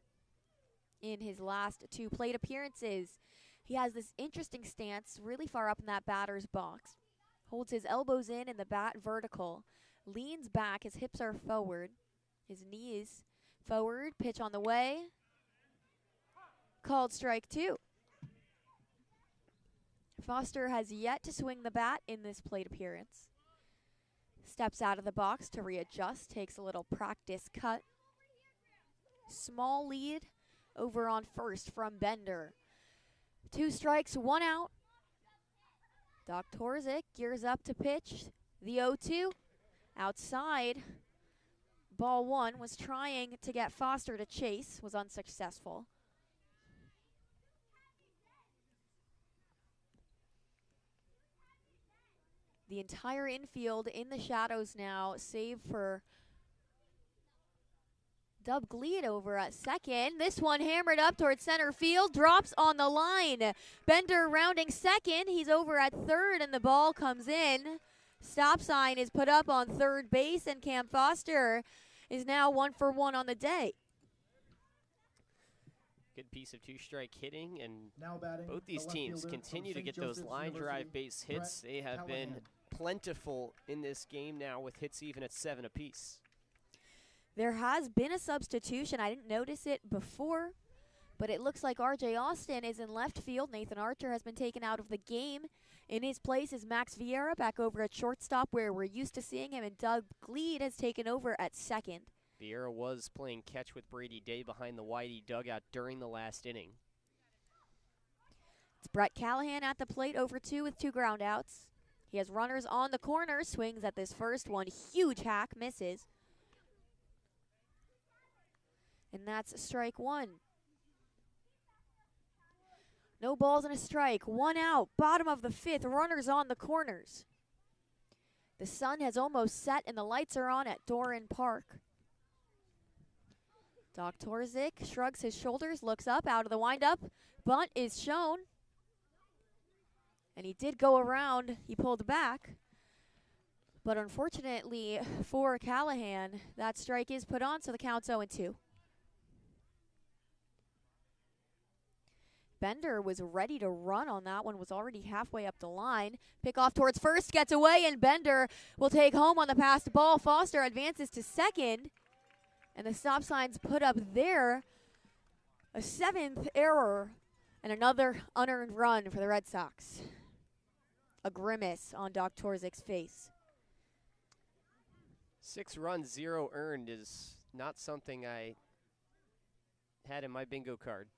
in his last 2 plate appearances. He has this interesting stance really far up in that batter's box. Holds his elbows in and the bat vertical. Leans back, his hips are forward. His knees forward, pitch on the way. Called strike 2. Foster has yet to swing the bat in this plate appearance. Steps out of the box to readjust, takes a little practice cut. Small lead over on first from Bender. 2 strikes, 1 out. Doktorzik gears up to pitch. The 0-2. Outside. Ball 1 was trying to get Foster to chase, was unsuccessful. The entire infield in the shadows now, save for Dub Gleed over at second. This one hammered up towards center field, drops on the line. Bender rounding second. He's over at third, and the ball comes in. Stop sign is put up on third base, and Cam Foster is now 1 for 1 on the day. Good piece of two-strike hitting, and Now batting, both these the left teams fielder continue to from get St. those Joseph's line drive University, base hits. They have been Callahan. plentiful in this game now, with hits even at 7 apiece. There has been a substitution. I didn't notice it before, but it looks like R.J. Austin is in left field. Nathan Archer has been taken out of the game. In his place is Max Vieira back over at shortstop, where we're used to seeing him, and Doug Gleed has taken over at second. Vieira was playing catch with Brady Day behind the Whitey dugout during the last inning. It's Brett Callahan at the plate, over 2 with 2 ground outs. He has runners on the corner, swings at this first one. Huge hack, misses. And that's strike 1. No balls and a strike. 1 out. Bottom of the 5th. Runners on the corners. The sun has almost set and the lights are on at Doran Park. Doc Torzik shrugs his shoulders, looks up out of the windup. Bunt is shown. And he did go around. He pulled back. But unfortunately for Callahan, that strike is put on, so the count's 0-2. Bender was ready to run on that one, was already halfway up the line. Pick off towards first, gets away, and Bender will take home on the passed ball. Foster advances to second, and the stop sign's put up there. A 7th error, and another unearned run for the Red Sox. A grimace on Doc Torzik's face. 6 runs, 0 earned is not something I had in my bingo card.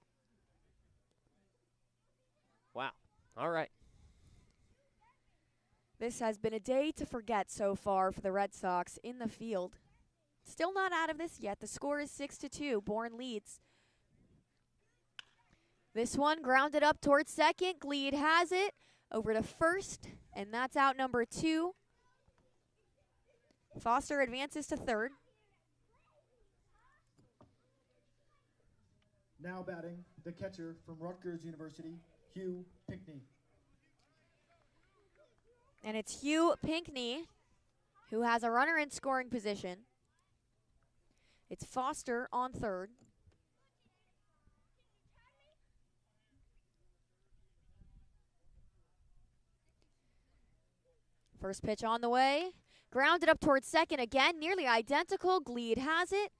Wow. All right. This has been a day to forget so far for the Red Sox in the field. Still not out of this yet. The score is 6-2. Bourne leads. This one grounded up towards second. Gleed has it over to first, and that's out number 2. Foster advances to third. Now batting, the catcher from Rutgers University, Hugh Pinckney. And it's Hugh Pinckney who has a runner in scoring position. It's Foster on third. First pitch on the way. Grounded up towards second again, nearly identical. Gleed has it.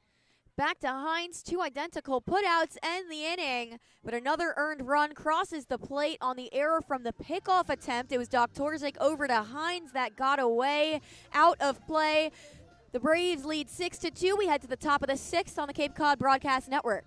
Back to Hines, 2 identical putouts end the inning, but another earned run crosses the plate on the error from the pickoff attempt. It was Doc Torzik over to Hines that got away, out of play. The Braves lead 6-2. We head to the top of the 6th on the Cape Cod Broadcast Network.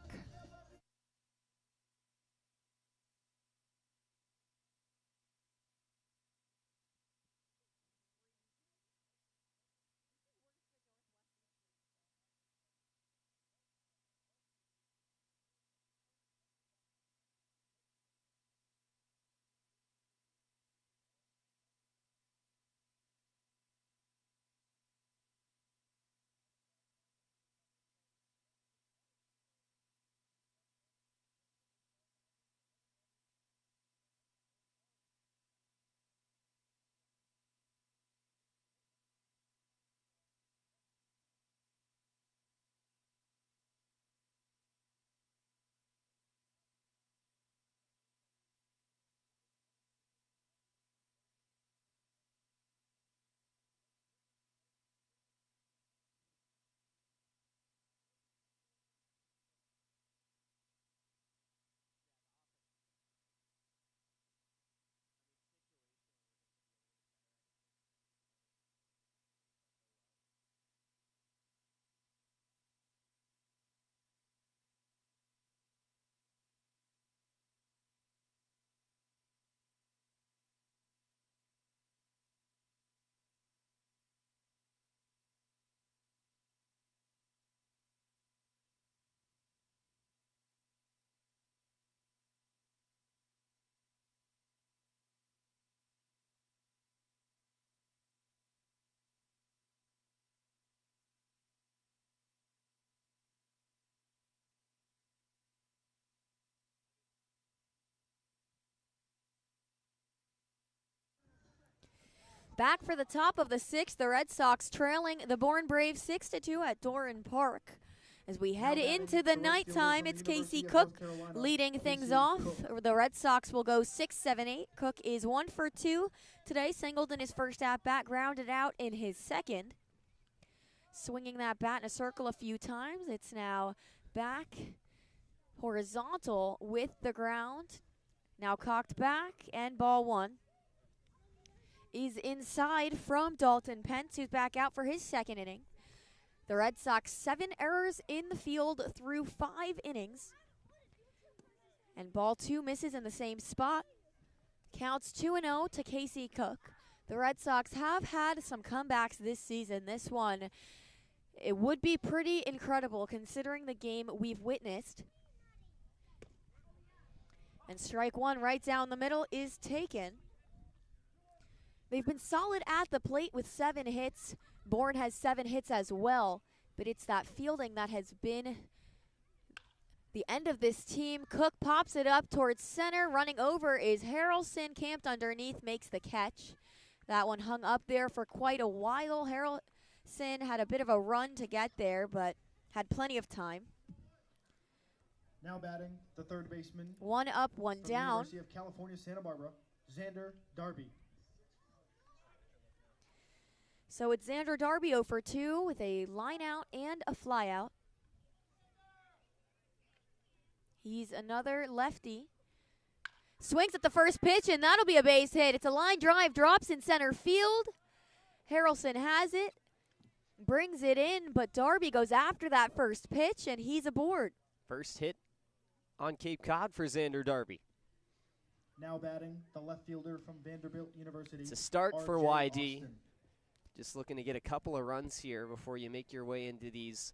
Back for the top of the sixth, the Red Sox trailing the Bourne Braves 6-2 at Doran Park. As we head into the nighttime, it's Casey Cook leading things off. The Red Sox will go 6-7-8. Cook is 1 for 2 today. Singled in his first at-bat, grounded out in his second. Swinging that bat in a circle a few times. It's now back horizontal with the ground. Now cocked back, and ball one is inside from Dalton Pence, who's back out for his second inning. The Red Sox 7 errors in the field through 5 innings. And ball 2 misses in the same spot. Counts 2-0 to Casey Cook. The Red Sox have had some comebacks this season. This one, it would be pretty incredible considering the game we've witnessed. And strike one right down the middle is taken. They've been solid at the plate with 7 hits. Bourne has 7 hits as well, but it's that fielding that has been the end of this team. Cook pops it up towards center. Running over is Harrelson, camped underneath, makes the catch. That one hung up there for quite a while. Harrelson had a bit of a run to get there, but had plenty of time. Now batting, the third baseman. 1 up, 1 down. University of California, Santa Barbara, Xander Darby. So it's Xander Darby 0 for 2 with a line out and a fly out. He's another lefty. Swings at the first pitch, and that'll be a base hit. It's a line drive, drops in center field. Harrelson has it, brings it in, but Darby goes after that first pitch, and he's aboard. First hit on Cape Cod for Xander Darby. Now batting, the left fielder from Vanderbilt University. It's a start for RJ YD. Austin. Just looking to get a couple of runs here before you make your way into these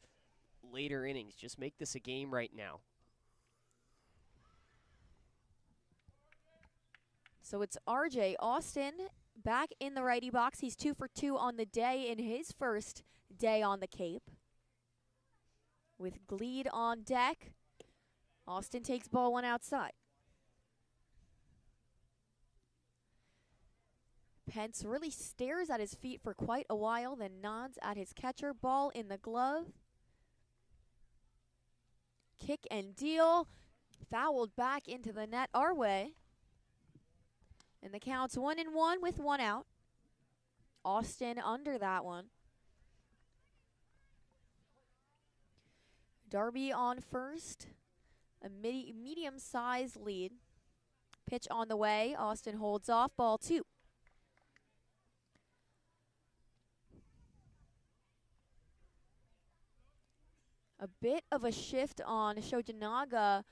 later innings. Just make this a game right now. So it's RJ Austin back in the righty box. He's 2 for 2 on the day in his first day on the Cape. With Gleed on deck, Austin takes ball 1 outside. Pence really stares at his feet for quite a while, then nods at his catcher. Ball in the glove. Kick and deal. Fouled back into the net our way. And the count's 1-1 with 1 out. Austin under that one. Darby on first. A medium-sized lead. Pitch on the way. Austin holds off. Ball 2. A bit of a shift on Shojinaga,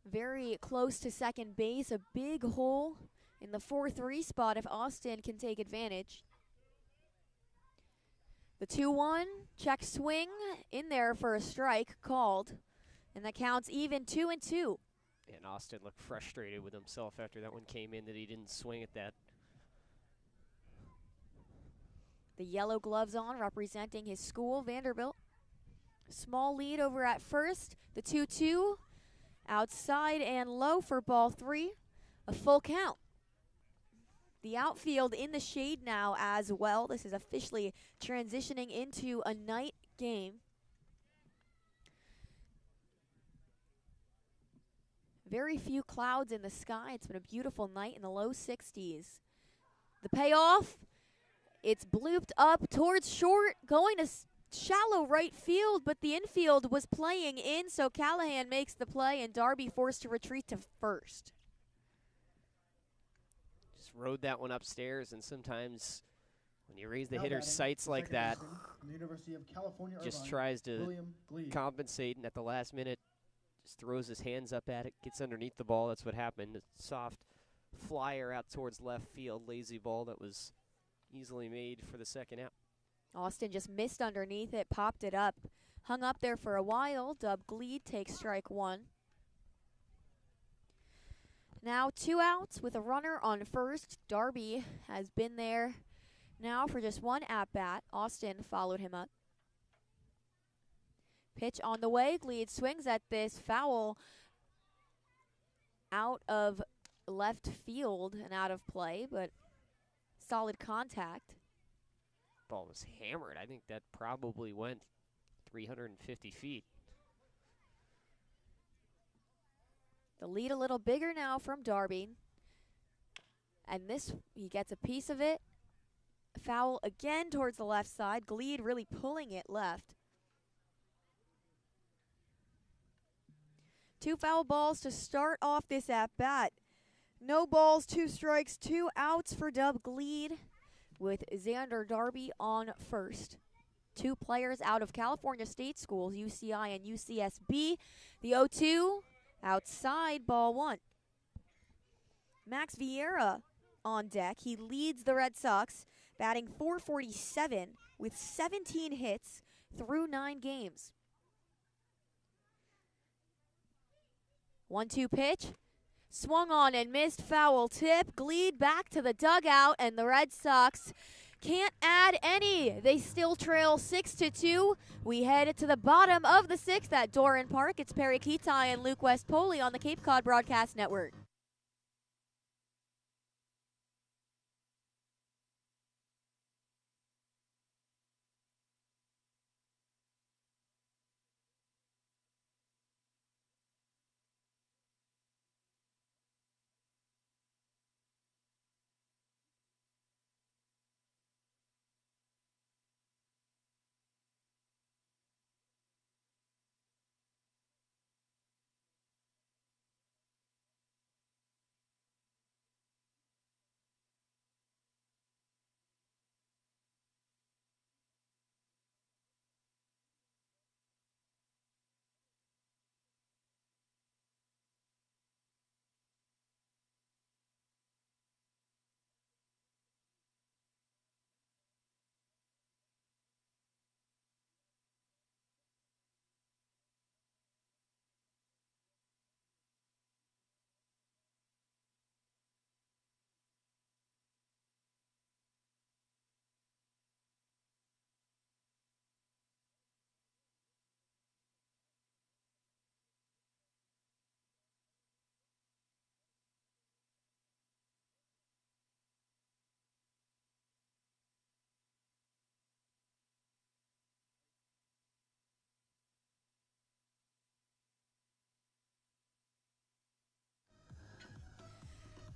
very close to second base. A big hole in the 4-3 spot if Austin can take advantage. The 2-1, check swing, in there for a strike, called. And the count's even 2-2. And Austin looked frustrated with himself after that one came in that he didn't swing at that. The yellow gloves on, representing his school, Vanderbilt. Small lead over at first. The 2-2, outside and low for ball 3. A full count. The outfield in the shade now as well. This is officially transitioning into a night game. Very few clouds in the sky. It's been a beautiful night in the low 60s. The payoff, it's blooped up towards short, going to shallow right field, but the infield was playing in, so Callahan makes the play, and Darby forced to retreat to first. Just rode that one upstairs, and sometimes when you raise the hitter's sights like that, just tries to compensate, and at the last minute, just throws his hands up at it, gets underneath the ball. That's what happened. A soft flyer out towards left field, lazy ball that was easily made for the second out. Austin just missed underneath it, popped it up, hung up there for a while. Dub Gleed takes strike 1. Now 2 outs with a runner on first. Darby has been there now for just 1 at-bat. Austin followed him up. Pitch on the way. Gleed swings at this, foul out of left field and out of play, but solid contact. Ball was hammered. I think that probably went 350 feet. The lead a little bigger now from Darby. And this, he gets a piece of it. Foul again towards the left side. Gleed really pulling it left. 2 foul balls to start off this at-bat. No balls, 2 strikes, 2 outs for Dub Gleed with Xander Darby on first. 2 players out of California State Schools, UCI and UCSB. The 0-2, outside, ball 1. Max Vieira on deck. He leads the Red Sox, batting .447 with 17 hits through 9 games. 1-2 pitch. Swung on and missed, foul tip. Gleed back to the dugout, and the Red Sox can't add any. They still trail 6-2. We head to the bottom of the 6th at Doran Park. It's Perri Kitei and Luke West Poley on the Cape Cod Broadcast Network.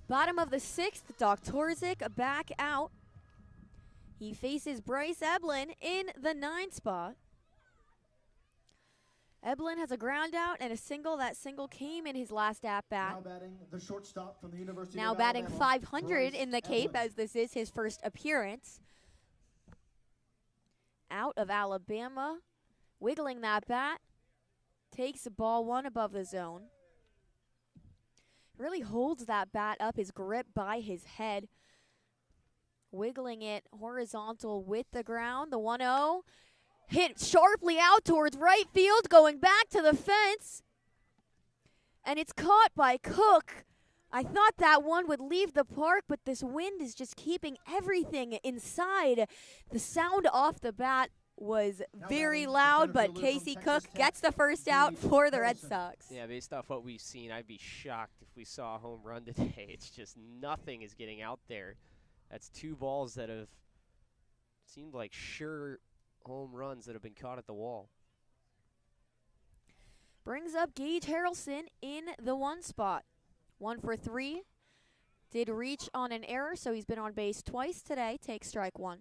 Bottom of the 6th, Doc Torzik back out. He faces Bryce Eblin in the 9 spot. Eblin has a ground out and a single. That single came in his last at-bat. Now batting the shortstop from the University Now of batting Alabama, 500 in the Cape, Eblin. as this is his first appearance. Out of Alabama, wiggling that bat, takes ball 1 above the zone. Really holds that bat up, his grip by his head. Wiggling it horizontal with the ground. The 1-0 hit sharply out towards right field, going back to the fence. And it's caught by Cook. I thought that one would leave the park, but this wind is just keeping everything inside. The sound off the bat was very loud, but Casey Cook gets the first out for the Red Sox. Yeah, based off what we've seen, I'd be shocked if we saw a home run today. It's just nothing is getting out there. That's 2 balls that have seemed like sure home runs that have been caught at the wall. Brings up Gage Harrelson in the 1 spot. 1 for 3. Did reach on an error, so he's been on base twice today. Takes strike 1.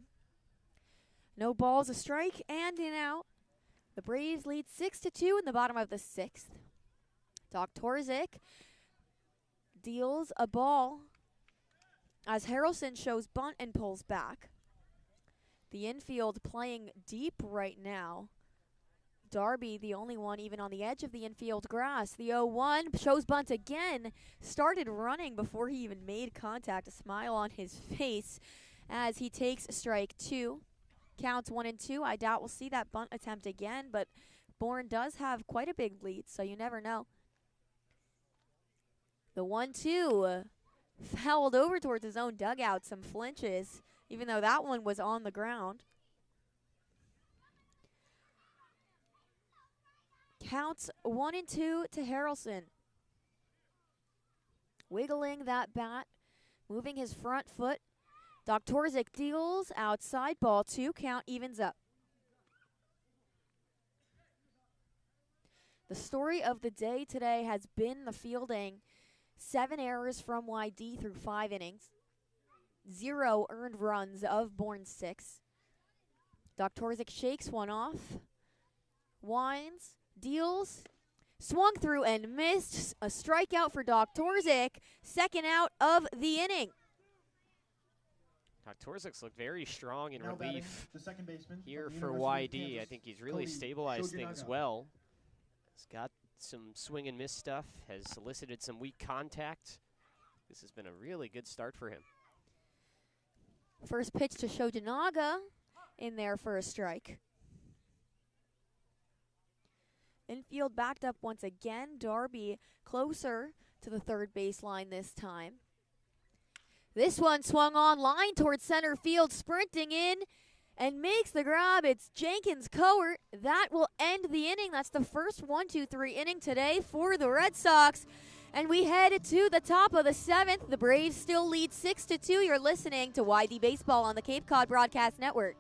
No balls, a strike, and an out. The Braves lead 6-2 in the bottom of the 6th. Doc Torzik deals a ball as Harrelson shows bunt and pulls back. The infield playing deep right now. Darby, the only one even on the edge of the infield grass. The 0-1 shows bunt again. Started running before he even made contact. A smile on his face as he takes strike 2. Counts 1-2. I doubt we'll see that bunt attempt again, but Bourne does have quite a big lead, so you never know. The 1-2 fouled over towards his own dugout. Some flinches, even though that one was on the ground. Counts 1-2 to Harrelson. Wiggling that bat, moving his front foot. Doktorzik deals outside, ball 2, count evens up. The story of the day today has been the fielding. 7 errors from YD through 5 innings. 0 earned runs of Bourne 6. Doktorzik shakes one off. Winds, deals, swung through and missed. A strikeout for Doktorzik. Second out of the inning. Doktorzik's looked very strong in Now batting relief the second baseman here from the for University of YD. I Kansas, think he's really Poley. stabilized things Shojinaga. well. He's got some swing and miss stuff, has elicited some weak contact. This has been a really good start for him. First pitch to Shojinaga in there for a strike. Infield backed up once again. Darby closer to the third baseline this time. This one swung on line towards center field, sprinting in and makes the grab. It's Jenkins Coert. That will end the inning. That's the first 1-2-3 inning today for the Red Sox. And we head to the top of the 7th. The Braves still lead 6-2. You're listening to YD Baseball on the Cape Cod Broadcast Network.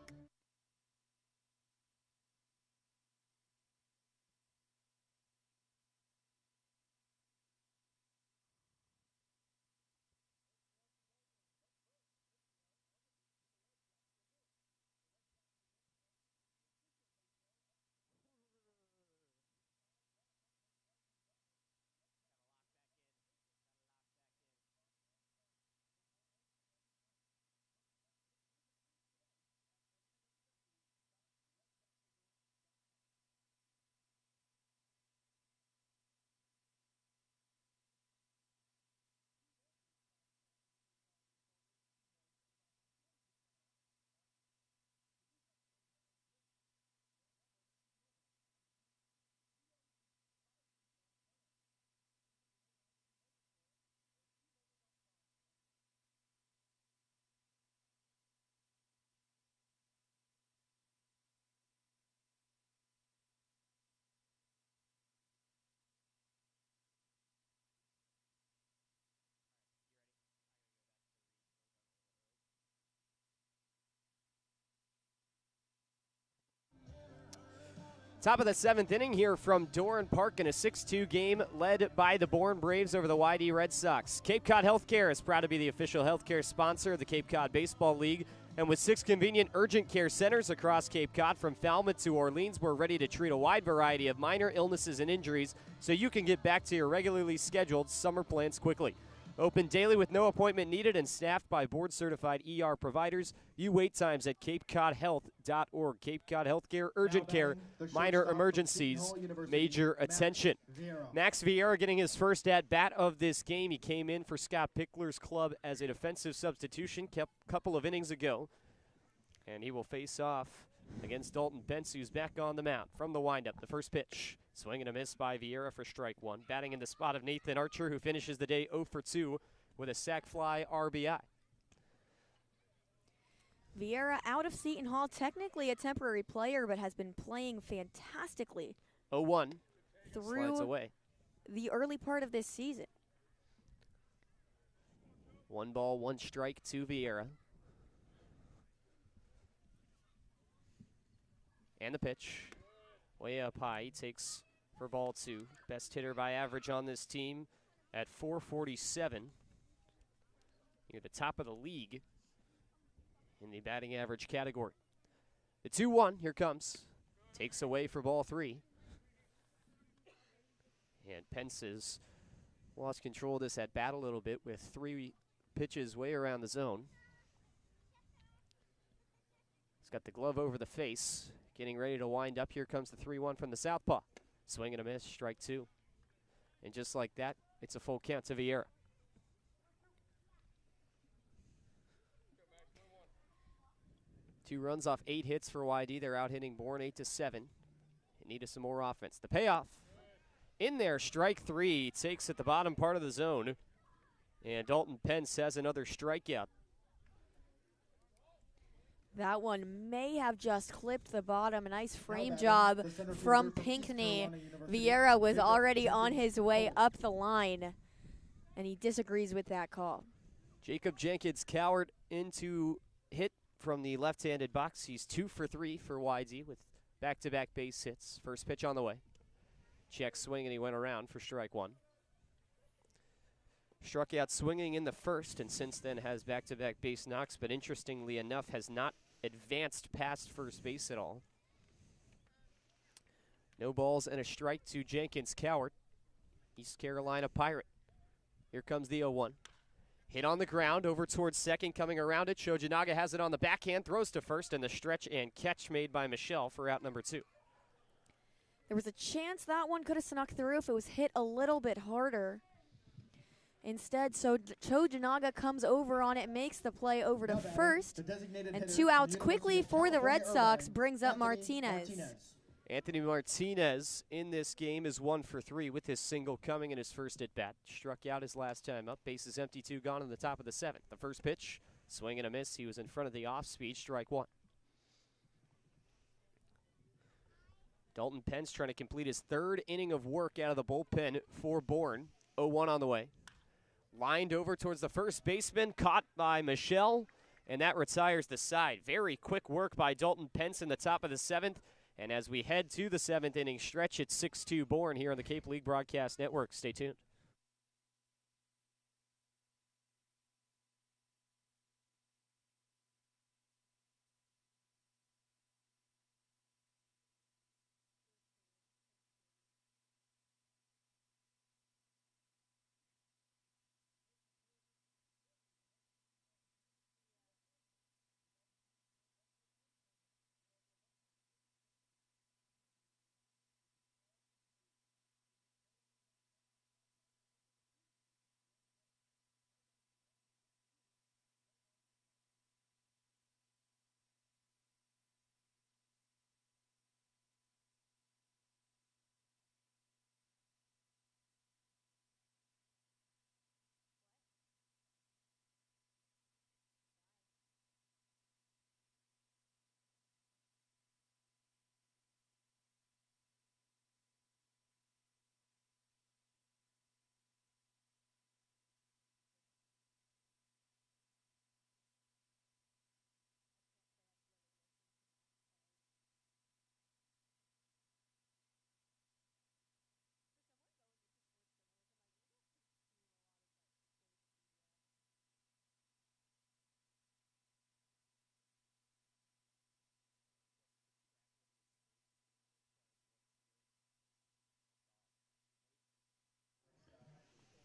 Top of the 7th inning here from Doran Park in a 6-2 game led by the Bourne Braves over the YD Red Sox. Cape Cod Healthcare is proud to be the official healthcare sponsor of the Cape Cod Baseball League. And with 6 convenient urgent care centers across Cape Cod from Falmouth to Orleans, we're ready to treat a wide variety of minor illnesses and injuries so you can get back to your regularly scheduled summer plans quickly. Open daily with no appointment needed and staffed by board-certified ER providers. You wait times at capecodhealth.org. Cape Cod Healthcare, urgent care, minor emergencies, major attention. Max Vieira getting his first at-bat of this game. He came in for Scott Pickler's club as a defensive substitution a couple of innings ago. And he will face off against Dalton Bentz, who's back on the mound. From the windup, the first pitch. Swing and a miss by Vieira for strike 1. Batting in the spot of Nathan Archer, who finishes the day 0 for 2 with a sac fly RBI. Vieira out of Seton Hall, technically a temporary player, but has been playing fantastically 0-1. through Slides away. the early part of this season. 1 ball, 1 strike to Vieira. And the pitch. Way up high. He takes for ball 2. Best hitter by average on this team at .447. Near the top of the league in the batting average category. The 2-1, here comes. Takes away for ball 3. And Pence has lost control of this at bat a little bit with 3 pitches way around the zone. He's got the glove over the face. Getting ready to wind up. Here comes the 3-1 from the southpaw. Swing and a miss, strike 2. And just like that, it's a full count to Vieira. Two runs off 8 hits for YD. They're out hitting Bourne 8-7. And needed some more offense. The payoff in there, strike 3. Takes at the bottom part of the zone. And Dalton Pence has another strikeout. That one may have just clipped the bottom. A nice frame job from Pinckney. Vieira was already on his way up the line, and he disagrees with that call. Jacob Jenkins Court into hit from the left-handed box. He's 2 for 3 for YD with back-to-back base hits. First pitch on the way. Check swing, and he went around for strike 1. Struck out swinging in the first, and since then has back-to-back base knocks, but interestingly enough has not advanced past first base at all. No balls and a strike to Jenkins Cowart, East Carolina Pirate. Here comes the 0-1. Hit on the ground, over towards second, coming around it. Shojinaga has it on the backhand, throws to first, and the stretch and catch made by Michelle for out number 2. There was a chance that one could have snuck through if it was hit a little bit harder. Instead, so Shojinaga comes over on it, makes the play over to first, and 2 outs quickly for the Red Sox, brings up Martinez. Anthony Martinez in this game is 1 for 3 with his single coming in his first at-bat. Struck out his last time up. Bases empty, 2 gone in the top of the 7th. The first pitch, swing and a miss. He was in front of the off-speed, strike 1. Dalton Pence trying to complete his 3rd inning of work out of the bullpen for Bourne. 0-1 on the way. Lined over towards the first baseman, caught by Michelle, and that retires the side. Very quick work by Dalton Pence in the top of the 7th. And as we head to the 7th inning stretch, it's 6-2 Bourne here on the Cape League Broadcast Network. Stay tuned.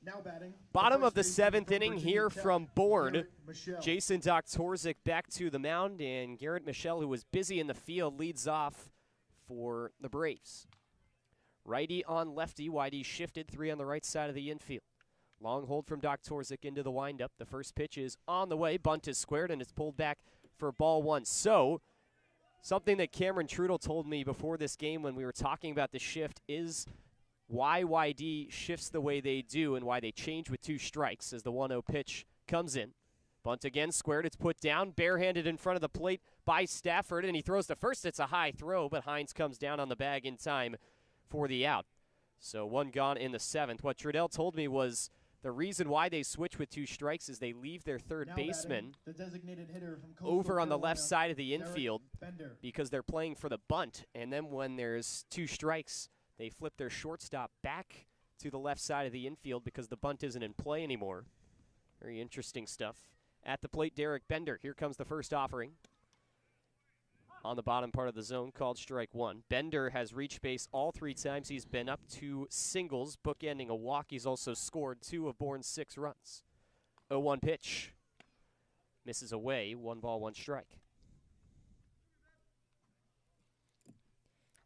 Now batting. Bottom of the 7th inning here from Bourne. Jason Doktorzik back to the mound, and Garrett Michelle, who was busy in the field, leads off for the Braves. Righty on lefty. YD shifted, 3 on the right side of the infield. Long hold from Doktorzik into the windup. The first pitch is on the way. Bunt is squared, and it's pulled back for ball 1. So, something that Cameron Trudel told me before this game when we were talking about the shift is why YD shifts the way they do and why they change with 2 strikes as the 1-0 pitch comes in. Bunt again, squared, it's put down, barehanded in front of the plate by Stafford, and he throws to first. It's a high throw, but Hines comes down on the bag in time for the out. So 1 gone in the 7th. What Trudel told me was the reason why they switch with 2 strikes is they leave their third baseman over on the left side of the infield because they're playing for the bunt, and then when there's 2 strikes, they flip their shortstop back to the left side of the infield because the bunt isn't in play anymore. Very interesting stuff. At the plate, Derek Bender. Here comes the first offering. On the bottom part of the zone, called strike 1. Bender has reached base all 3 times he's been up, 2 singles, bookending a walk. He's also scored 2 of Bourne's 6 runs. 0-1 pitch. Misses away, 1 ball, 1 strike.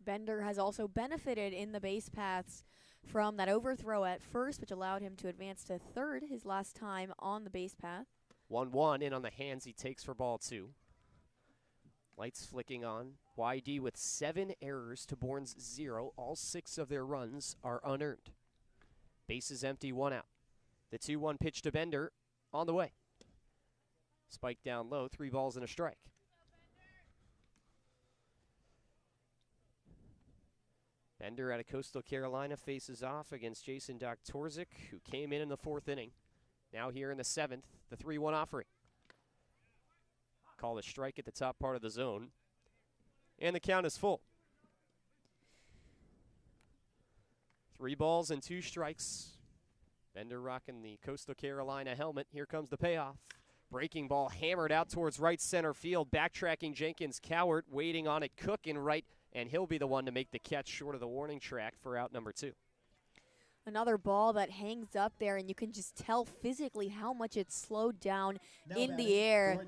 Bender has also benefited in the base paths from that overthrow at first, which allowed him to advance to third his last time on the base path. 1-1 in on the hands he takes for ball 2. Lights flicking on. YD with 7 errors to Bourne's 0. All 6 of their runs are unearned. Bases empty, 1 out. The 2-1 pitch to Bender on the way. Spike down low, 3 balls and a strike. Bender out of Coastal Carolina faces off against Jason Doktorzik, who came in the 4th inning. Now here in the 7th, the 3-1 offering. call a strike at the top part of the zone. And the count is full. 3 balls and 2 strikes. Bender rocking the Coastal Carolina helmet. Here comes the payoff. Breaking ball hammered out towards right center field. Backtracking Jenkins Cowart, waiting on it. Cook in right, and he'll be the one to make the catch short of the warning track for out number 2. Another ball that hangs up there, and you can just tell physically how much it slowed down in the air.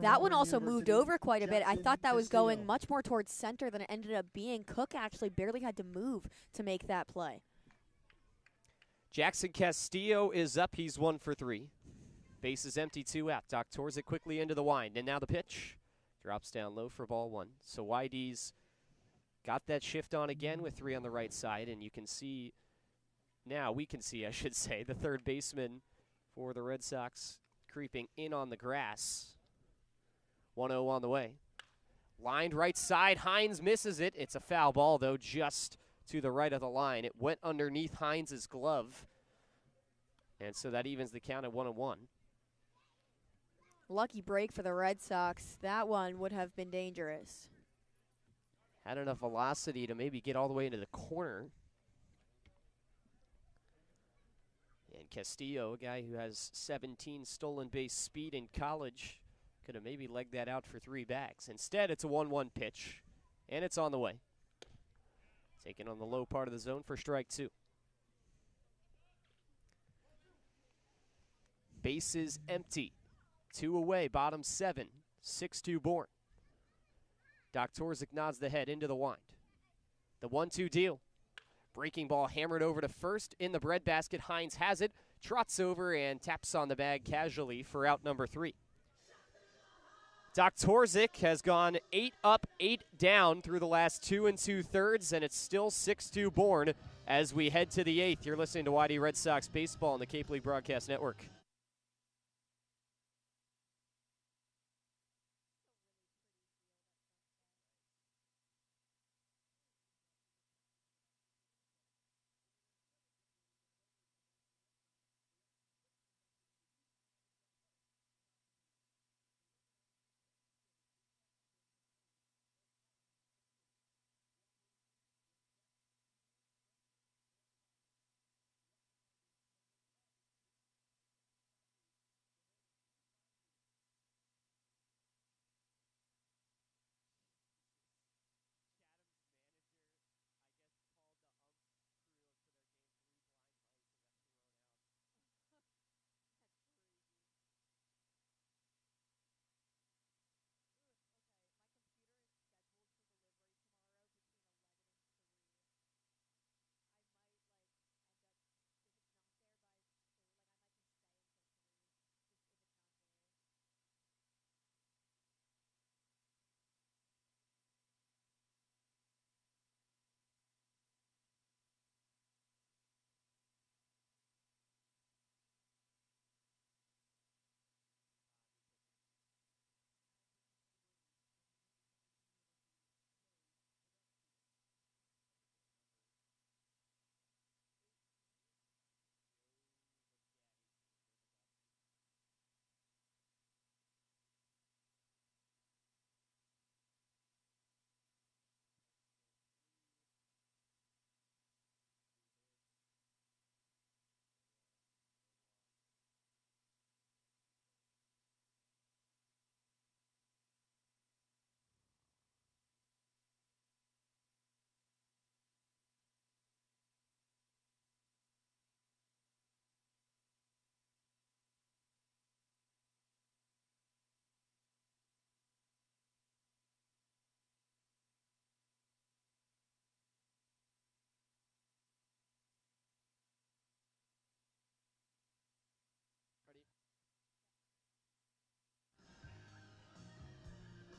That one also moved over quite a bit. I thought that was going much more towards center than it ended up being. Cook actually barely had to move to make that play. Jackson Castillo is up. He's 1 for 3. Base is empty, 2 out. Doc Torzik quickly into the wind, and now the pitch. Drops down low for ball 1. So YD's got that shift on again with 3 on the right side, and you can see... Now we can see, I should say, the third baseman for the Red Sox creeping in on the grass. 1-0 on the way. Lined right side. Hines misses it. It's a foul ball, though, just to the right of the line. It went underneath Hines' glove. And so that evens the count at 1-1. Lucky break for the Red Sox. That one would have been dangerous. Had enough velocity to maybe get all the way into the corner. And Castillo, a guy who has 17 stolen base speed in college, could have maybe legged that out for 3 bags. Instead, it's a 1-1 pitch, and it's on the way. Taken on the low part of the zone for strike 2. Bases empty. 2 away, bottom 7. 6-2 Bourne. Doc Torzik nods the head into the wind. The 1-2 deal. Breaking ball hammered over to first in the breadbasket. Hines has it, trots over, and taps on the bag casually for out number 3. Doc Torzik has gone 8 up, 8 down through the last 2 2/3, and it's still 6-2 Bourne as we head to the 8th. You're listening to YD Red Sox Baseball on the Cape League Broadcast Network.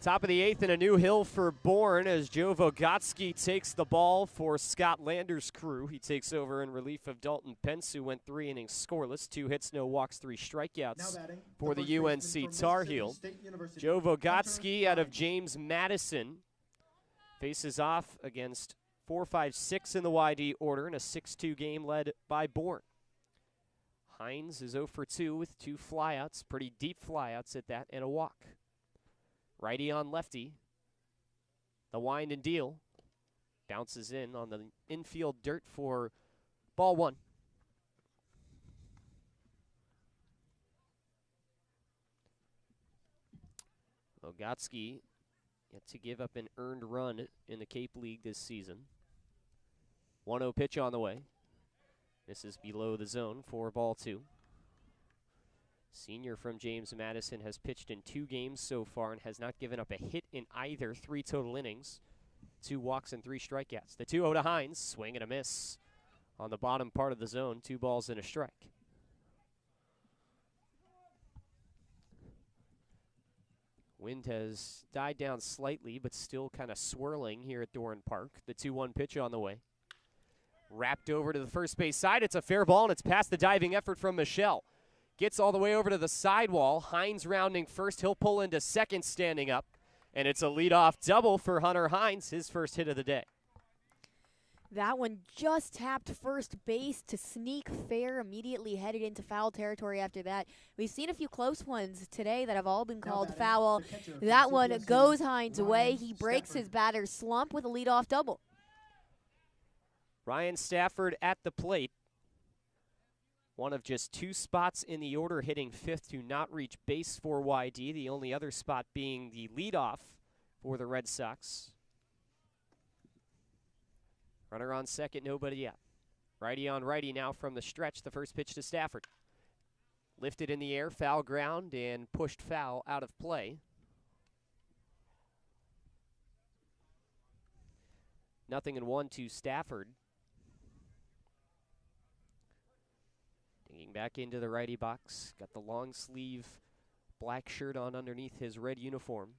Top of the 8th and a new hill for Bourne as Joe Vogotsky takes the ball for Scott Lander's crew. He takes over in relief of Dalton Pence, who went 3 innings scoreless, 2 hits, no walks, 3 strikeouts for the UNC Tar Heel. Joe Vogotsky out of James Madison faces off against 4-5-6 in the YD order in a 6-2 game led by Bourne. Hines is 0 for 2 with 2 flyouts, pretty deep flyouts at that, and a walk. Righty on lefty. The wind and deal. Bounces in on the infield dirt for ball one. Bogatsky yet to give up an earned run in the Cape League this season. 1-0 pitch on the way. This is below the zone for ball two. Senior from James Madison has pitched in 2 games so far and has not given up a hit in either 3 total innings. 2 walks and 3 strikeouts. The 2-0 to Hines, swing and a miss on the bottom part of the zone. 2 balls and a strike. Wind has died down slightly, but still kind of swirling here at Doran Park. The 2-1 pitch on the way. Wrapped over to the first base side. It's a fair ball, and it's past the diving effort from Michelle. Gets all the way over to the sidewall. Hines rounding first. He'll pull into second standing up. And it's a leadoff double for Hunter Hines, his first hit of the day. That one just tapped first base to sneak fair, immediately headed into foul territory after that. We've seen a few close ones today that have all been called foul. That one goes Hines' away. He breaks his batter's slump with a leadoff double. Ryan Stafford at the plate. One of just 2 spots in the order, hitting 5th to not reach base for YD. The only other spot being the leadoff for the Red Sox. Runner on second, nobody out. Righty on righty now from the stretch. The first pitch to Stafford. Lifted in the air, foul ground, and pushed foul out of play. Nothing in 1 to Stafford. Digging back into the righty box. Got the long sleeve black shirt on underneath his red uniform.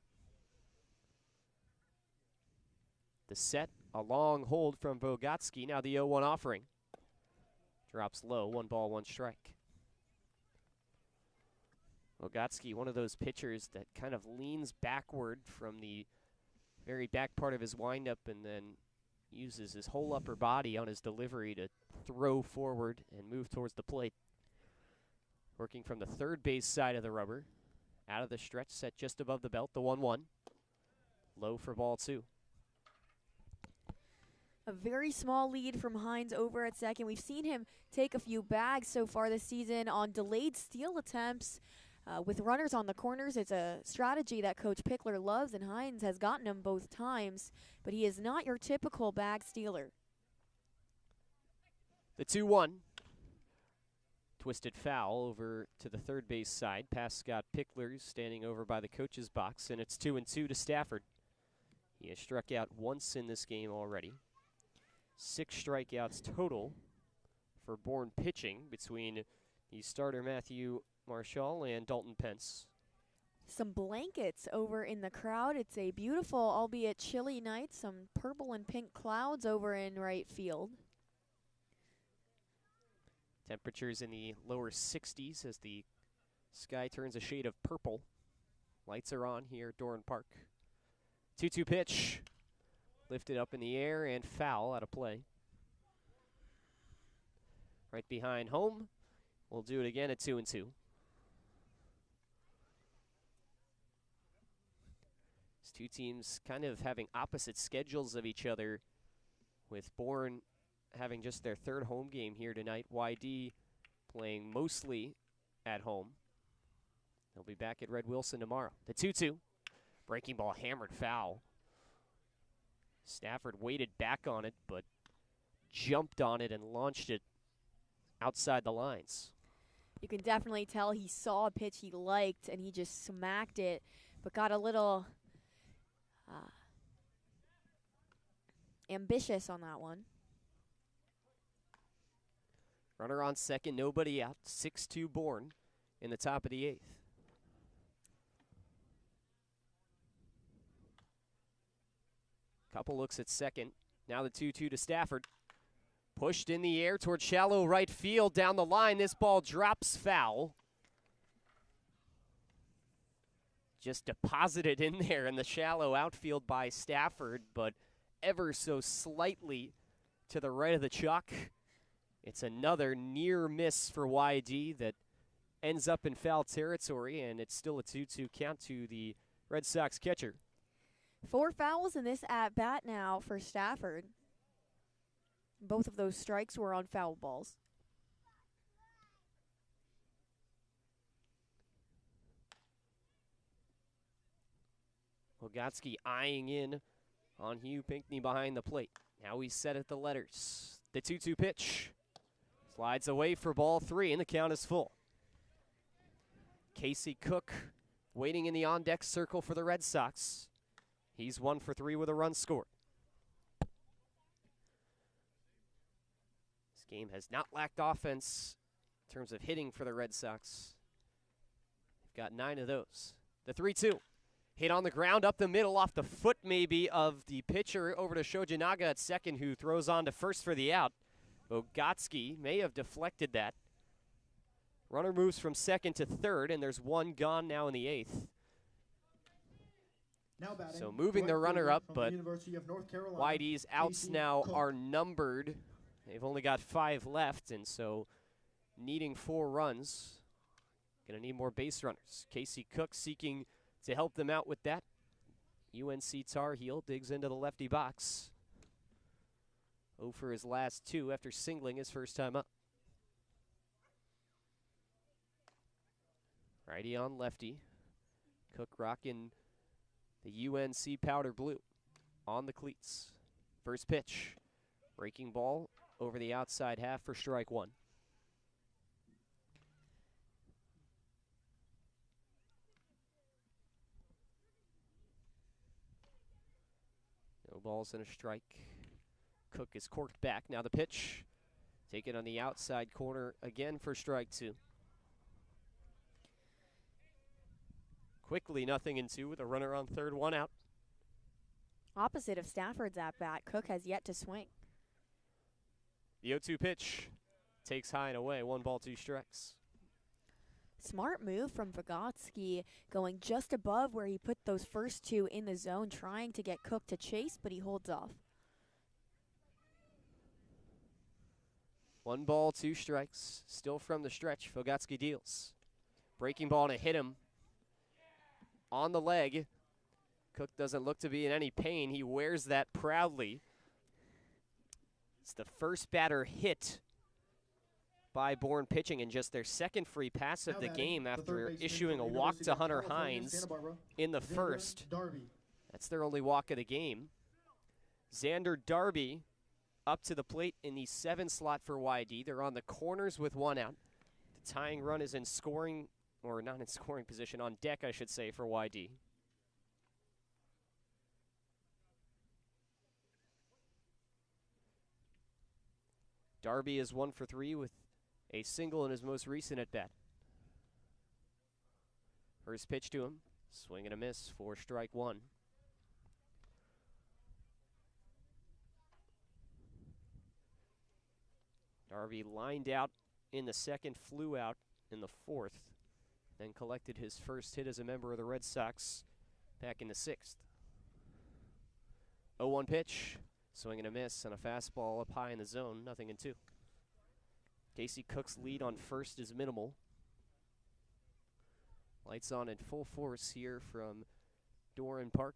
The set, a long hold from Bogatsky. Now the 0-1 offering. Drops low, 1 ball, 1 strike. Bogatsky, one of those pitchers that kind of leans backward from the very back part of his windup and then uses his whole upper body on his delivery to throw forward and move towards the plate. Working from the third base side of the rubber. Out of the stretch, set just above the belt, the 1-1. Low for ball 2. A very small lead from Hines over at second. We've seen him take a few bags so far this season on delayed steal attempts. With runners on the corners, it's a strategy that Coach Pickler loves, and Hines has gotten him both times, but he is not your typical bag stealer. The 2-1. Twisted foul over to the third base side, past Scott Pickler, standing over by the coach's box, and it's 2-2 to Stafford. He has struck out once in this game already. 6 strikeouts total for Bourne pitching between the starter Matthew Marshall and Dalton Pence. Some blankets over in the crowd. It's a beautiful, albeit chilly night. Some purple and pink clouds over in right field. Temperatures in the lower 60s as the sky turns a shade of purple. Lights are on here at Doran Park. 2-2 pitch. Lifted up in the air and foul out of play. Right behind home. We'll do it again at 2-2. These two teams kind of having opposite schedules of each other, with Bourne having just their 3rd home game here tonight. YD playing mostly at home. They'll be back at Red Wilson tomorrow. The 2-2. Breaking ball hammered foul. Stafford waited back on it, but jumped on it and launched it outside the lines. You can definitely tell he saw a pitch he liked, and he just smacked it, but got a little ambitious on that one. Runner on second, nobody out. 6-2 Bourne in the top of the 8th. Couple looks at second. Now the 2-2 to Stafford. Pushed in the air toward shallow right field. Down the line, this ball drops foul. Just deposited in there in the shallow outfield by Stafford, but ever so slightly to the right of the chalk. It's another near miss for YD that ends up in foul territory, and it's still a 2-2 count to the Red Sox catcher. 4 fouls in this at-bat now for Stafford. Both of those strikes were on foul balls. Logotsky eyeing in on Hugh Pinckney behind the plate. Now he's set at the letters. The 2-2 pitch. Slides away for ball 3, and the count is full. Casey Cook waiting in the on-deck circle for the Red Sox. He's 1 for 3 with a run scored. This game has not lacked offense in terms of hitting for the Red Sox. They've got 9 of those. The 3-2. Hit on the ground, up the middle, off the foot maybe of the pitcher over to Shojinaga at second, who throws on to first for the out. Logotsky may have deflected that. Runner moves from second to third, and there's 1 gone now in the 8th. So moving the runner up, but Whitey's outs now are numbered. They've only got 5 left, and so needing 4 runs. Gonna need more base runners. Casey Cook seeking to help them out with that. UNC Tar Heel digs into the lefty box. 0 for his last 2 after singling his first time up. Righty on lefty. Cook rocking the UNC powder blue on the cleats. First pitch. Breaking ball over the outside half for strike 1. No balls and a strike. Cook is corked back. Now the pitch. Taken on the outside corner again for strike 2. Quickly 0-2 with a runner on third, 1 out. Opposite of Stafford's at-bat, Cook has yet to swing. The 0-2 pitch takes high and away. 1 ball, 2 strikes. Smart move from Vygotsky, going just above where he put those first 2 in the zone, trying to get Cook to chase, but he holds off. 1 ball, 2 strikes. Still from the stretch, Vygotsky deals. Breaking ball to hit him on the leg. Cook doesn't look to be in any pain. He wears that proudly. It's the first batter hit by Bourne pitching in just their second free pass of the game after issuing a walk to Hunter Hines in the first. That's their only walk of the game. Xander Darby up to the plate in the 7 slot for YD. They're on the corners with 1 out. The tying run is in scoring, or not in scoring position, on deck, I should say, for YD. Darby is 1 for 3 with a single in his most recent at-bat. First pitch to him, swing and a miss for strike 1. Darby lined out in the second, flew out in the 4th, then collected his first hit as a member of the Red Sox back in the 6th. 0-1 pitch, swing and a miss, and a fastball up high in the zone, 0-2. Casey Cook's lead on first is minimal. Lights on in full force here from Doran Park.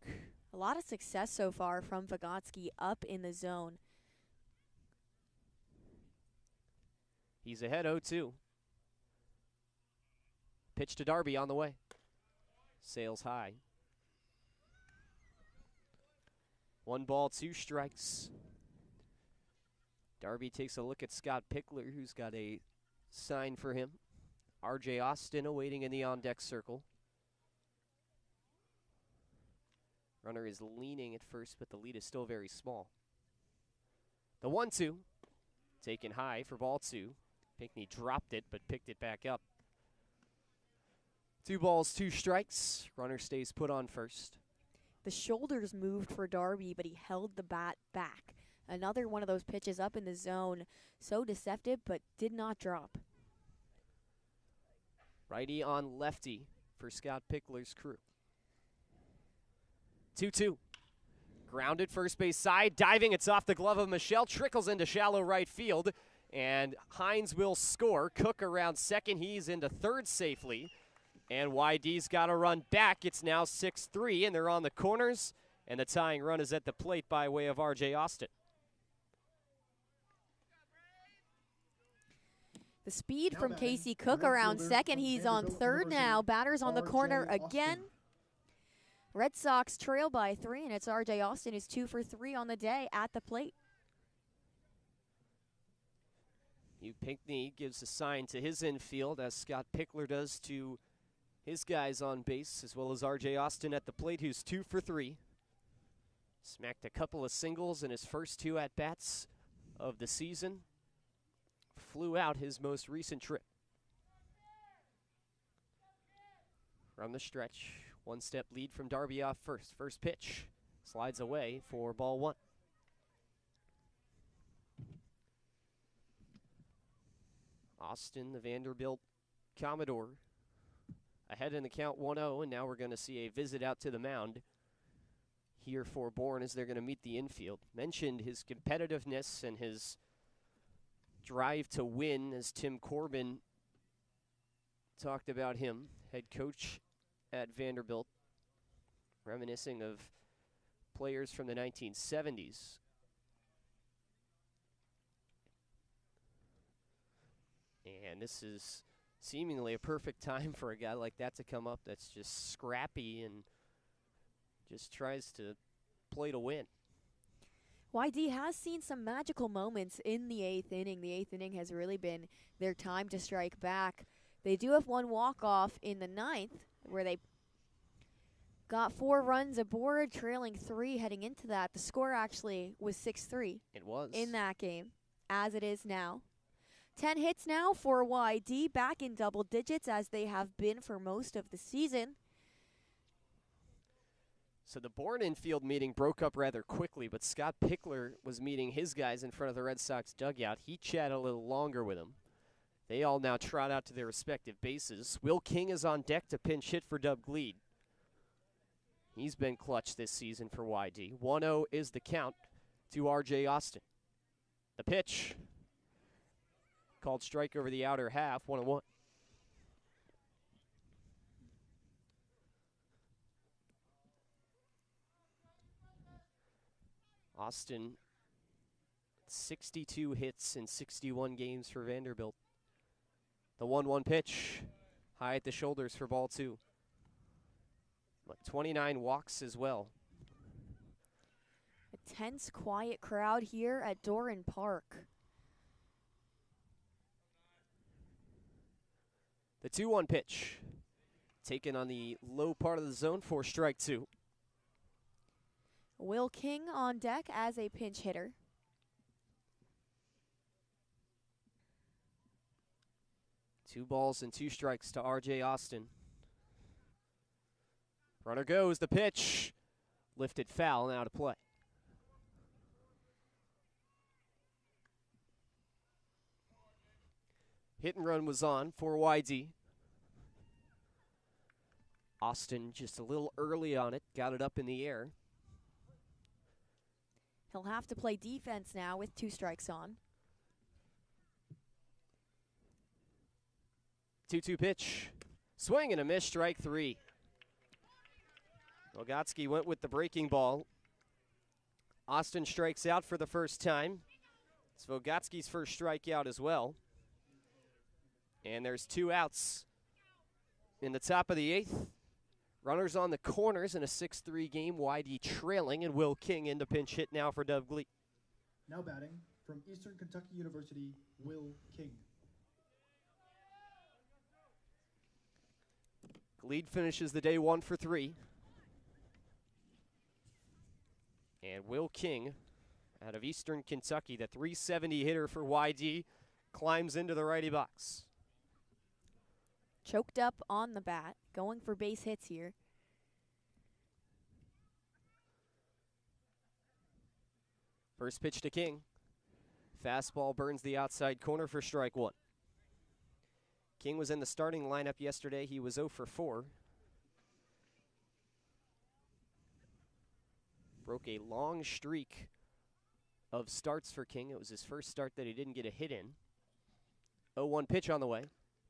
A lot of success so far from Vygotsky up in the zone. He's ahead 0-2. Pitch to Darby on the way. Sails high. 1 ball, 2 strikes. Darby takes a look at Scott Pickler, who's got a sign for him. R.J. Austin awaiting in the on-deck circle. Runner is leaning at first, but the lead is still very small. The 1-2, taken high for ball 2. Pinckney dropped it, but picked it back up. 2 balls, 2 strikes. Runner stays put on first. The shoulders moved for Darby, but he held the bat back. Another one of those pitches up in the zone. So deceptive, but did not drop. Righty on lefty for Scott Pickler's crew. 2-2. Grounded first base side, diving. It's off the glove of Michelle. Trickles into shallow right field, and Hines will score. Cook around second. He's into third safely. And YD's got to run back. It's now 6-3, and they're on the corners, and the tying run is at the plate by way of R.J. Austin. The speed Now from batting, Casey Cook right around fielder second. from He's on Vanderbilt third University, now. Batters on the corner R.J. again. Austin. Red Sox trail by 3, and it's R.J. Austin who's 2 for 3 on the day at the plate. Hugh Pinckney gives a sign to his infield, as Scott Pickler does to his guys on base, as well as R.J. Austin at the plate, who's 2 for 3. Smacked a couple of singles in his first 2 at-bats of the season. Flew out his most recent trip. From the stretch, 1-step lead from Darby off first. First pitch slides away for ball 1. Austin, the Vanderbilt Commodore, ahead in the count 1-0, and now we're going to see a visit out to the mound here for Bourne as they're going to meet the infield. Mentioned his competitiveness and his drive to win, as Tim Corbin talked about him, head coach at Vanderbilt, reminiscing of players from the 1970s. And this is seemingly a perfect time for a guy like that to come up that's just scrappy and just tries to play to win. YD has seen some magical moments in the 8th inning. The 8th inning has really been their time to strike back. They do have one walk-off in the 9th where they got 4 runs aboard, trailing 3 heading into that. The score actually was 6-3. It was. In that game, as it is now. 10 hits now for YD, back in double digits as they have been for most of the season. So the Bourne infield meeting broke up rather quickly, but Scott Pickler was meeting his guys in front of the Red Sox dugout. He chatted a little longer with them. They all now trot out to their respective bases. Will King is on deck to pinch hit for Dub Gleed. He's been clutch this season for YD. 1-0 is the count to R.J. Austin. The pitch, called strike over the outer half, 1-1. Austin, 62 hits in 61 games for Vanderbilt. The 1-1 pitch, high at the shoulders for ball 2. But 29 walks as well. A tense, quiet crowd here at Doran Park. The 2-1 pitch, taken on the low part of the zone for strike 2. Will King on deck as a pinch hitter. Two balls and 2 strikes to R.J. Austin. Runner goes, the pitch, lifted foul and out of play. Hit and run was on for YD. Austin just a little early on it, got it up in the air. He'll have to play defense now with 2 strikes on. 2-2 pitch. Swing and a miss, strike 3. Logotsky went with the breaking ball. Austin strikes out for the first time. It's Vogotsky's first strikeout as well. And there's 2 outs in the top of the 8th. Runners on the corners in a 6-3 game. YD trailing, and Will King into pinch hit now for Dub Gleed. Now batting from Eastern Kentucky University, Will King. Gleed finishes the day 1 for 3. And Will King, out of Eastern Kentucky, the .370 hitter for YD, climbs into the righty box. Choked up on the bat, going for base hits here. First pitch to King. Fastball burns the outside corner for strike 1. King was in the starting lineup yesterday. He was 0 for 4. Broke a long streak of starts for King. It was his first start that he didn't get a hit in. 0-1 pitch on the way.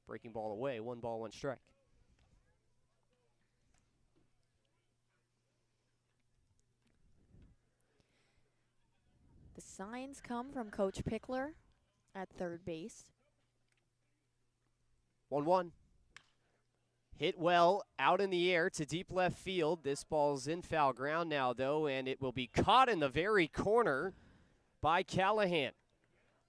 Breaking ball away, 1 ball, 1 strike. signs come from Coach Pickler at third base. 1-1. Hit well out in the air to deep left field. This ball's in foul ground now, though, and it will be caught in the very corner by Callahan.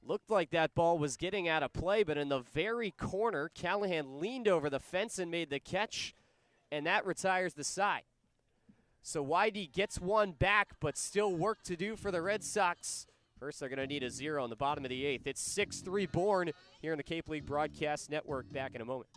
Looked like that ball was getting out of play, but in the very corner, Callahan leaned over the fence and made the catch, and that retires the side. So YD gets one back, but still work to do for the Red Sox. First, they're going to need a 0 in the bottom of the 8th. It's 6-3 Bourne here in the Cape League Broadcast Network. Back in a moment.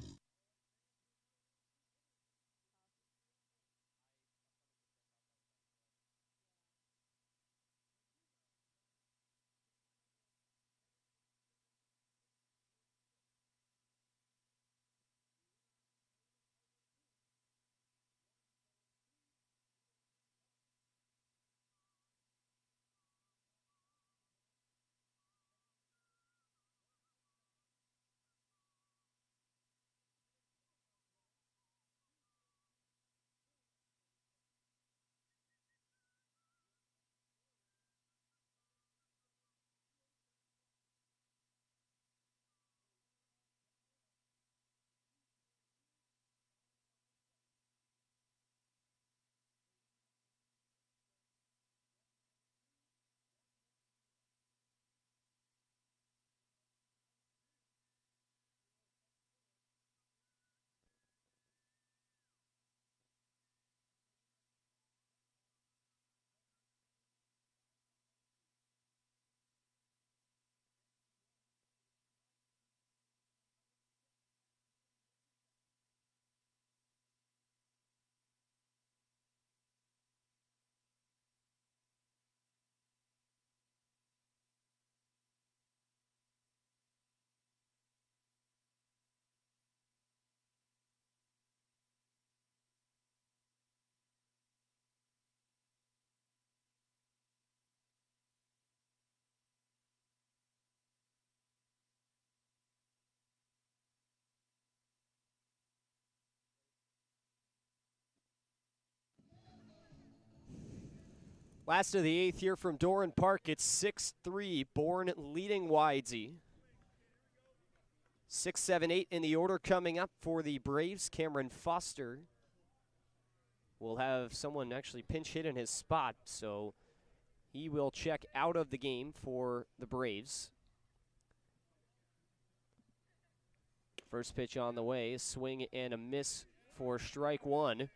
Last of the 8th here from Doran Park. It's 6-3. Bourne leading Widesy. 6, 7, 8 in the order coming up for the Braves. Cameron Foster will have someone actually pinch hit in his spot, so he will check out of the game for the Braves. First pitch on the way. A swing and a miss for strike one.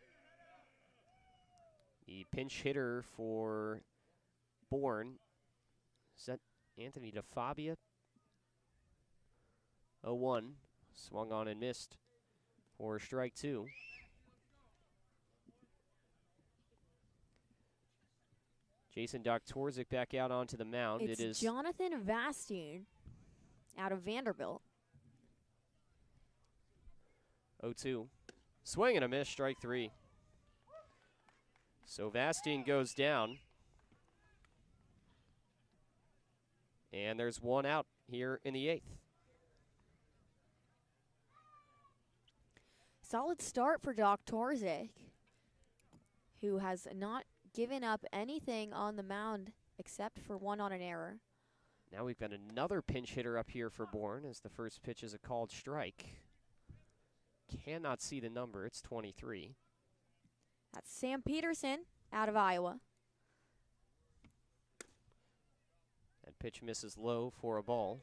The pinch hitter for Bourne, is that Anthony DeFabia? 0-1, swung on and missed for strike two. Jason Doktorzik back out onto the mound. It is Jonathan Vastine out of Vanderbilt. 0-2, swing and a miss, strike three. So Vastine goes down. And there's one out here in the 8th. Solid start for Doktorzik, who has not given up anything on the mound except for one on an error. Now we've got another pinch hitter up here for Bourne as the first pitch is a called strike. Cannot see the number. It's 23. That's Sam Peterson out of Iowa. That pitch misses low for a ball.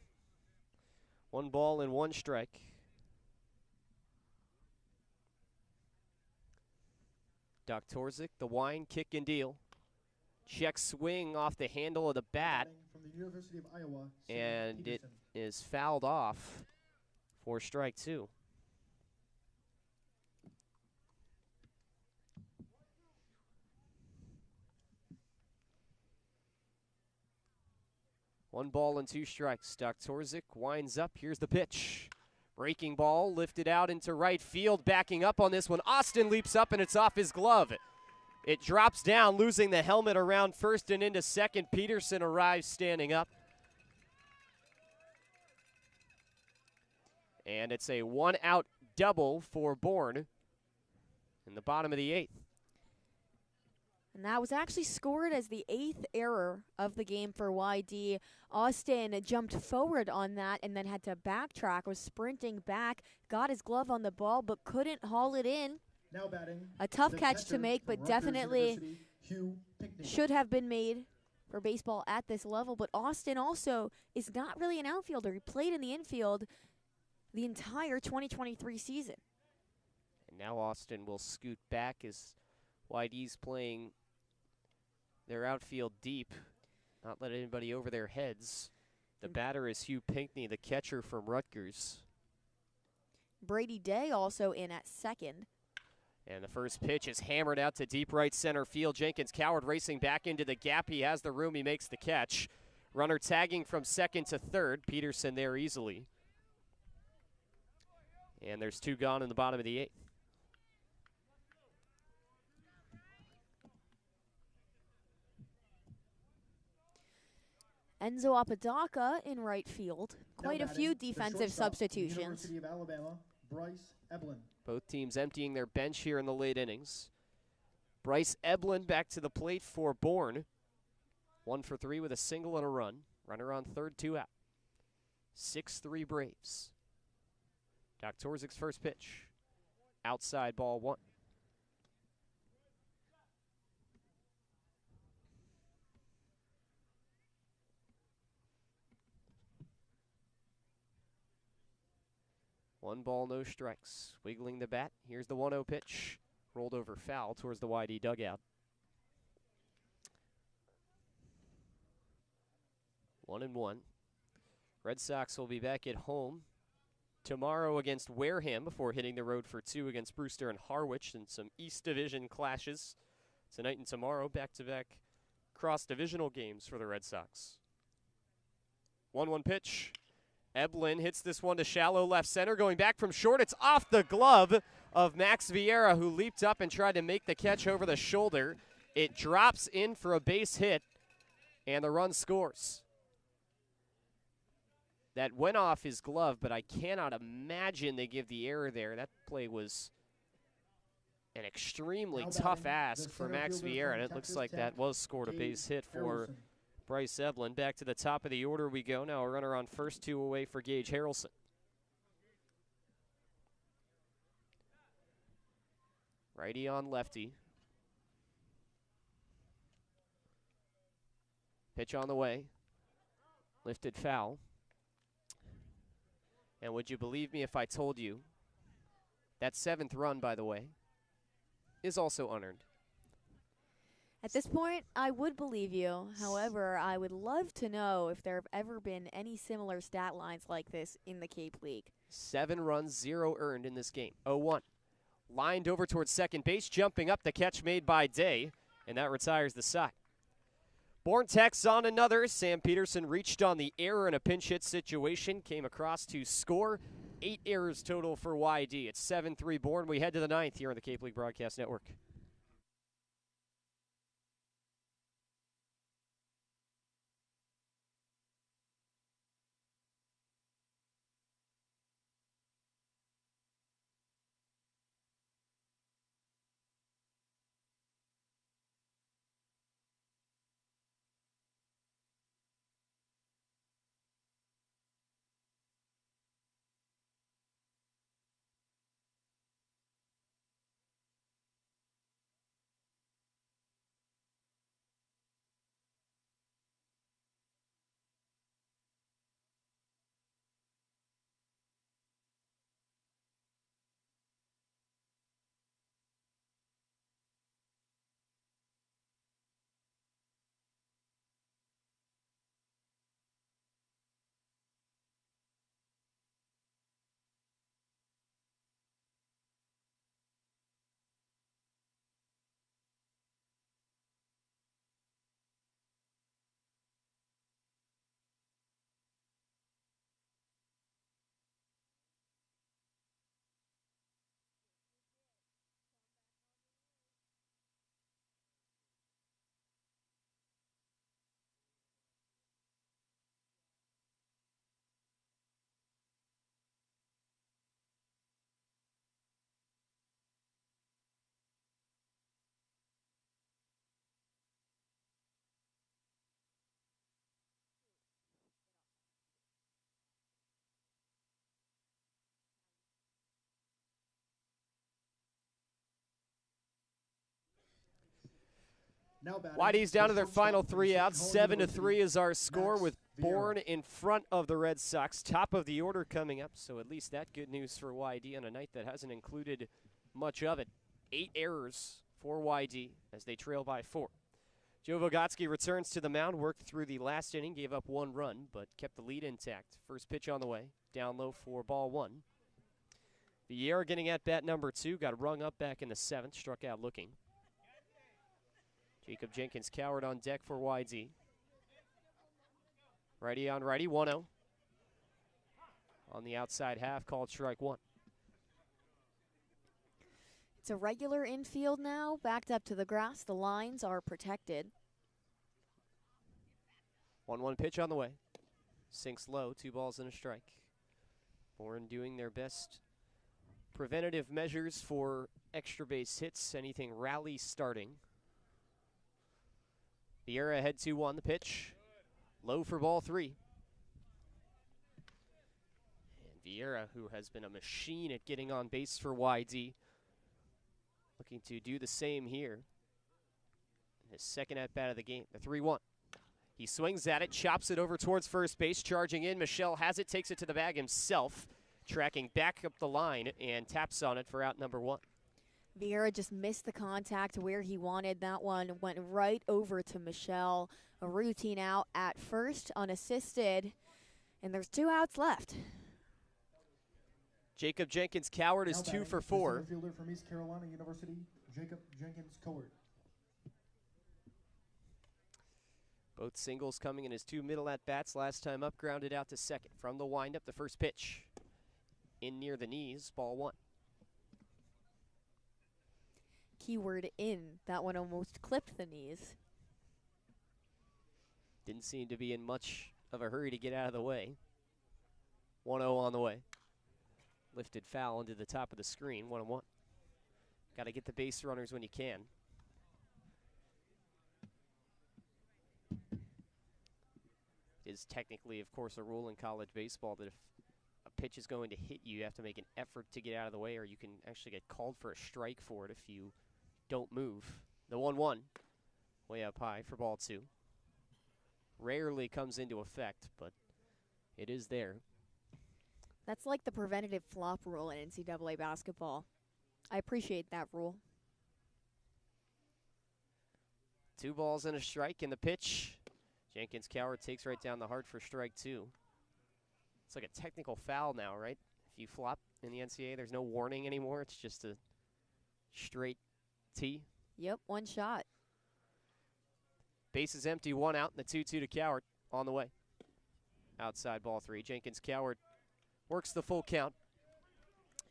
1 ball and 1 strike. Doktorzik, the wind, kick and deal. Check swing off the handle of the bat. From the University of Iowa, and it is fouled off for strike two. One ball and 2 strikes. Doktorzik winds up. Here's the pitch. Breaking ball lifted out into right field. Backing up on this one. Austin leaps up and it's off his glove. It drops down, losing the helmet around first and into second. Peterson arrives standing up. And it's a 1-out double for Bourne in the bottom of the 8th. And that was actually scored as the 8th error of the game for YD. Austin jumped forward on that and then had to backtrack, was sprinting back, got his glove on the ball, but couldn't haul it in. Now batting, A tough the catch to catcher make, from but Rutgers definitely University, Hugh Pinckney. should have been made for baseball at this level. But Austin also is not really an outfielder. He played in the infield the entire 2023 season. And now Austin will scoot back as YD's playing their outfield deep, not let anybody over their heads. The batter is Hugh Pinckney, the catcher from Rutgers. Brady Day also in at second. And the first pitch is hammered out to deep right center field. Jenkins Coward racing back into the gap. He has the room. He makes the catch. Runner tagging from second to third. Peterson there easily. And there's 2 gone in the bottom of the 8th. Enzo Apodaca in right field. Quite a few defensive substitutions. University of Alabama, Bryce Eblin. Both teams emptying their bench here in the late innings. Bryce Eblin back to the plate for Bourne. 1 for 3 with a single and a run. Runner on third, 2 out. 6-3 Braves. Doc Torzik's first pitch. Outside ball 1. One ball, no strikes. Wiggling the bat. Here's the 1-0 pitch. Rolled over foul towards the YD dugout. 1-1. Red Sox will be back at home tomorrow against Wareham before hitting the road for 2 against Brewster and Harwich and some East Division clashes. Tonight and tomorrow, back-to-back cross-divisional games for the Red Sox. 1-1 pitch. Eblin hits this one to shallow left center. Going back from short, it's off the glove of Max Vieira, who leaped up and tried to make the catch over the shoulder. It drops in for a base hit, and the run scores. That went off his glove, but I cannot imagine they give the error there. That play was an extremely tough ask for Max Vieira, and it looks like that was scored a base hit for Bryce Eblin. Back to the top of the order we go. Now a runner on first, 2 away for Gage Harrelson. Righty on lefty. Pitch on the way. Lifted foul. And would you believe me if I told you that 7th run, by the way, is also unearned? At this point, I would believe you. However, I would love to know if there have ever been any similar stat lines like this in the Cape League. 7 runs, 0 earned in this game. 0-1. Lined over towards second base, jumping up, the catch made by Day, and that retires the side. Bourne tacks on another. Sam Peterson reached on the error in a pinch hit situation, came across to score. 8 errors total for YD. It's 7-3 Bourne. We head to the 9th here on the Cape League Broadcast Network. Now batting YD's down to the their shortstop final from 3 outs. Seton Hall 7-3 is our score, Max with Vieira. Bourne in front of the Red Sox. Top of the order coming up, so at least that good news for YD on a night that hasn't included much of it. 8 errors for YD as they trail by 4. Joe Vogotsky returns to the mound, worked through the last inning, gave up 1 run, but kept the lead intact. First pitch on the way, down low for ball 1. Vieira getting at bat number 2, got rung up back in the 7th, struck out looking. Jacob Jenkins Coward on deck for YD. Righty on righty, 1-0. On the outside half, called strike 1. It's a regular infield now, backed up to the grass. The lines are protected. 1-1 pitch on the way. Sinks low, 2 balls and a strike. Bourne doing their best preventative measures for extra base hits, anything rally starting. Vieira ahead 2-1, the pitch. Low for ball 3. And Vieira, who has been a machine at getting on base for YD, looking to do the same here. His second at-bat of the game, the 3-1. He swings at it, chops it over towards first base, charging in. Michel has it, takes it to the bag himself, tracking back up the line and taps on it for out number 1. Vieira just missed the contact where he wanted. That one went right over to Michel. A routine out at first, unassisted, and there's 2 outs left. Jacob Jenkins Coward is Now 2 batting for the 4. center fielder from East Carolina University, Jacob Jenkins Coward. Both singles coming in his 2 middle at-bats. Last time up, grounded out to second. From the windup, the first pitch. In near the knees, ball 1. Keyword in. That one almost clipped the knees. Didn't seem to be in much of a hurry to get out of the way. 1-0 on the way. Lifted foul into the top of the screen, 1-1. Got to get the base runners when you can. It is technically, of course, a rule in college baseball that if a pitch is going to hit you, you have to make an effort to get out of the way, or you can actually get called for a strike for it if you don't move. The 1-1, way up high for ball 2. Rarely comes into effect, but it is there. That's like the preventative flop rule in NCAA basketball. I appreciate that rule. 2 balls and a strike in the pitch. Jenkins Coward takes right down the heart for strike 2. It's like a technical foul now, right? If you flop in the NCAA, there's no warning anymore. It's just a straight T. Yep, 1 shot. Base is empty, 1 out, and the 2-2 to Coward on the way. Outside ball 3. Jenkins Coward works the full count.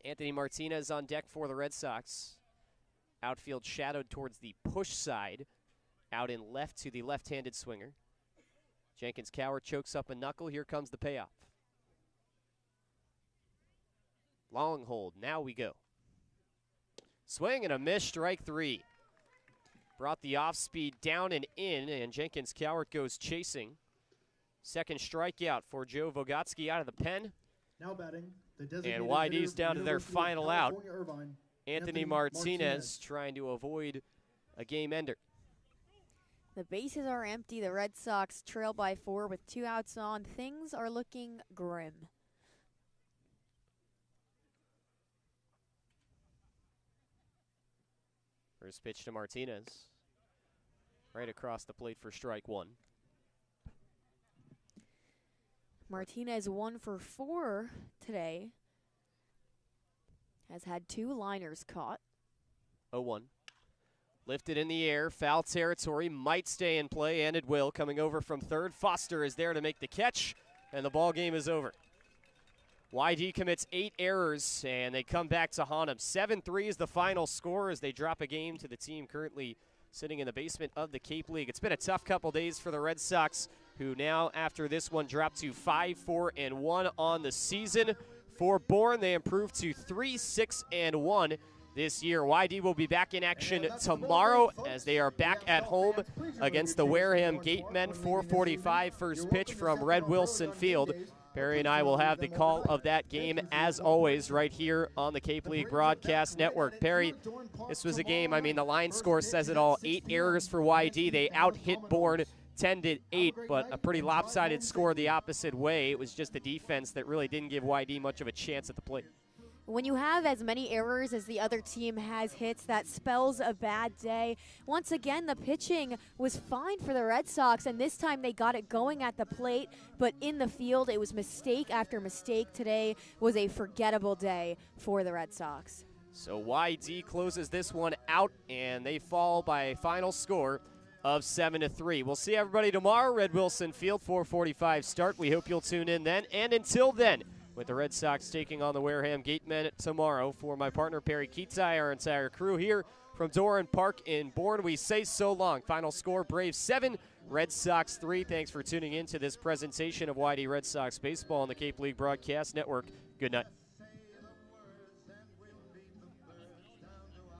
Anthony Martinez on deck for the Red Sox. Outfield shadowed towards the push side. Out in left to the left-handed swinger. Jenkins Coward chokes up a knuckle. Here comes the payoff. Long hold. Now we go. Swing and a miss, strike 3. Brought the off-speed down and in, and Jenkins Coward goes chasing. Second strikeout for Joe Vogotsky out of the pen. Now batting the And designated YD's hitter down from to their University of final out. California, Irvine, Anthony Martinez trying to avoid a game ender. The bases are empty. The Red Sox trail by 4 with 2 outs on. Things are looking grim. First pitch to Martinez. Right across the plate for strike 1. Martinez 1 for 4 today. Has had 2 liners caught. 0-1. Lifted in the air, foul territory, might stay in play, and it will. Coming over from third, Foster is there to make the catch, and the ball game is over. YD commits 8 errors, and they come back to haunt him. 7-3 is the final score as they drop a game to the team currently sitting in the basement of the Cape League. It's been a tough couple days for the Red Sox, who now, after this one, drop to 5-4-1 on the season. For Bourne, they improve to 3-6-1 this year. YD will be back in action tomorrow as they are back at home against the Wareham Gatemen. 4:45 first pitch from Red Wilson Field. Perri and I will have the call of that game, as always, right here on the Cape League Broadcast Network. Perri, this was a game, I mean, the line score says it all. 8 errors for YD. They out-hit Bourne 10-8, but a pretty lopsided score the opposite way. It was just the defense that really didn't give YD much of a chance at the plate. When you have as many errors as the other team has hits, that spells a bad day. Once again, the pitching was fine for the Red Sox, and this time they got it going at the plate, but in the field, it was mistake after mistake. Today was a forgettable day for the Red Sox. So YD closes this one out, and they fall by a final score of 7-3. We'll see everybody tomorrow, Red Wilson Field, 4:45 start. We hope you'll tune in then, and until then, with the Red Sox taking on the Wareham Gatemen tomorrow. For my partner, Perri Kitei, our entire crew here from Doran Park in Bourne, we say so long. Final score, Braves 7, Red Sox 3. Thanks for tuning in to this presentation of YD Red Sox Baseball on the Cape League Broadcast Network. Good night.